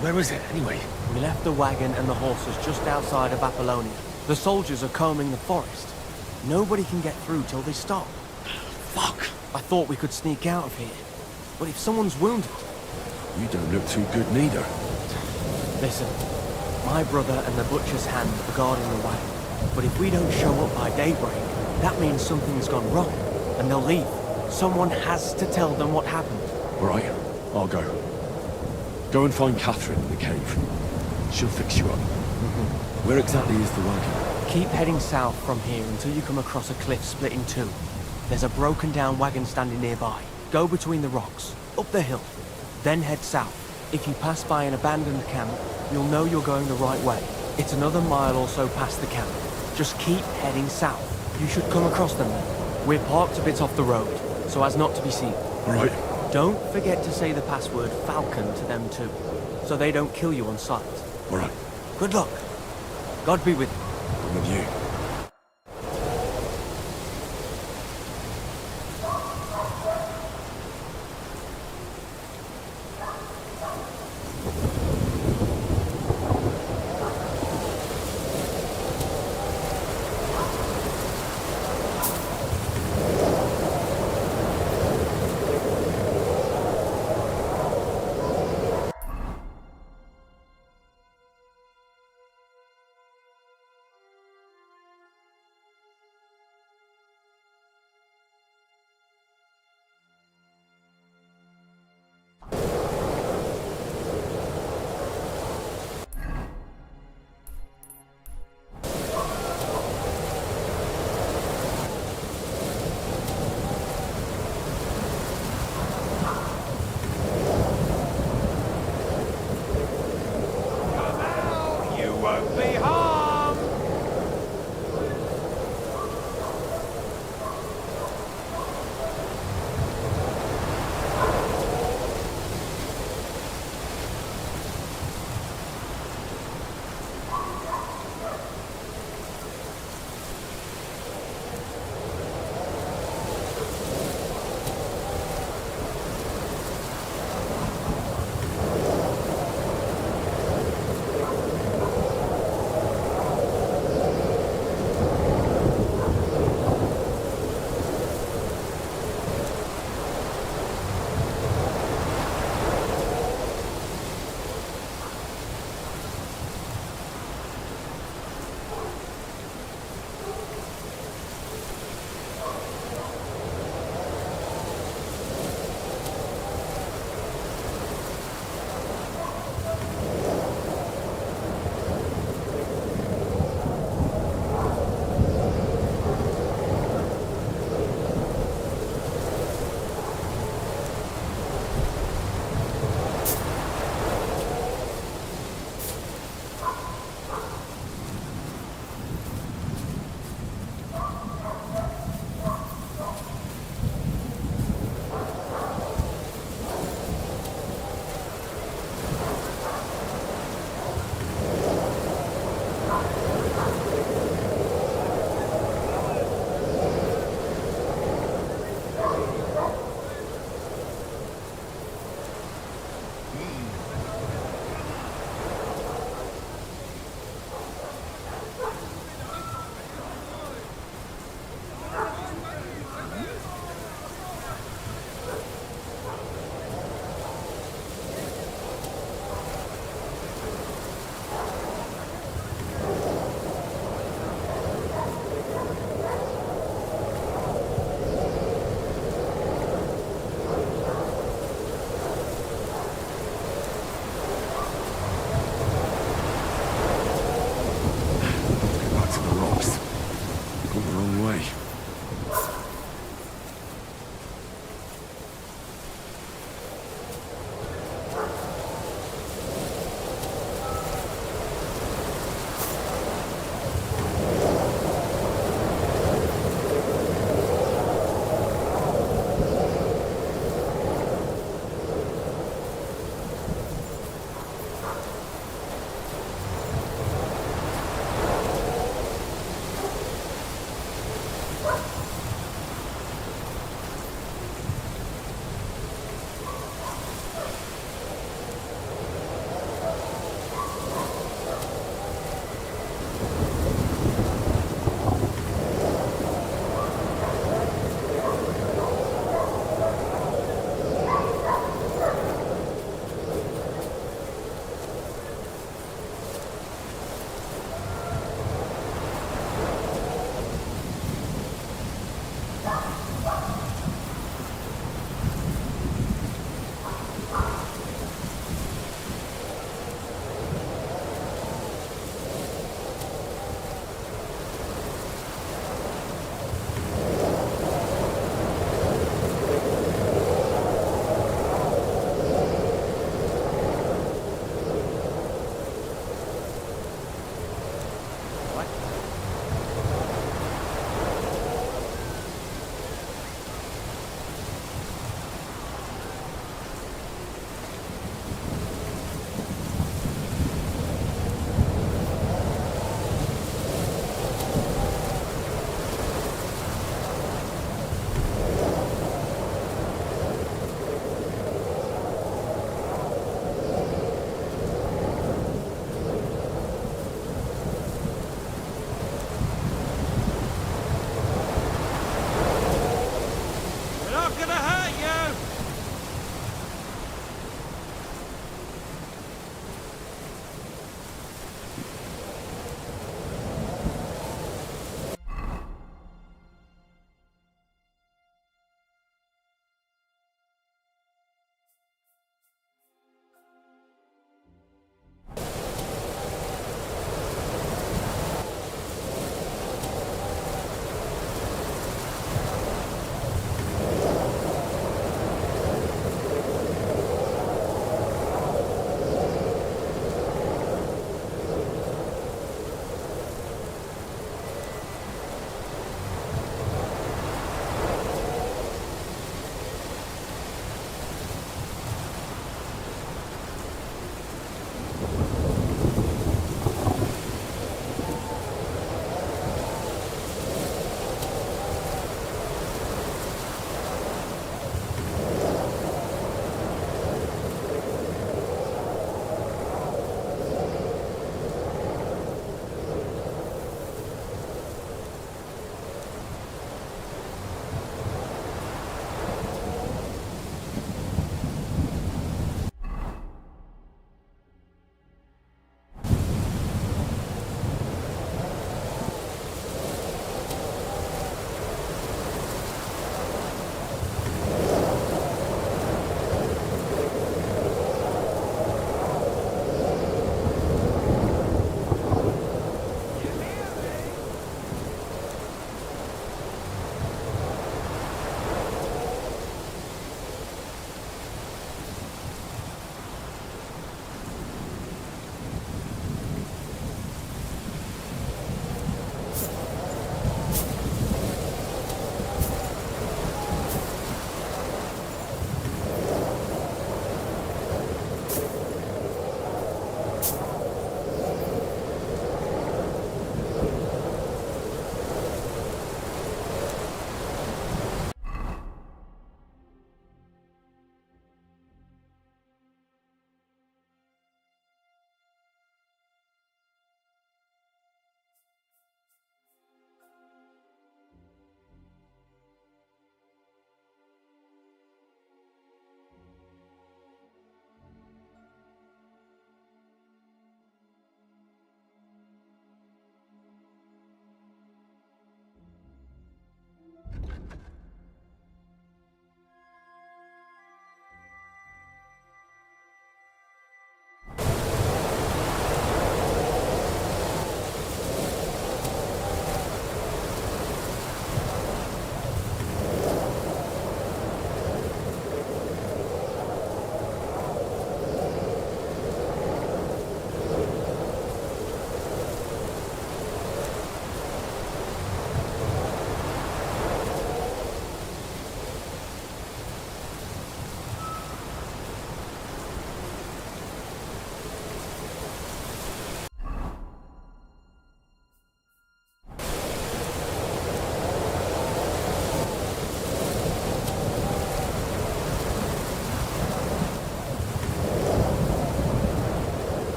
Where is it, anyway? We left the wagon and the horses just outside of Apollonia. The soldiers are combing the forest. Nobody can get through till they stop. Fuck! I thought we could sneak out of here. But if someone's wounded... You don't look too good neither. Listen, my brother and the butcher's hand are guarding the wagon. But if we don't show up by daybreak, that means something's gone wrong. And they'll leave. Someone has to tell them what happened. All right, I'll go. Go and find Catherine in the cave. She'll fix you up. Where exactly is the wagon? Keep heading south from here until you come across a cliff split in two. There's a broken down wagon standing nearby. Go between the rocks, up the hill, then head south. If you pass by an abandoned camp, you'll know you're going the right way. It's another mile or so past the camp. Just keep heading south. You should come across them then. We're parked a bit off the road, so as not to be seen. All right. Don't forget to say the password Falcon to them too, so they don't kill you on sight. All right. Good luck. God be with you. I'm with you. won't be harmed.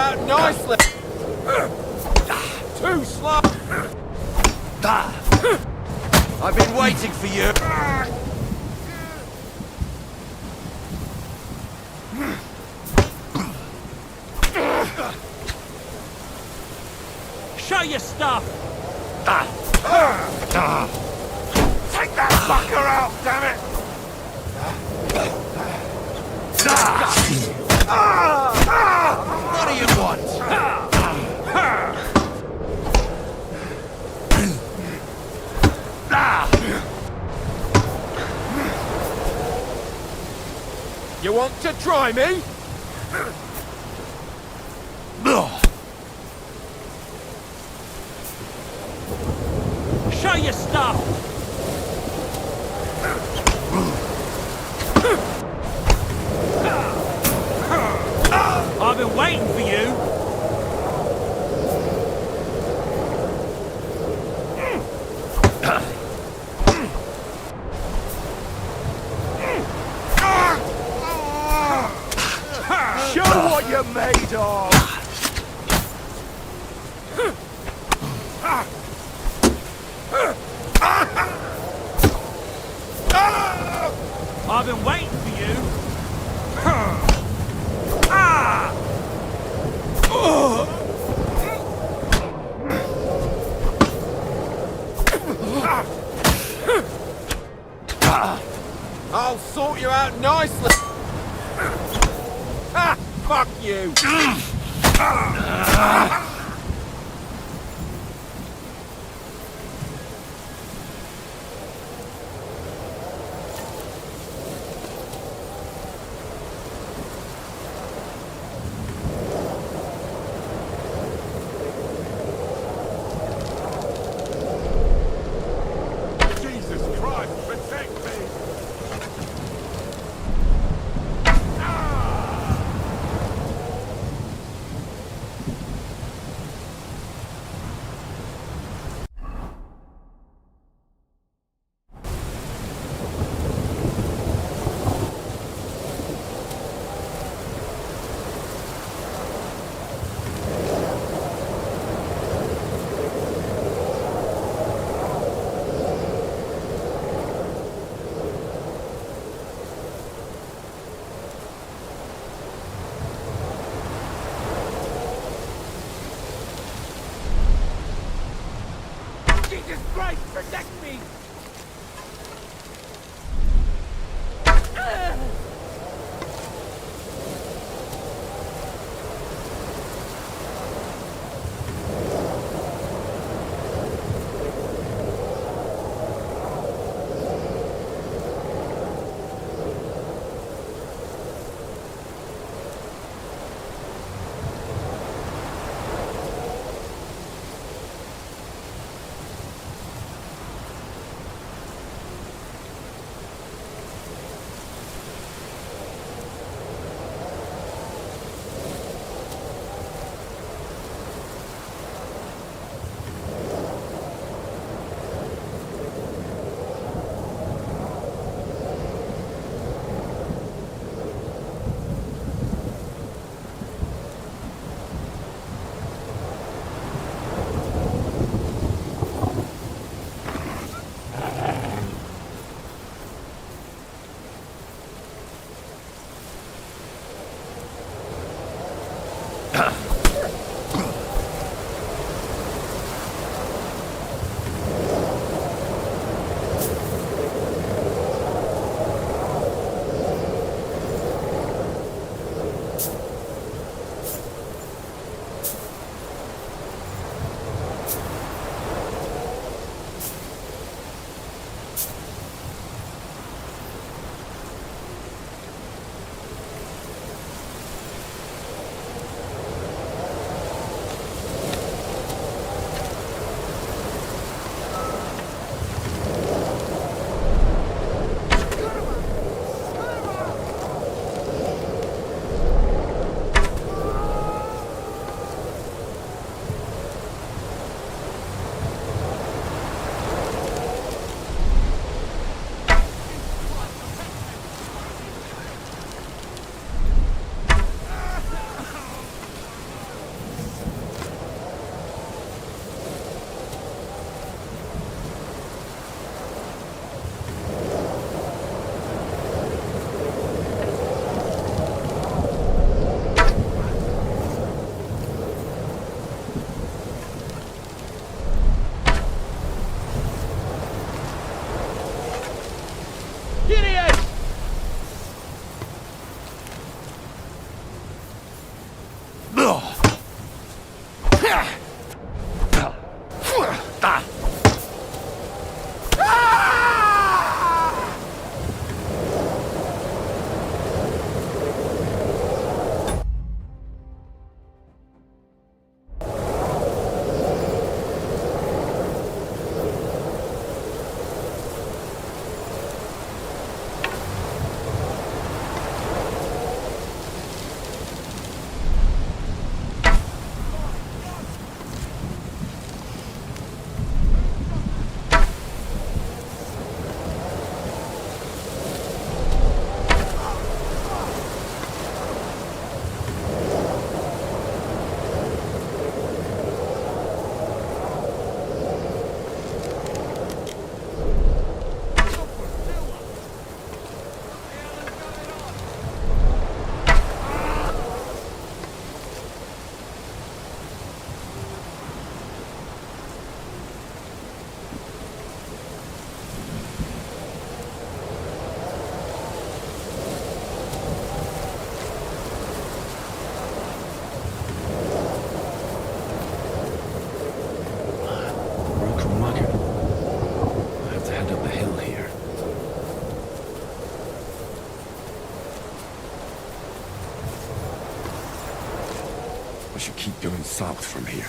out nicely. Too slow. I've been waiting for you. Show your stuff! Take that fucker out, damn it! What do you want? You want to try me? Show your stuff! I've been waiting for you! Show what you're made of! I've been waiting for you! I'll sort you out nicely! Ha! Fuck you! Jesus Christ, protect me! Jesus Christ, protect me! I should keep going south from here.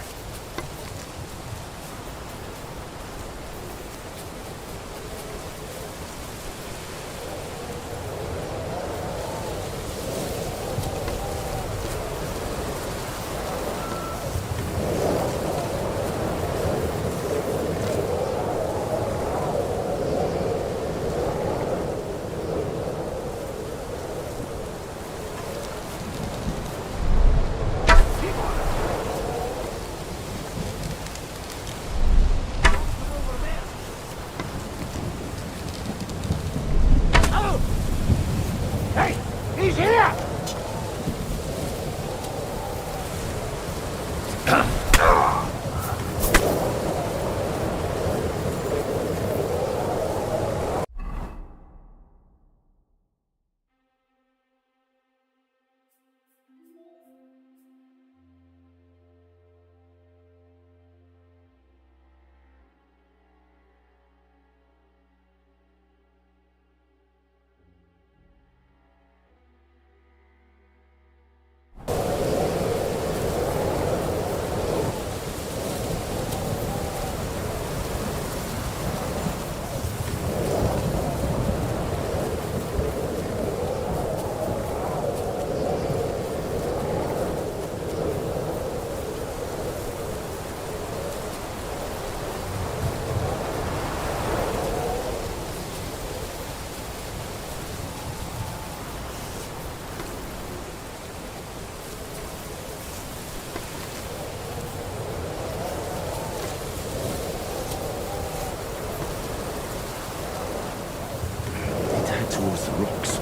Towards the rocks.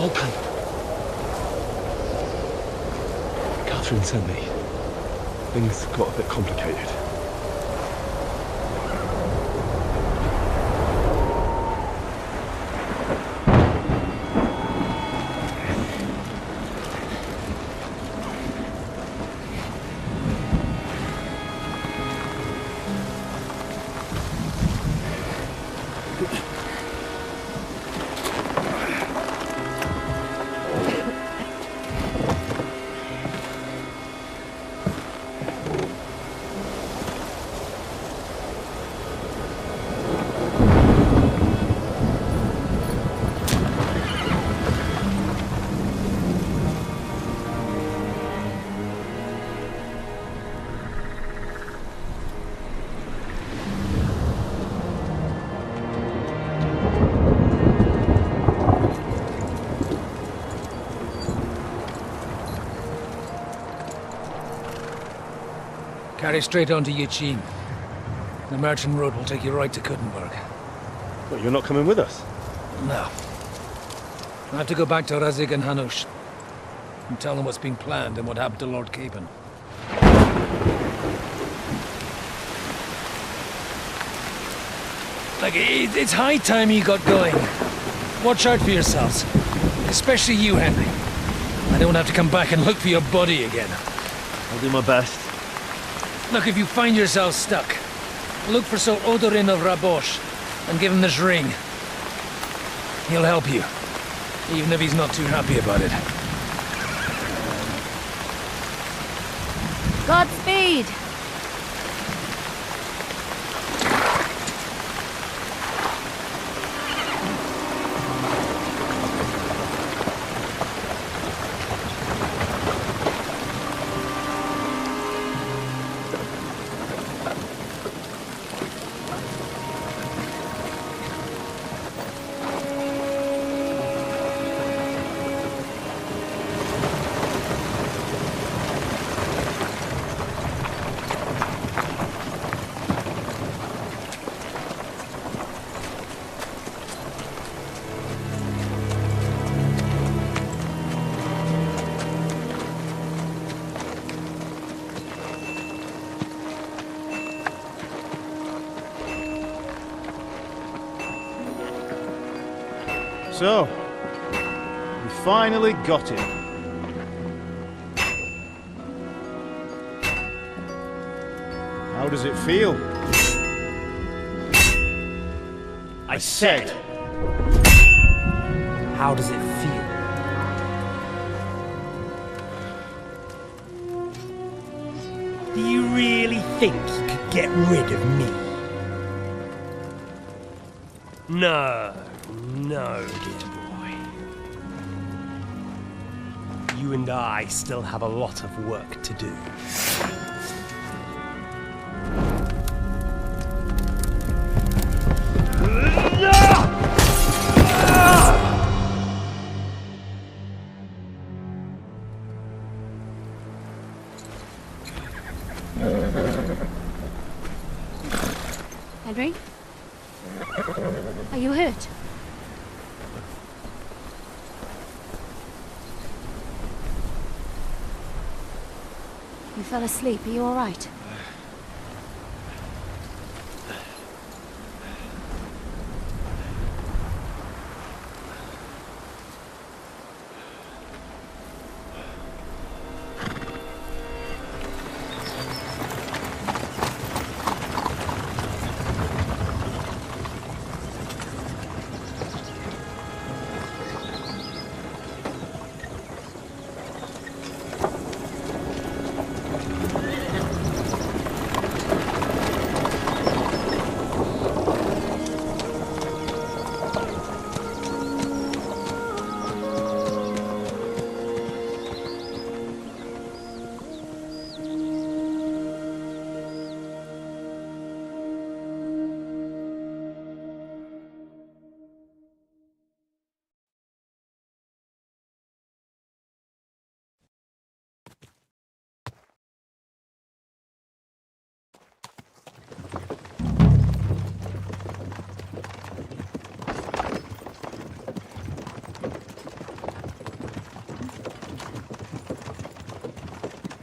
Volkan. Catherine sent me. Things got a bit complicated. Carry straight on to Yichin. The merchant road will take you right to Kuttenberg. But you're not coming with us? No. I have to go back to Razik and Hanush and tell them what's been planned and what happened to Lord Capen. Like, it's high time you got going. Watch out for yourselves. Especially you, Henry. I don't have to come back and look for your body again. I'll do my best. Look, if you find yourself stuck, look for Sir Odorin of Rabosh and give him this ring. He'll help you, even if he's not too happy about it. Godspeed! So, we finally got him. How does it feel? I said, how does it feel? Do you really think you could get rid of me? No, no, dear boy. You and I still have a lot of work to do. Henry? Are you hurt? You fell asleep. Are you all right?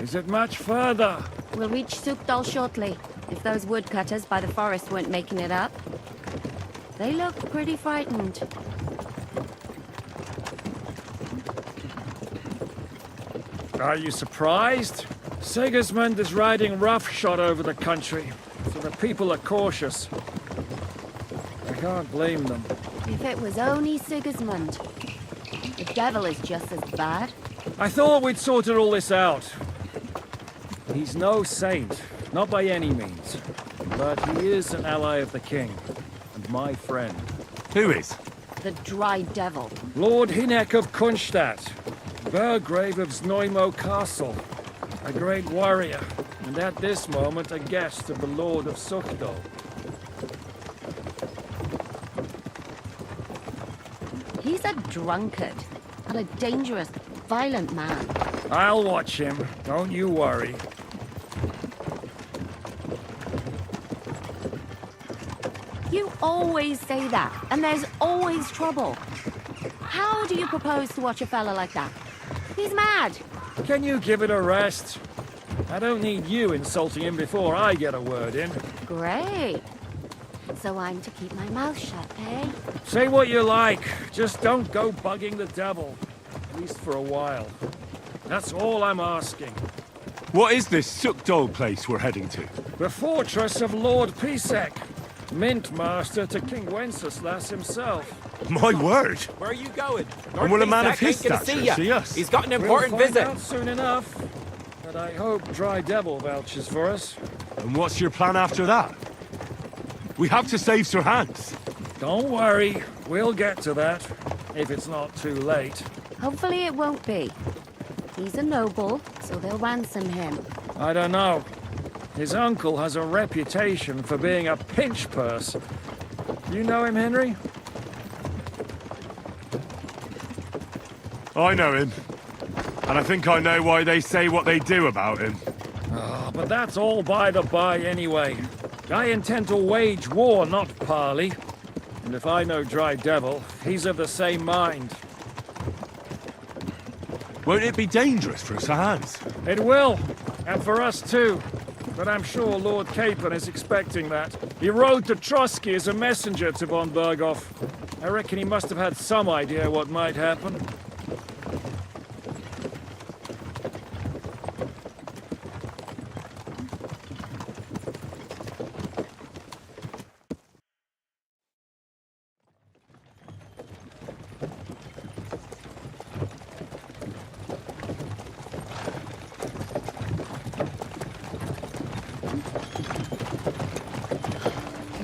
Is it much further? We'll reach Sukdal shortly, if those woodcutters by the forest weren't making it up. They look pretty frightened. Are you surprised? Sigismund is riding roughshod over the country, so the people are cautious. I can't blame them. If it was only Sigismund. The devil is just as bad. I thought we'd sorted all this out. He's no saint, not by any means. But he is an ally of the king, and my friend. Who is? The dry devil. Lord Hinek of Kunstadt, Burgrave of Znojmo Castle, a great warrior, and at this moment a guest of the Lord of Sukdal. He's a drunkard, and a dangerous, violent man. I'll watch him, don't you worry. You always say that, and there's always trouble. How do you propose to watch a fella like that? He's mad. Can you give it a rest? I don't need you insulting him before I get a word in. Great. So I'm to keep my mouth shut, eh? Say what you like, just don't go bugging the devil. At least for a while. That's all I'm asking. What is this Sukdol place we're heading to? The fortress of Lord Pisek, Mint Master to King Wenceslas himself. My word! Where are you going? And will a man of Pisek his ain't gonna stature see see us? He's got an We'll important find visit. out soon enough. But I hope Dry Devil vouches for us. And what's your plan after that? We have to save Sir Hans. Don't worry, we'll get to that, if it's not too late. Hopefully it won't be. He's a noble, so they'll ransom him. I don't know. His uncle has a reputation for being a pinch purse. You know him, Henry? I know him. And I think I know why they say what they do about him. Oh, but that's all by the by anyway. I intend to wage war, not parley. And if I know Dry Devil, he's of the same mind. Won't it be dangerous for Sir Hans? It will, and for us too. But I'm sure Lord Capon is expecting that. He rode to Trotsky as a messenger to von Berghoff. I reckon he must have had some idea what might happen.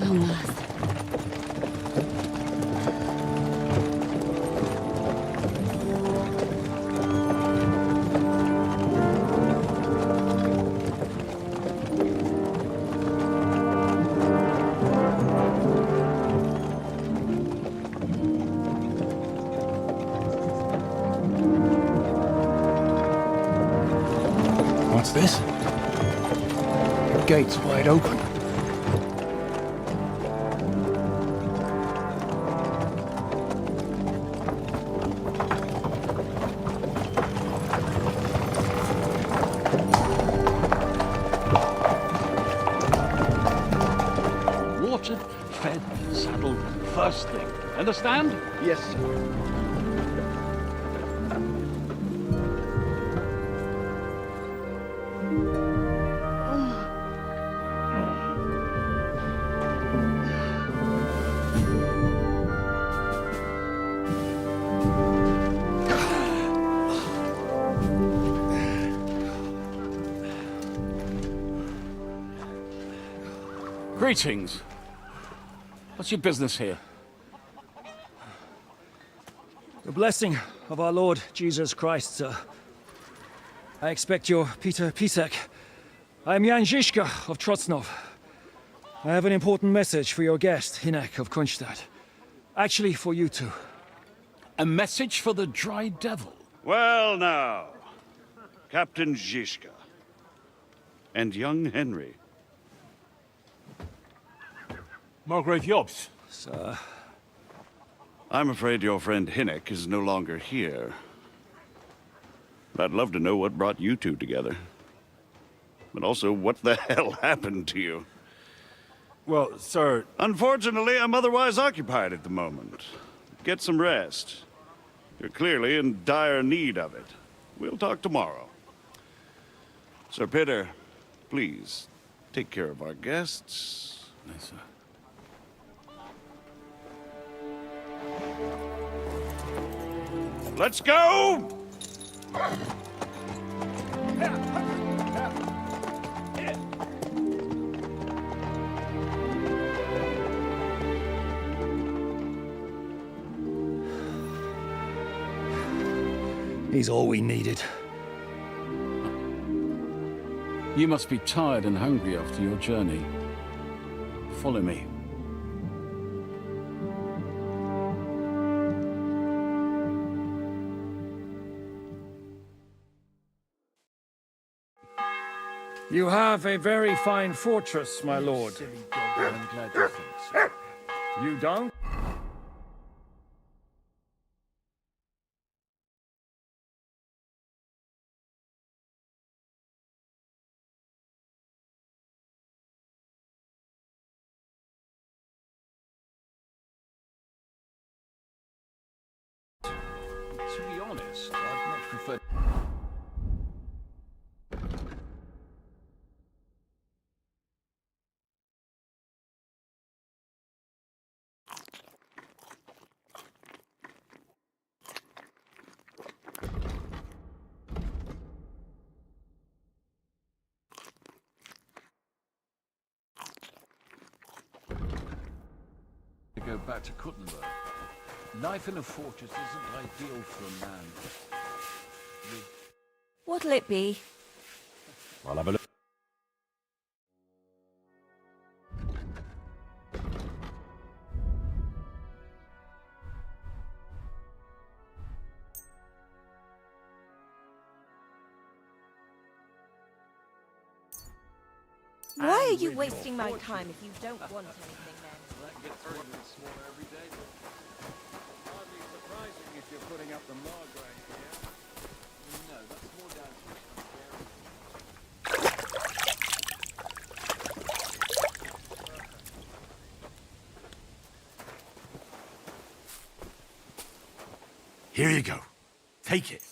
Long last. What's this? The gate's wide open. Watered, fed, saddled, first thing. Understand? Yes, sir. Greetings. What's your business here? The blessing of our Lord Jesus Christ, sir. I expect you're Peter Pisek. I am Jan Žižka of Trocnov. I have an important message for your guest, Hinek of Kunstadt. Actually, for you two. A message for the Dry Devil? Well now, Captain Žižka and young Henry. Margrave Jobs. Sir. I'm afraid your friend Hinek is no longer here. I'd love to know what brought you two together. But also, what the hell happened to you? Well, sir... Unfortunately, I'm otherwise occupied at the moment. Get some rest. You're clearly in dire need of it. We'll talk tomorrow. Sir Peter, please, take care of our guests. Yes, sir. Let's go! He's all we needed. You must be tired and hungry after your journey. Follow me. You have a very fine fortress, my lord. I'm glad you think so. You don't? To be honest, I'd much prefer... to go back to Kuttenberg. Life in a fortress isn't ideal for a man. What'll it be? I'll have a look. Why are you wasting my time if you don't want anything then? That gets bigger and smaller every day. Hardly surprising if you're putting up the Margrave here. No, that's more down to Here you go. Take it.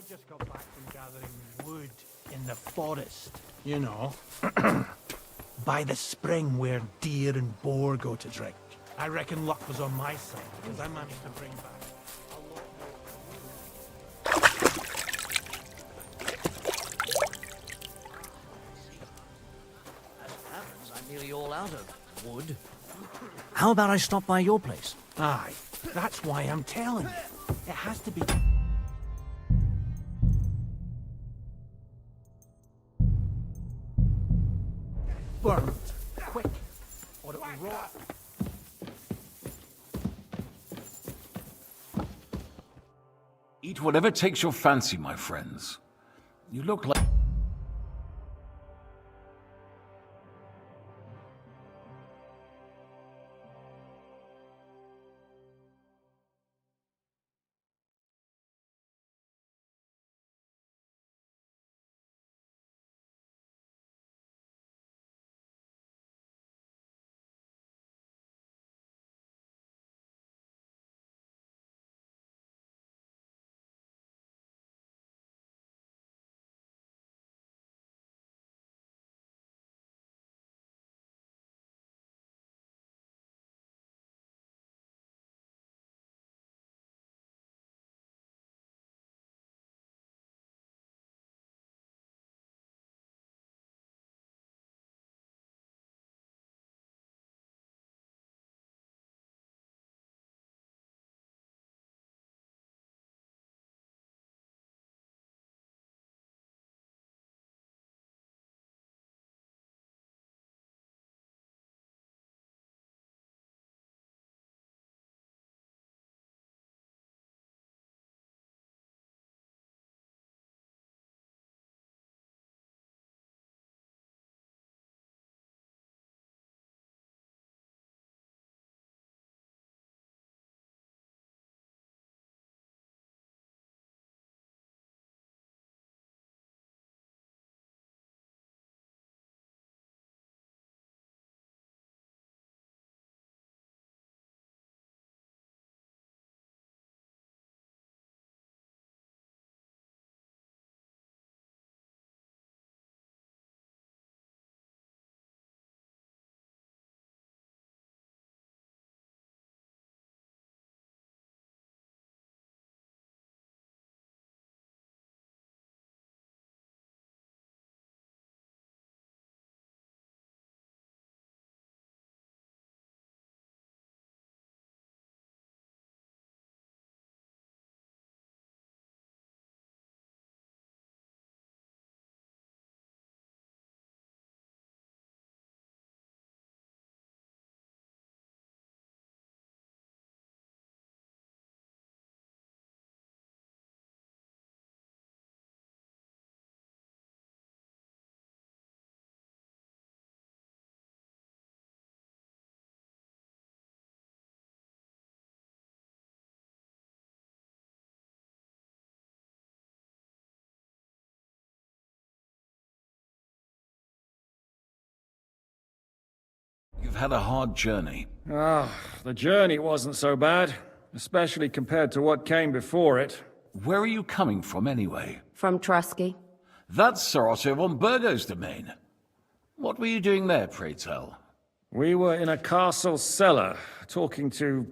just got back from gathering wood in the forest, you know. By the spring where deer and boar go to drink. I reckon luck was on my side, because I managed to bring back I'm nearly all out of wood. How about I stop by your place? Aye, that's why I'm telling you. It has to be... burned, quick, or it will rot. Eat whatever takes your fancy, my friends. You look like... You've had a hard journey. Ah, the journey wasn't so bad, especially compared to what came before it. Where are you coming from, anyway? From Trusky. That's Sir Otto von Burgo's domain. What were you doing there, pray tell? We were in a castle cellar, talking to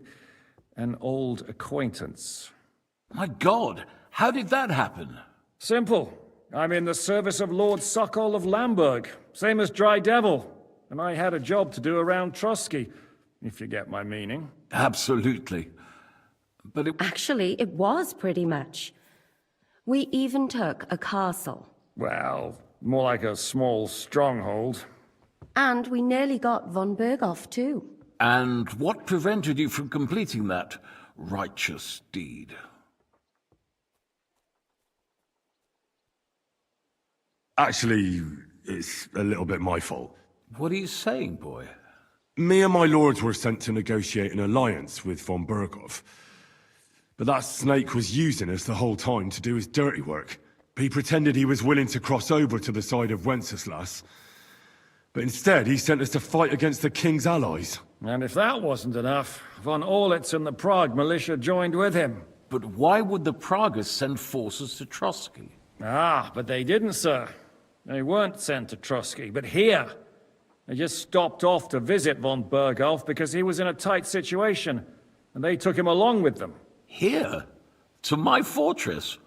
an old acquaintance. My God, how did that happen? Simple. I'm in the service of Lord Suckall of Lamberg, same as Dry Devil. And I had a job to do around Trusky, if you get my meaning. Absolutely. But it... Actually, it was pretty much. We even took a castle. Well, more like a small stronghold. And we nearly got von Berghoff, too. And what prevented you from completing that righteous deed? Actually, it's a little bit my fault. What are you saying, boy? Me and my lords were sent to negotiate an alliance with von Berghoff. But that snake was using us the whole time to do his dirty work. He pretended he was willing to cross over to the side of Wenceslas. But instead, he sent us to fight against the king's allies. And if that wasn't enough, von Orlitz and the Prague militia joined with him. But why would the Pragas send forces to Trotsky? Ah, but they didn't, sir. They weren't sent to Trotsky, but here. They just stopped off to visit von Berghoff because he was in a tight situation, and they took him along with them. Here? To my fortress?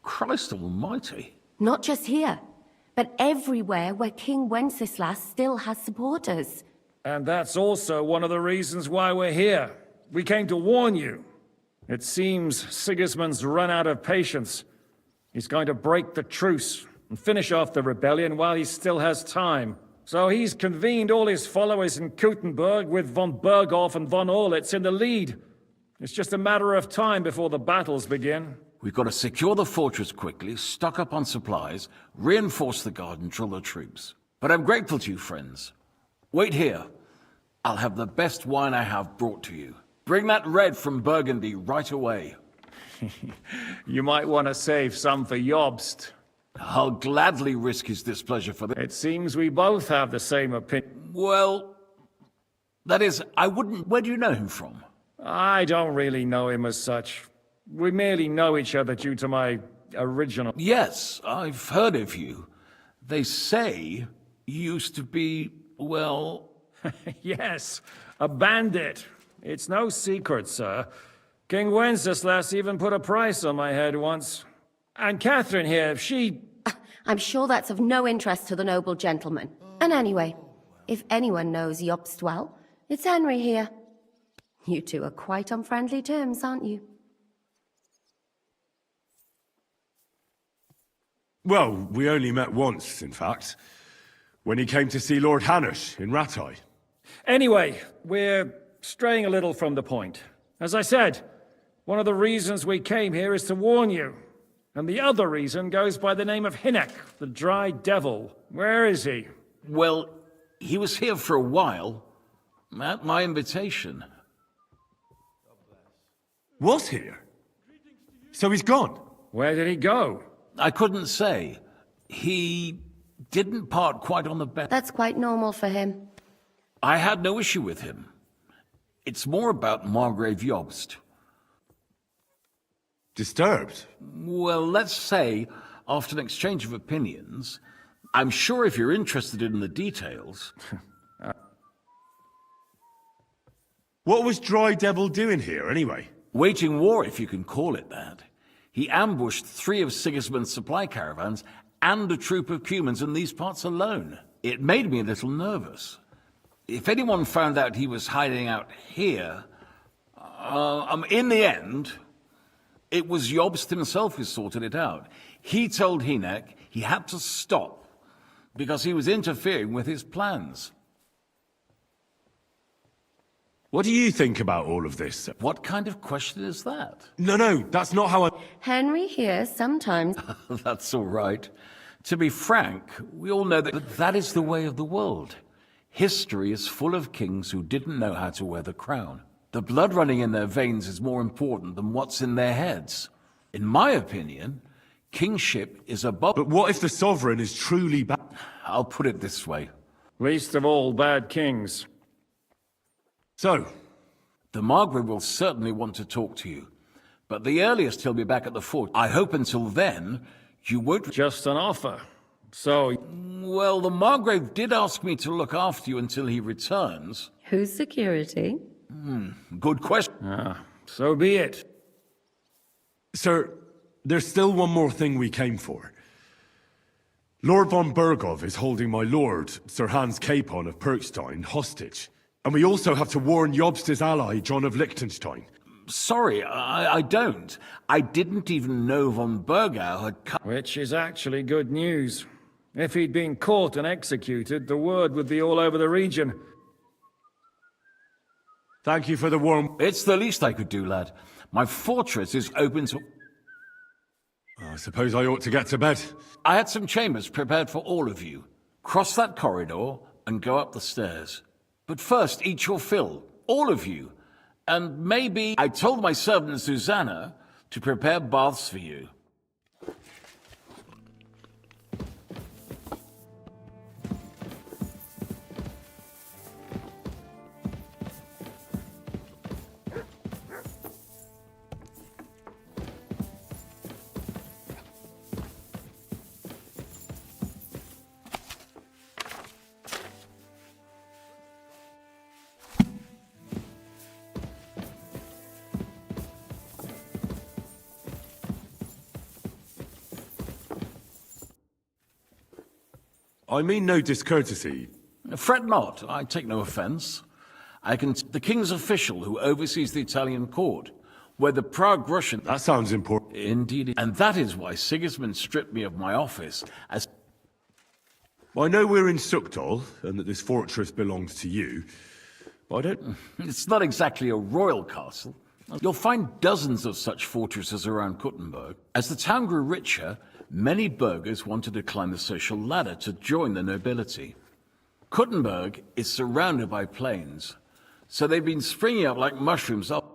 Christ almighty. Not just here, but everywhere where King Wenceslas still has supporters. And that's also one of the reasons why we're here. We came to warn you. It seems Sigismund's run out of patience. He's going to break the truce and finish off the rebellion while he still has time. So he's convened all his followers in Kuttenberg with von Berghoff and von Orlitz in the lead. It's just a matter of time before the battles begin. We've got to secure the fortress quickly, stock up on supplies, reinforce the guard and drill the troops. But I'm grateful to you, friends. Wait here. I'll have the best wine I have brought to you. Bring that red from Burgundy right away. You might want to save some for Jobst. I'll gladly risk his displeasure for the... It seems we both have the same opinion. Well, that is, I wouldn't... Where do you know him from? I don't really know him as such. We merely know each other due to my original... Yes, I've heard of you. They say you used to be, well... Yes, a bandit. It's no secret, sir. King Wenceslas even put a price on my head once. And Catherine here, she... I'm sure that's of no interest to the noble gentleman. And anyway, if anyone knows Jobst well, it's Henry here. You two are quite on friendly terms, aren't you? Well, we only met once, in fact. When he came to see Lord Hanush in Rattay. Anyway, we're straying a little from the point. As I said, one of the reasons we came here is to warn you. And the other reason goes by the name of Hynek, the Dry Devil. Where is he? Well, he was here for a while, at my invitation. Was here? So he's gone? Where did he go? I couldn't say. He didn't part quite on the best. That's quite normal for him. I had no issue with him. It's more about Margrave Jobst. Disturbed? Well, let's say, after an exchange of opinions, I'm sure if you're interested in the details... What was Dry Devil doing here, anyway? Waging war, if you can call it that. He ambushed 3 of Sigismund's supply caravans and a troop of Cumans in these parts alone. It made me a little nervous. If anyone found out he was hiding out here... in the end... It was Jobst himself who sorted it out. He told Hynek he had to stop because he was interfering with his plans. What do you think about all of this? What kind of question is that? No, that's not how I... Henry here sometimes... That's all right. To be frank, we all know that that is the way of the world. History is full of kings who didn't know how to wear the crown. The blood running in their veins is more important than what's in their heads. In my opinion, kingship is above... But what if the sovereign is truly bad? I'll put it this way. Least of all bad kings. So? The Margrave will certainly want to talk to you. But the earliest he'll be back at the fort. I hope until then, you won't... Just an offer. So... Well, the Margrave did ask me to look after you until he returns. Who's security? Good question. So be it. Sir, there's still one more thing we came for. Lord von Berghoff is holding my lord, Sir Hans Capon of Perkstein, hostage. And we also have to warn Jobst's ally, John of Liechtenstein. Sorry, I don't. I didn't even know von Bergau had come. Which is actually good news. If he'd been caught and executed, the word would be all over the region. Thank you for the warm... It's the least I could do, lad. My fortress is open to... I suppose I ought to get to bed. I had some chambers prepared for all of you. Cross that corridor and go up the stairs. But first, eat your fill. All of you. And maybe... I told my servant Susanna to prepare baths for you. I mean no discourtesy. Fret not, I take no offence. The king's official who oversees the Italian court, where the proud Russian... That sounds important. Indeed, and that is why Sigismund stripped me of my office as... I know we're in Sukdal, and that this fortress belongs to you, but I don't... It's not exactly a royal castle. You'll find dozens of such fortresses around Kuttenberg. As the town grew richer, many burghers wanted to climb the social ladder to join the nobility. Kuttenberg is surrounded by plains, so they've been springing up like mushrooms up.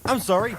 I'm sorry.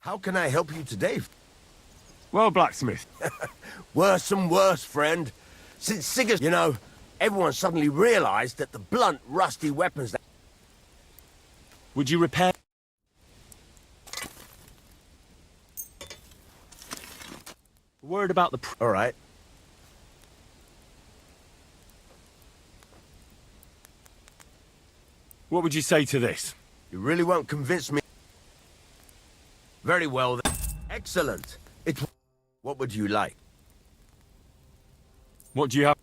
How can I help you today? Well, blacksmith. Worse and worse, friend. Since Siggers, you know, everyone suddenly realized that the blunt, rusty weapons that... Would you repair... Word about the... All right. What would you say to this? You really won't convince me. Very well, then. Excellent. What would you like? What do you have?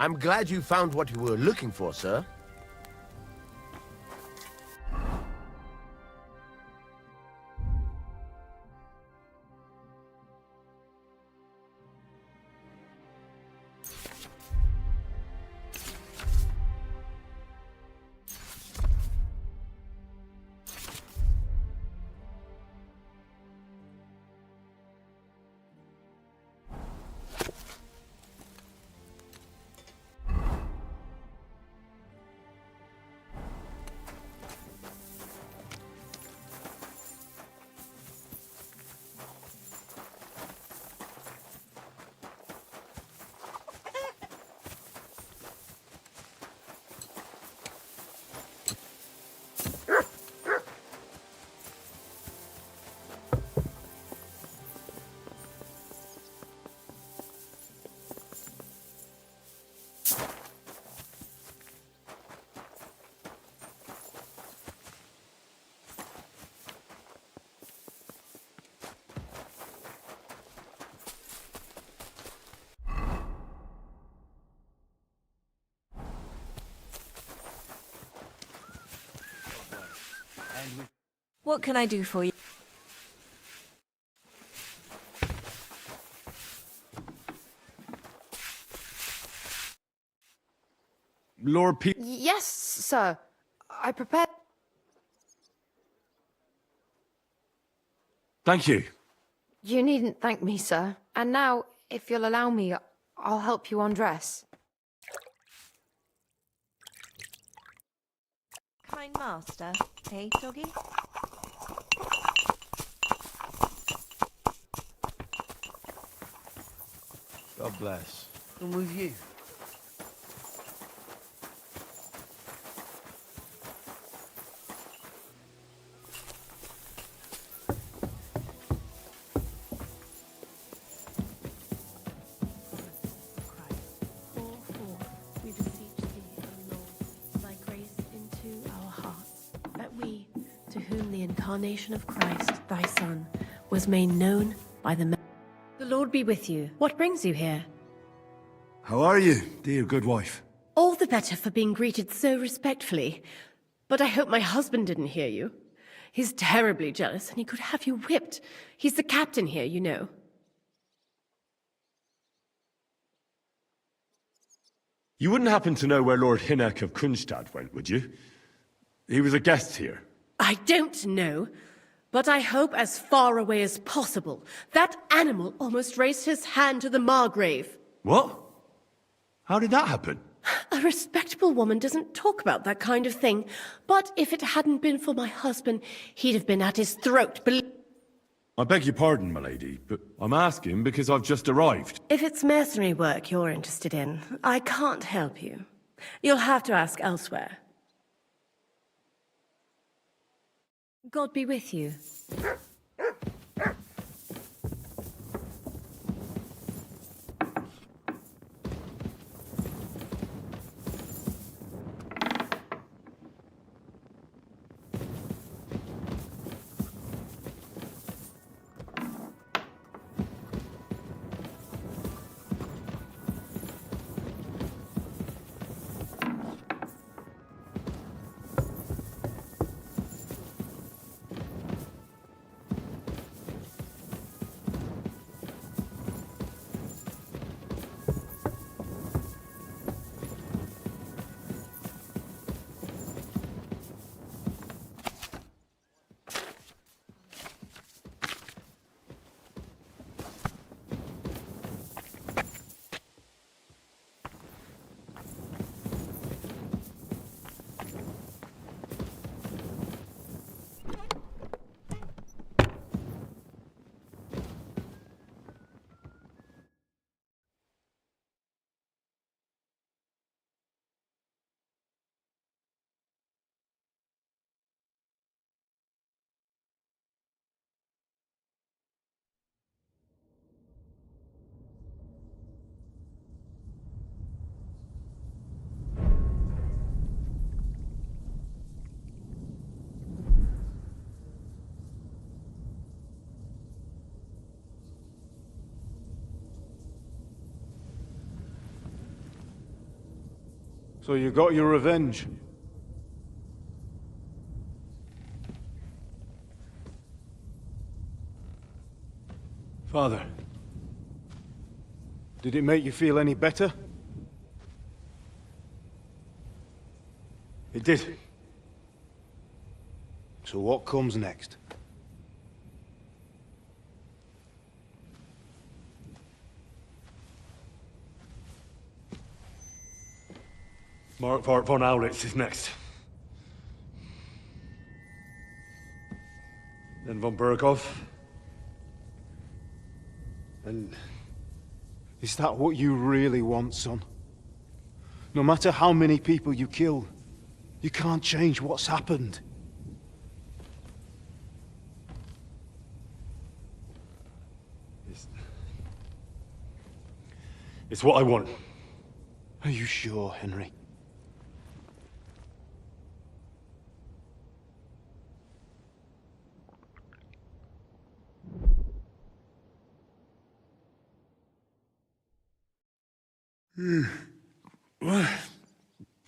I'm glad you found what you were looking for, sir. What can I do for you? Lord P. Yes, sir. I prepared. Thank you. You needn't thank me, sir. And now, if you'll allow me, I'll help you undress. Kind master, eh, doggy? God bless. And with you. We beseech thee, O Lord, thy grace into our hearts, that we, to whom the incarnation of Christ, thy Son, was made known by the... The Lord be with you. What brings you here? How are you, dear good wife? All the better for being greeted so respectfully. But I hope my husband didn't hear you. He's terribly jealous, and he could have you whipped. He's the captain here, you know. You wouldn't happen to know where Lord Hinnock of Kunstad went, would you? He was a guest here. I don't know, but I hope as far away as possible. That animal almost raised his hand to the Margrave. What? How did that happen? A respectable woman doesn't talk about that kind of thing, but if it hadn't been for my husband, he'd have been at his throat. I beg your pardon, my lady, but I'm asking because I've just arrived. If it's mercenary work you're interested in, I can't help you. You'll have to ask elsewhere. God be with you. So you got your revenge? Father, did it make you feel any better? It did. So what comes next? Mark von Aulitz is next. Then von Berghoff. And is that what you really want, son? No matter how many people you kill, you can't change what's happened. It's what I want. Are you sure, Henry?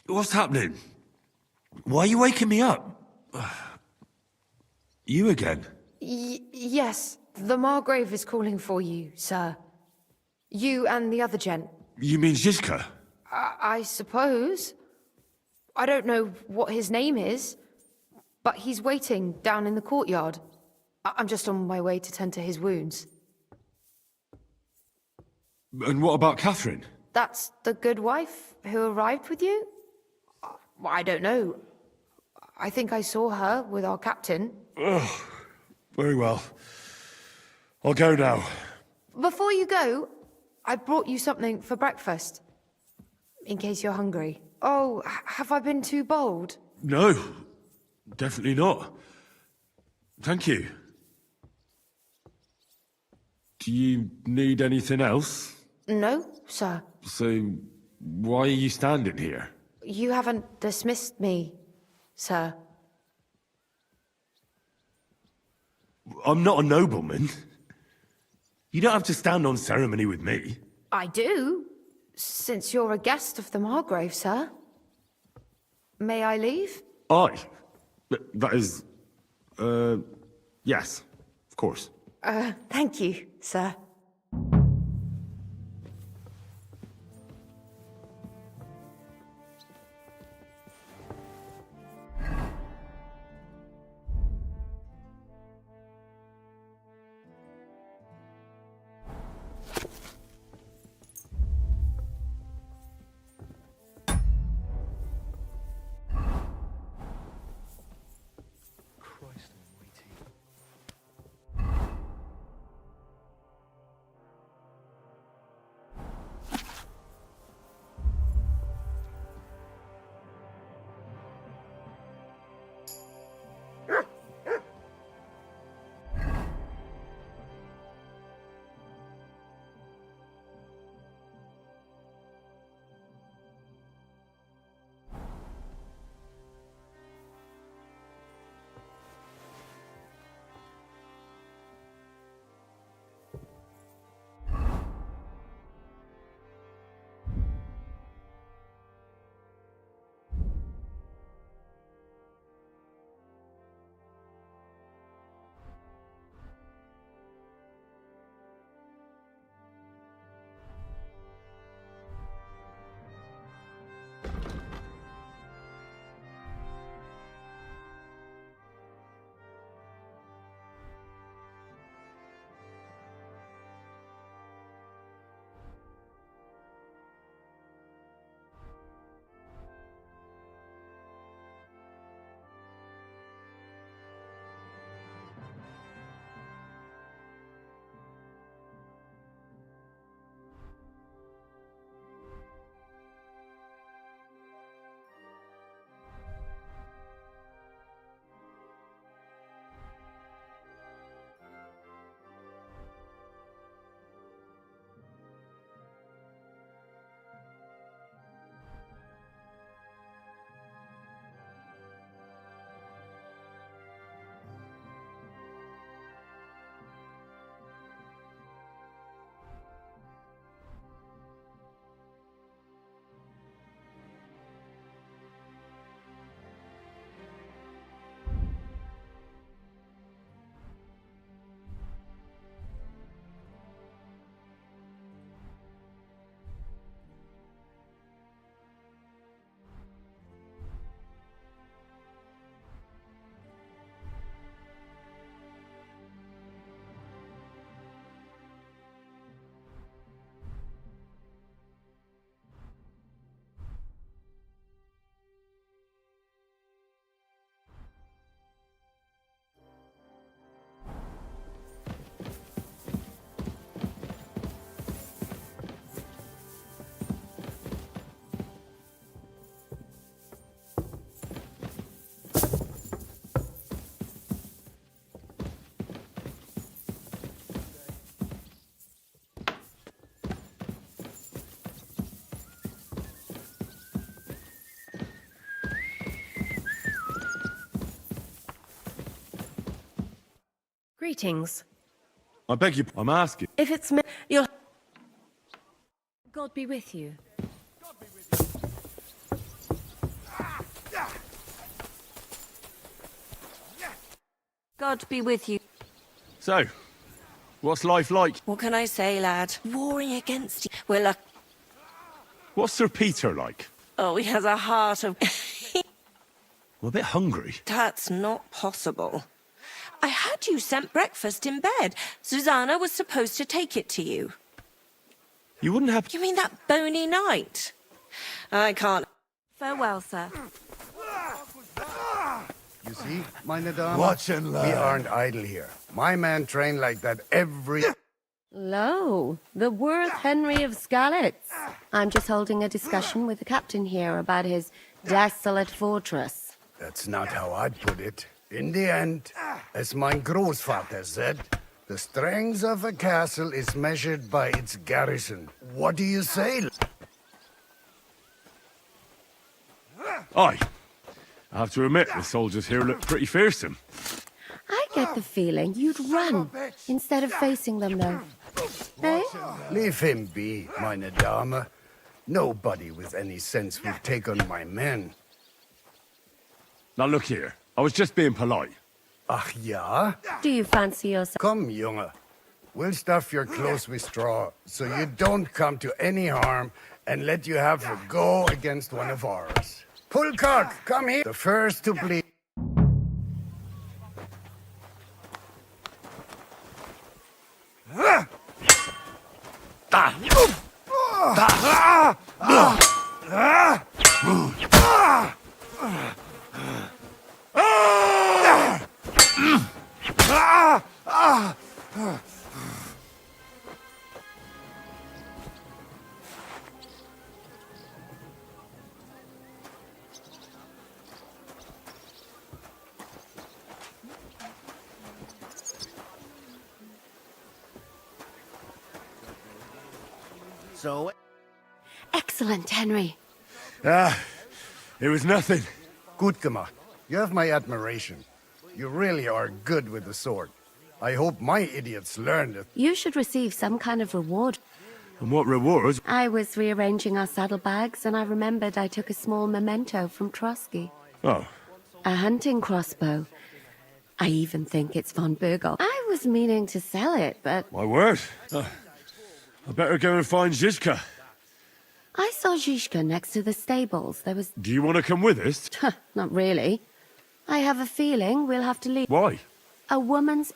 What's happening? Why are you waking me up? You again? Yes, the Margrave is calling for you, sir. You and the other gent. You mean Zizka? I suppose. I don't know what his name is, but he's waiting down in the courtyard. I'm just on my way to tend to his wounds. And what about Catherine? That's the good wife who arrived with you? I don't know. I think I saw her with our captain. Oh, very well. I'll go now. Before you go, I brought you something for breakfast. In case you're hungry. Oh, have I been too bold? No, definitely not. Thank you. Do you need anything else? No, sir. So, why are you standing here? You haven't dismissed me, sir. I'm not a nobleman. You don't have to stand on ceremony with me. I do, since you're a guest of the Margrave, sir. May I leave? That is... yes, of course. Thank you, sir. Greetings. I beg you, I'm asking. If it's me, you'll... God be with you. God be with you. So, what's life like? What can I say, lad? Warring against you. Well, What's Sir Peter like? oh, he has a heart of... I'm a bit hungry. That's not possible. I had you sent breakfast in bed. Susanna was supposed to take it to you. You wouldn't have... You mean that bony knight? I can't... Farewell, sir. You see, meine Dame? Watch and learn. We aren't idle here. My man trained like that every... Lo, the worth Henry of Skalitz. I'm just holding a discussion with the captain here about his desolate fortress. That's not how I'd put it. In the end, as mein Großvater said, the strength of a castle is measured by its garrison. What do you say? Aye. I have to admit, the soldiers here look pretty fearsome. I get the feeling you'd run instead of facing them, though. Eh? Leave him be, meine Dame. Nobody with any sense would take on my men. Now look here. I was just being polite. Ach ja? Do you fancy yourself? Come, Junge. We'll stuff your clothes with straw, so you don't come to any harm, and let you have a go against one of ours. Pulcock, come here. The first to bleed. So... Excellent, Henry. It was nothing. Gut gemacht. You have my admiration. You really are good with the sword. I hope my idiots learned it. You should receive some kind of reward. And what rewards? I was rearranging our saddlebags, and I remembered I took a small memento from Trotsky. Oh. A hunting crossbow. I even think it's von Bergel. I was meaning to sell it, but... My word. I better go and find Zizka. I saw Zizka next to the stables. There was... Do you want to come with us? Not really. I have a feeling we'll have to leave. Why? A woman's...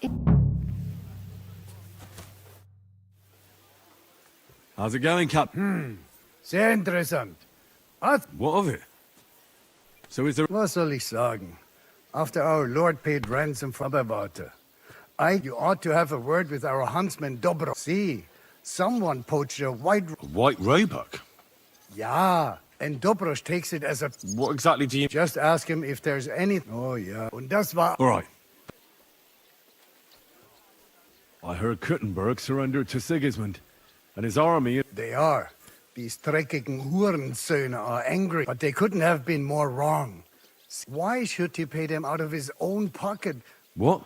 How's it going, Captain? Sehr interessant. What of it? So is there... Was soll ich sagen? After our Lord paid ransom for Aberwarte, you ought to have a word with our huntsman Dobro. See, someone poached a white... White roebuck? Ja, and Dobrosch takes it as a... What exactly do you... Just ask him if there's any... Oh, yeah. Und das war... All right. I heard Kuttenberg surrendered to Sigismund, and his army... They are. These dreckigen Hurensöhne are angry, but they couldn't have been more wrong. Why should he pay them out of his own pocket? What?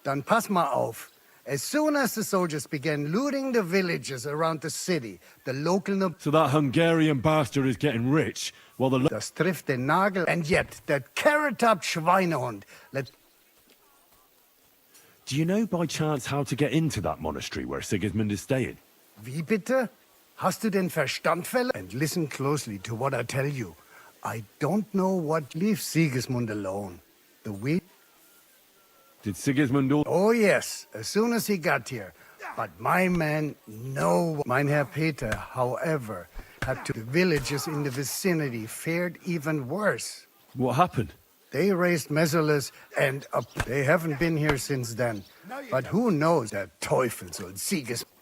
Dann pass mal auf. As soon as the soldiers began looting the villages around the city, the local... So that Hungarian bastard is getting rich, while the... Das trifft den Nagel. And yet, that carrot-top Schweinehund let... Do you know by chance how to get into that monastery where Sigismund is staying? Wie bitte? Hast du den Verstand, fella? And listen closely to what I tell you. I don't know what... Leave Sigismund alone. The we... Did Sigismund... Oh, yes. As soon as he got here. But my man, no... Mein Herr Peter, however, had to... The villages in the vicinity fared even worse. What happened? They raised Messerles and up. They haven't been here since then. But who knows that Teufel soll Sigismund...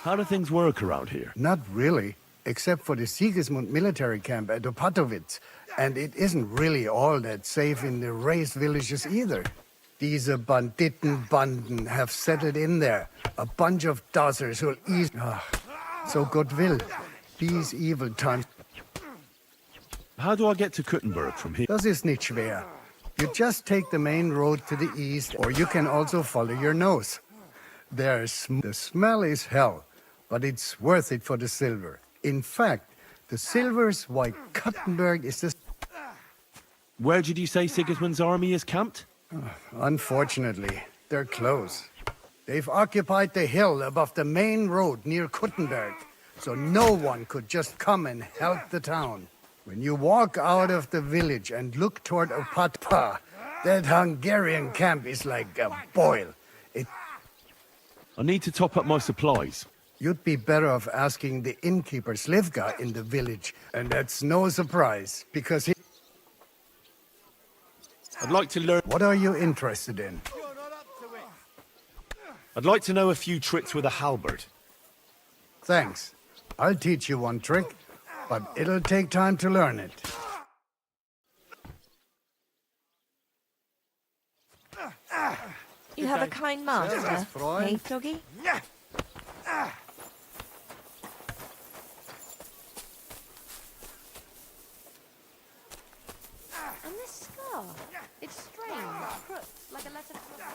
How do things work around here? Not really, except for the Sigismund military camp at Opatowitz. And it isn't really all that safe in the raised villages either. These Banditenbanden have settled in there. A bunch of dossers who'll ease... so God will. These evil times... How do I get to Kuttenberg from here? Das ist nicht schwer. You just take the main road to the east, or you can also follow your nose. The smell is hell, but it's worth it for the silver. In fact, the silver's why Kuttenberg is the... Where did you say Sigismund's army is camped? Unfortunately, they're close. They've occupied the hill above the main road near Kuttenberg, so no one could just come and help the town. When you walk out of the village and look toward Opatpa, that Hungarian camp is like a boil. I need to top up my supplies. You'd be better off asking the innkeeper Slivka in the village, and that's no surprise, because he... I'd like to learn... What are you interested in? I'd like to know a few tricks with a halberd. Thanks. I'll teach you one trick, but it'll take time to learn it. You have a kind master, eh, Doggy? And this scar, it's strange, crooked, like a letter from a bird.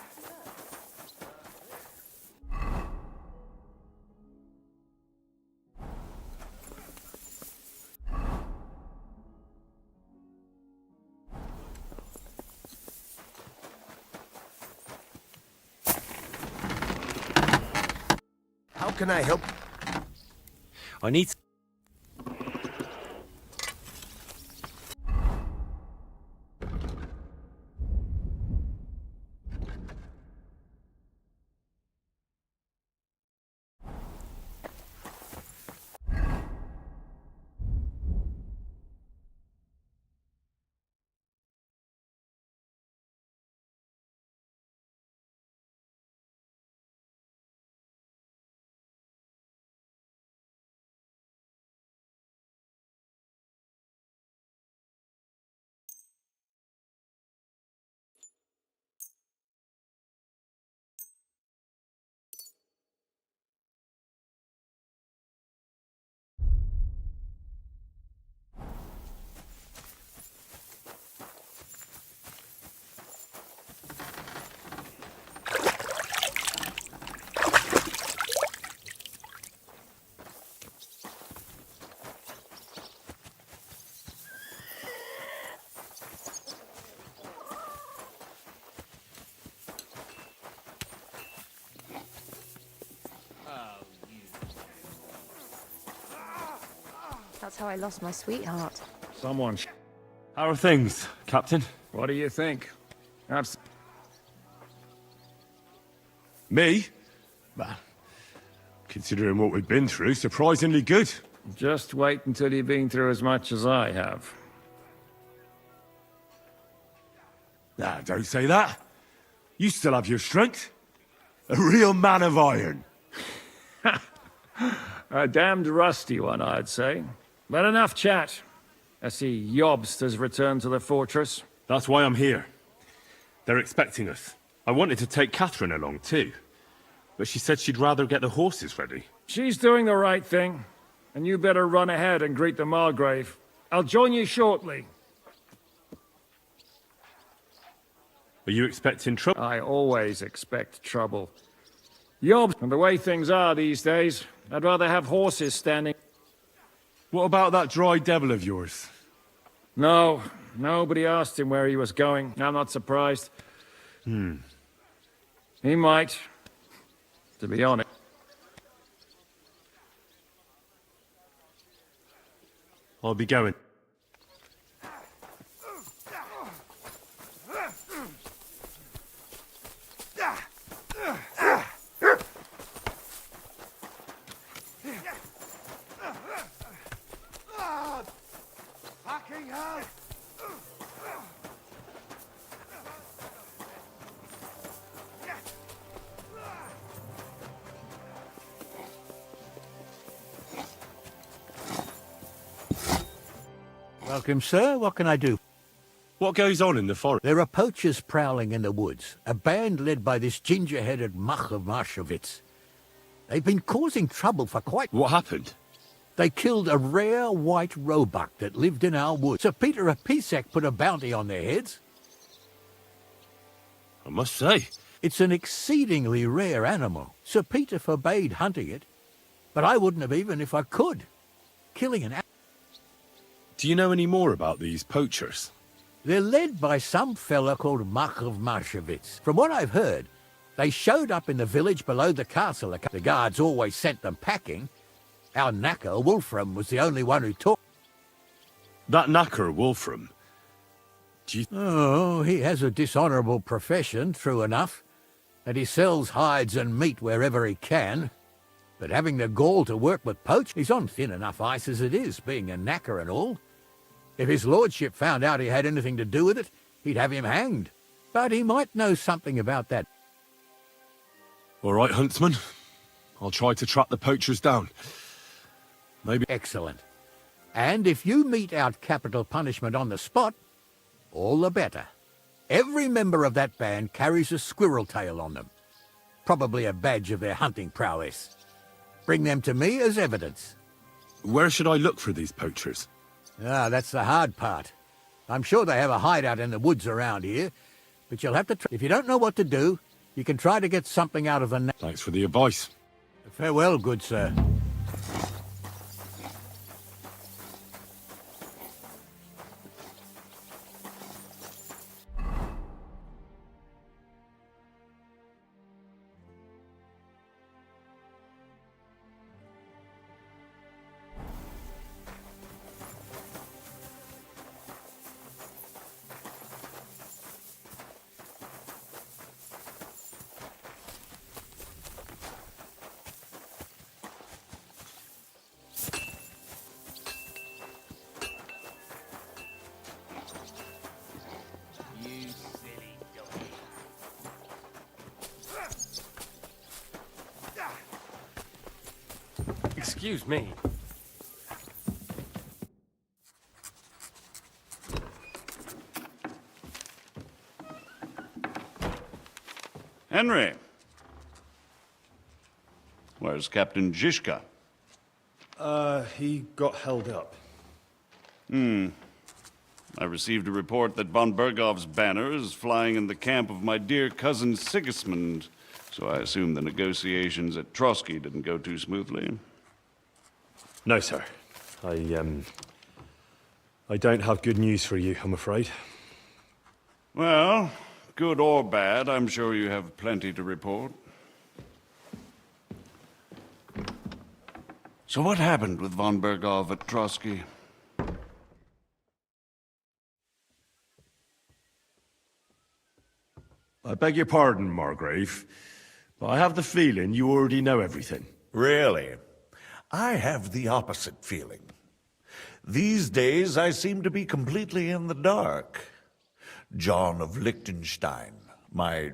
How can I help? I need... That's how I lost my sweetheart. Someone. How are things, Captain? What do you think? Me? Well, considering what we've been through, surprisingly good. Just wait until you've been through as much as I have. Nah, don't say that. You still have your strength. A real man of iron. A damned rusty one, I'd say. But enough chat. I see Jobst has returned to the fortress. That's why I'm here. They're expecting us. I wanted to take Catherine along too, but she said she'd rather get the horses ready. She's doing the right thing, and you better run ahead and greet the Margrave. I'll join you shortly. Are you expecting trouble? I always expect trouble. Jobst, and the way things are these days, I'd rather have horses standing. What about that dry devil of yours? No, nobody asked him where he was going. I'm not surprised. He might, to be honest. I'll be going. Fucking hell! Welcome, sir. What can I do? What goes on in the forest? There are poachers prowling in the woods, a band led by this ginger-headed Mach of Marshowitz. They've been causing trouble for quite... What happened? They killed a rare white roebuck that lived in our woods. Sir Peter of Pisek put a bounty on their heads. I must say. It's an exceedingly rare animal. Sir Peter forbade hunting it, but I wouldn't have even if I could. Killing an animal. Do you know any more about these poachers? They're led by some fella called Mach of Marshevitz. From what I've heard, they showed up in the village below the castle. The guards always sent them packing. Our knacker, Wolfram, was the only one who took. That knacker, Wolfram? Oh, he has a dishonourable profession, true enough, and he sells hides and meat wherever he can. But having the gall to work with poach, he's on thin enough ice as it is, being a knacker and all. If his lordship found out he had anything to do with it, he'd have him hanged. But he might know something about that. All right, huntsman. I'll try to track the poachers down. Maybe... Excellent. And if you mete out capital punishment on the spot, all the better. Every member of that band carries a squirrel tail on them. Probably a badge of their hunting prowess. Bring them to me as evidence. Where should I look for these poachers? Ah, that's the hard part. I'm sure they have a hideout in the woods around here, but you'll have to if you don't know what to do, you can try to get something out of the... Thanks for the advice. Farewell, good sir. Excuse me. Henry. Where's Captain Zizka? He got held up. I received a report that von Bergov's banner is flying in the camp of my dear cousin Sigismund, so I assume the negotiations at Trotsky didn't go too smoothly. No, sir. I don't have good news for you, I'm afraid. Well, good or bad, I'm sure you have plenty to report. So what happened with von Bergov at Trotsky? I beg your pardon, Margrave, but I have the feeling you already know everything. Really? I have the opposite feeling. These days, I seem to be completely in the dark. John of Liechtenstein, my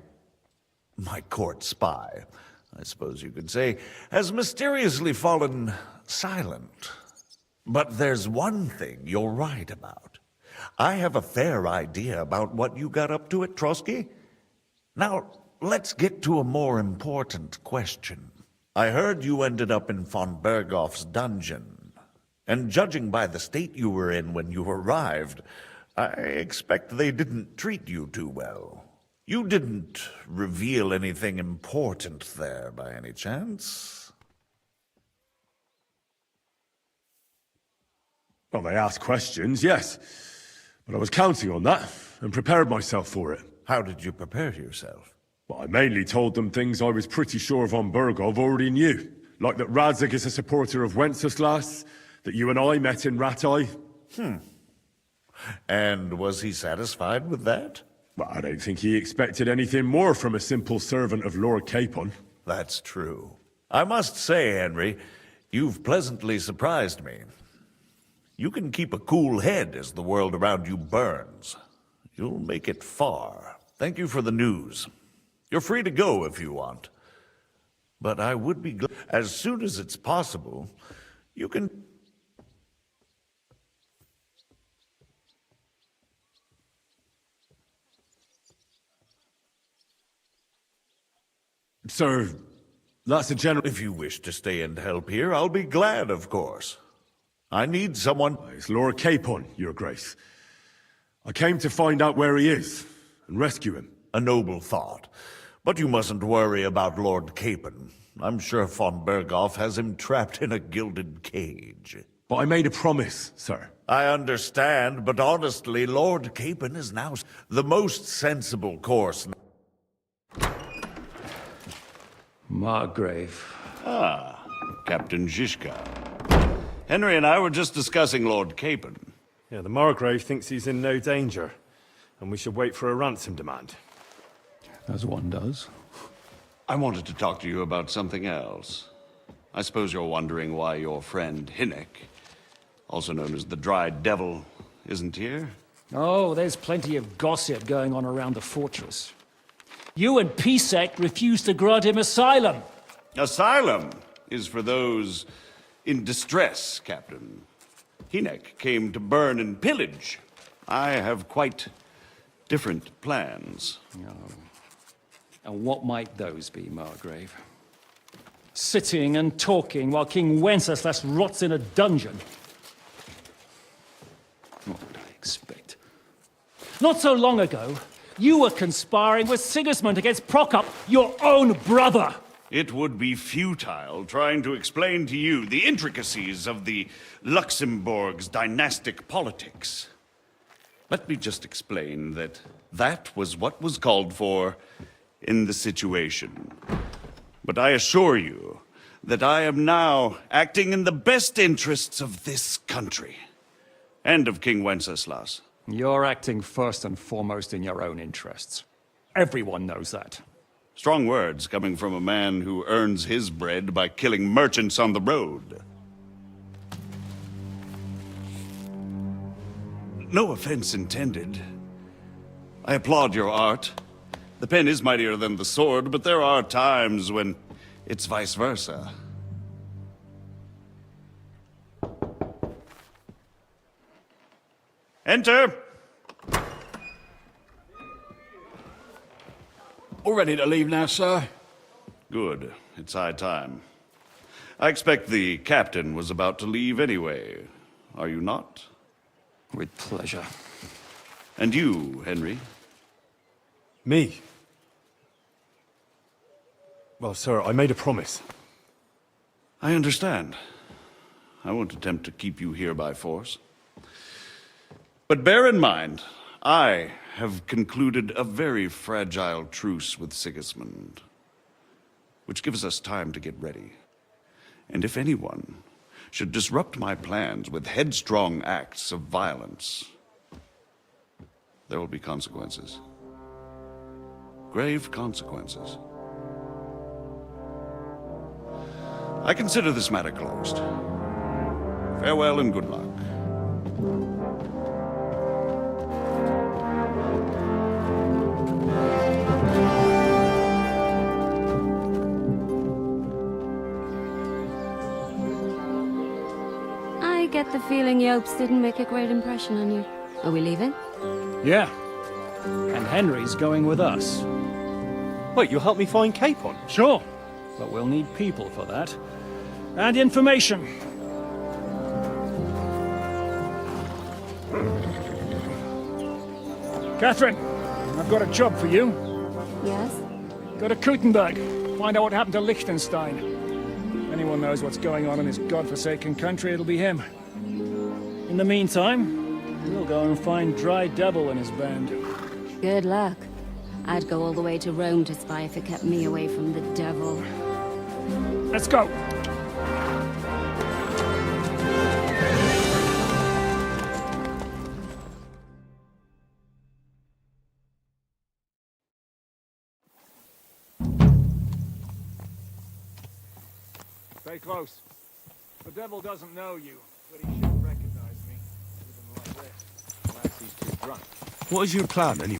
court spy, I suppose you could say, has mysteriously fallen silent. But there's one thing you're right about. I have a fair idea about what you got up to at Trotsky. Now, let's get to a more important question. I heard you ended up in von Bergov's dungeon, and judging by the state you were in when you arrived, I expect they didn't treat you too well. You didn't reveal anything important there by any chance? Well, they asked questions, yes. But I was counting on that, and prepared myself for it. How did you prepare yourself? Well, I mainly told them things I was pretty sure von Bergov already knew. Like that Radzig is a supporter of Wenceslas, that you and I met in Ratai. And was he satisfied with that? Well, I don't think he expected anything more from a simple servant of Lord Capon. That's true. I must say, Henry, you've pleasantly surprised me. You can keep a cool head as the world around you burns. You'll make it far. Thank you for the news. You're free to go if you want. But I would be glad, as soon as it's possible, you can... Sir, that's a general... If you wish to stay and help here, I'll be glad, of course. I need someone... It's Lord Capon, Your Grace. I came to find out where he is, and rescue him. A noble thought. But you mustn't worry about Lord Capon. I'm sure von Berghoff has him trapped in a gilded cage. But I made a promise, sir. I understand, but honestly, Lord Capon is now the most sensible course. Margrave. Ah, Captain Zizka. Henry and I were just discussing Lord Capon. Yeah, the Margrave thinks he's in no danger, and we should wait for a ransom demand. As one does. I wanted to talk to you about something else. I suppose you're wondering why your friend Hinnek, also known as the Dry Devil, isn't here? Oh, there's plenty of gossip going on around the fortress. You and Pisek refused to grant him asylum. Asylum is for those in distress, Captain. Hinnek came to burn and pillage. I have quite different plans. Oh. And what might those be, Margrave? Sitting and talking while King Wenceslas rots in a dungeon. What would I expect? Not so long ago, you were conspiring with Sigismund against Prokop, your own brother! It would be futile trying to explain to you the intricacies of the Luxembourg's dynastic politics. Let me just explain that that was what was called for in the situation. But I assure you that I am now acting in the best interests of this country and of King Wenceslas. You're acting first and foremost in your own interests. Everyone knows that. Strong words coming from a man who earns his bread by killing merchants on the road. No offense intended. I applaud your art. The pen is mightier than the sword, but there are times when it's vice versa. Enter! All ready to leave now, sir? Good. It's high time. I expect the captain was about to leave anyway. Are you not? With pleasure. And you, Henry? Me? Well, sir, I made a promise. I understand. I won't attempt to keep you here by force. But bear in mind, I have concluded a very fragile truce with Sigismund, which gives us time to get ready. And if anyone should disrupt my plans with headstrong acts of violence, there will be consequences. Grave consequences. I consider this matter closed. Farewell and good luck. I get the feeling Yopes didn't make a great impression on you. Are we leaving? Yeah. And Henry's going with us. Wait, you'll help me find Capon? Sure. But we'll need people for that. And information. Catherine, I've got a job for you. Yes? Go to Kuttenberg. Find out what happened to Liechtenstein. If anyone knows what's going on in this godforsaken country, it'll be him. In the meantime, we'll go and find Dry Devil and his band. Good luck. I'd go all the way to Rome to spy if it kept me away from the devil. Let's go! Stay close. The devil doesn't know you, but he should recognize me, even like this. Unless he's too drunk. What is your plan, anyway?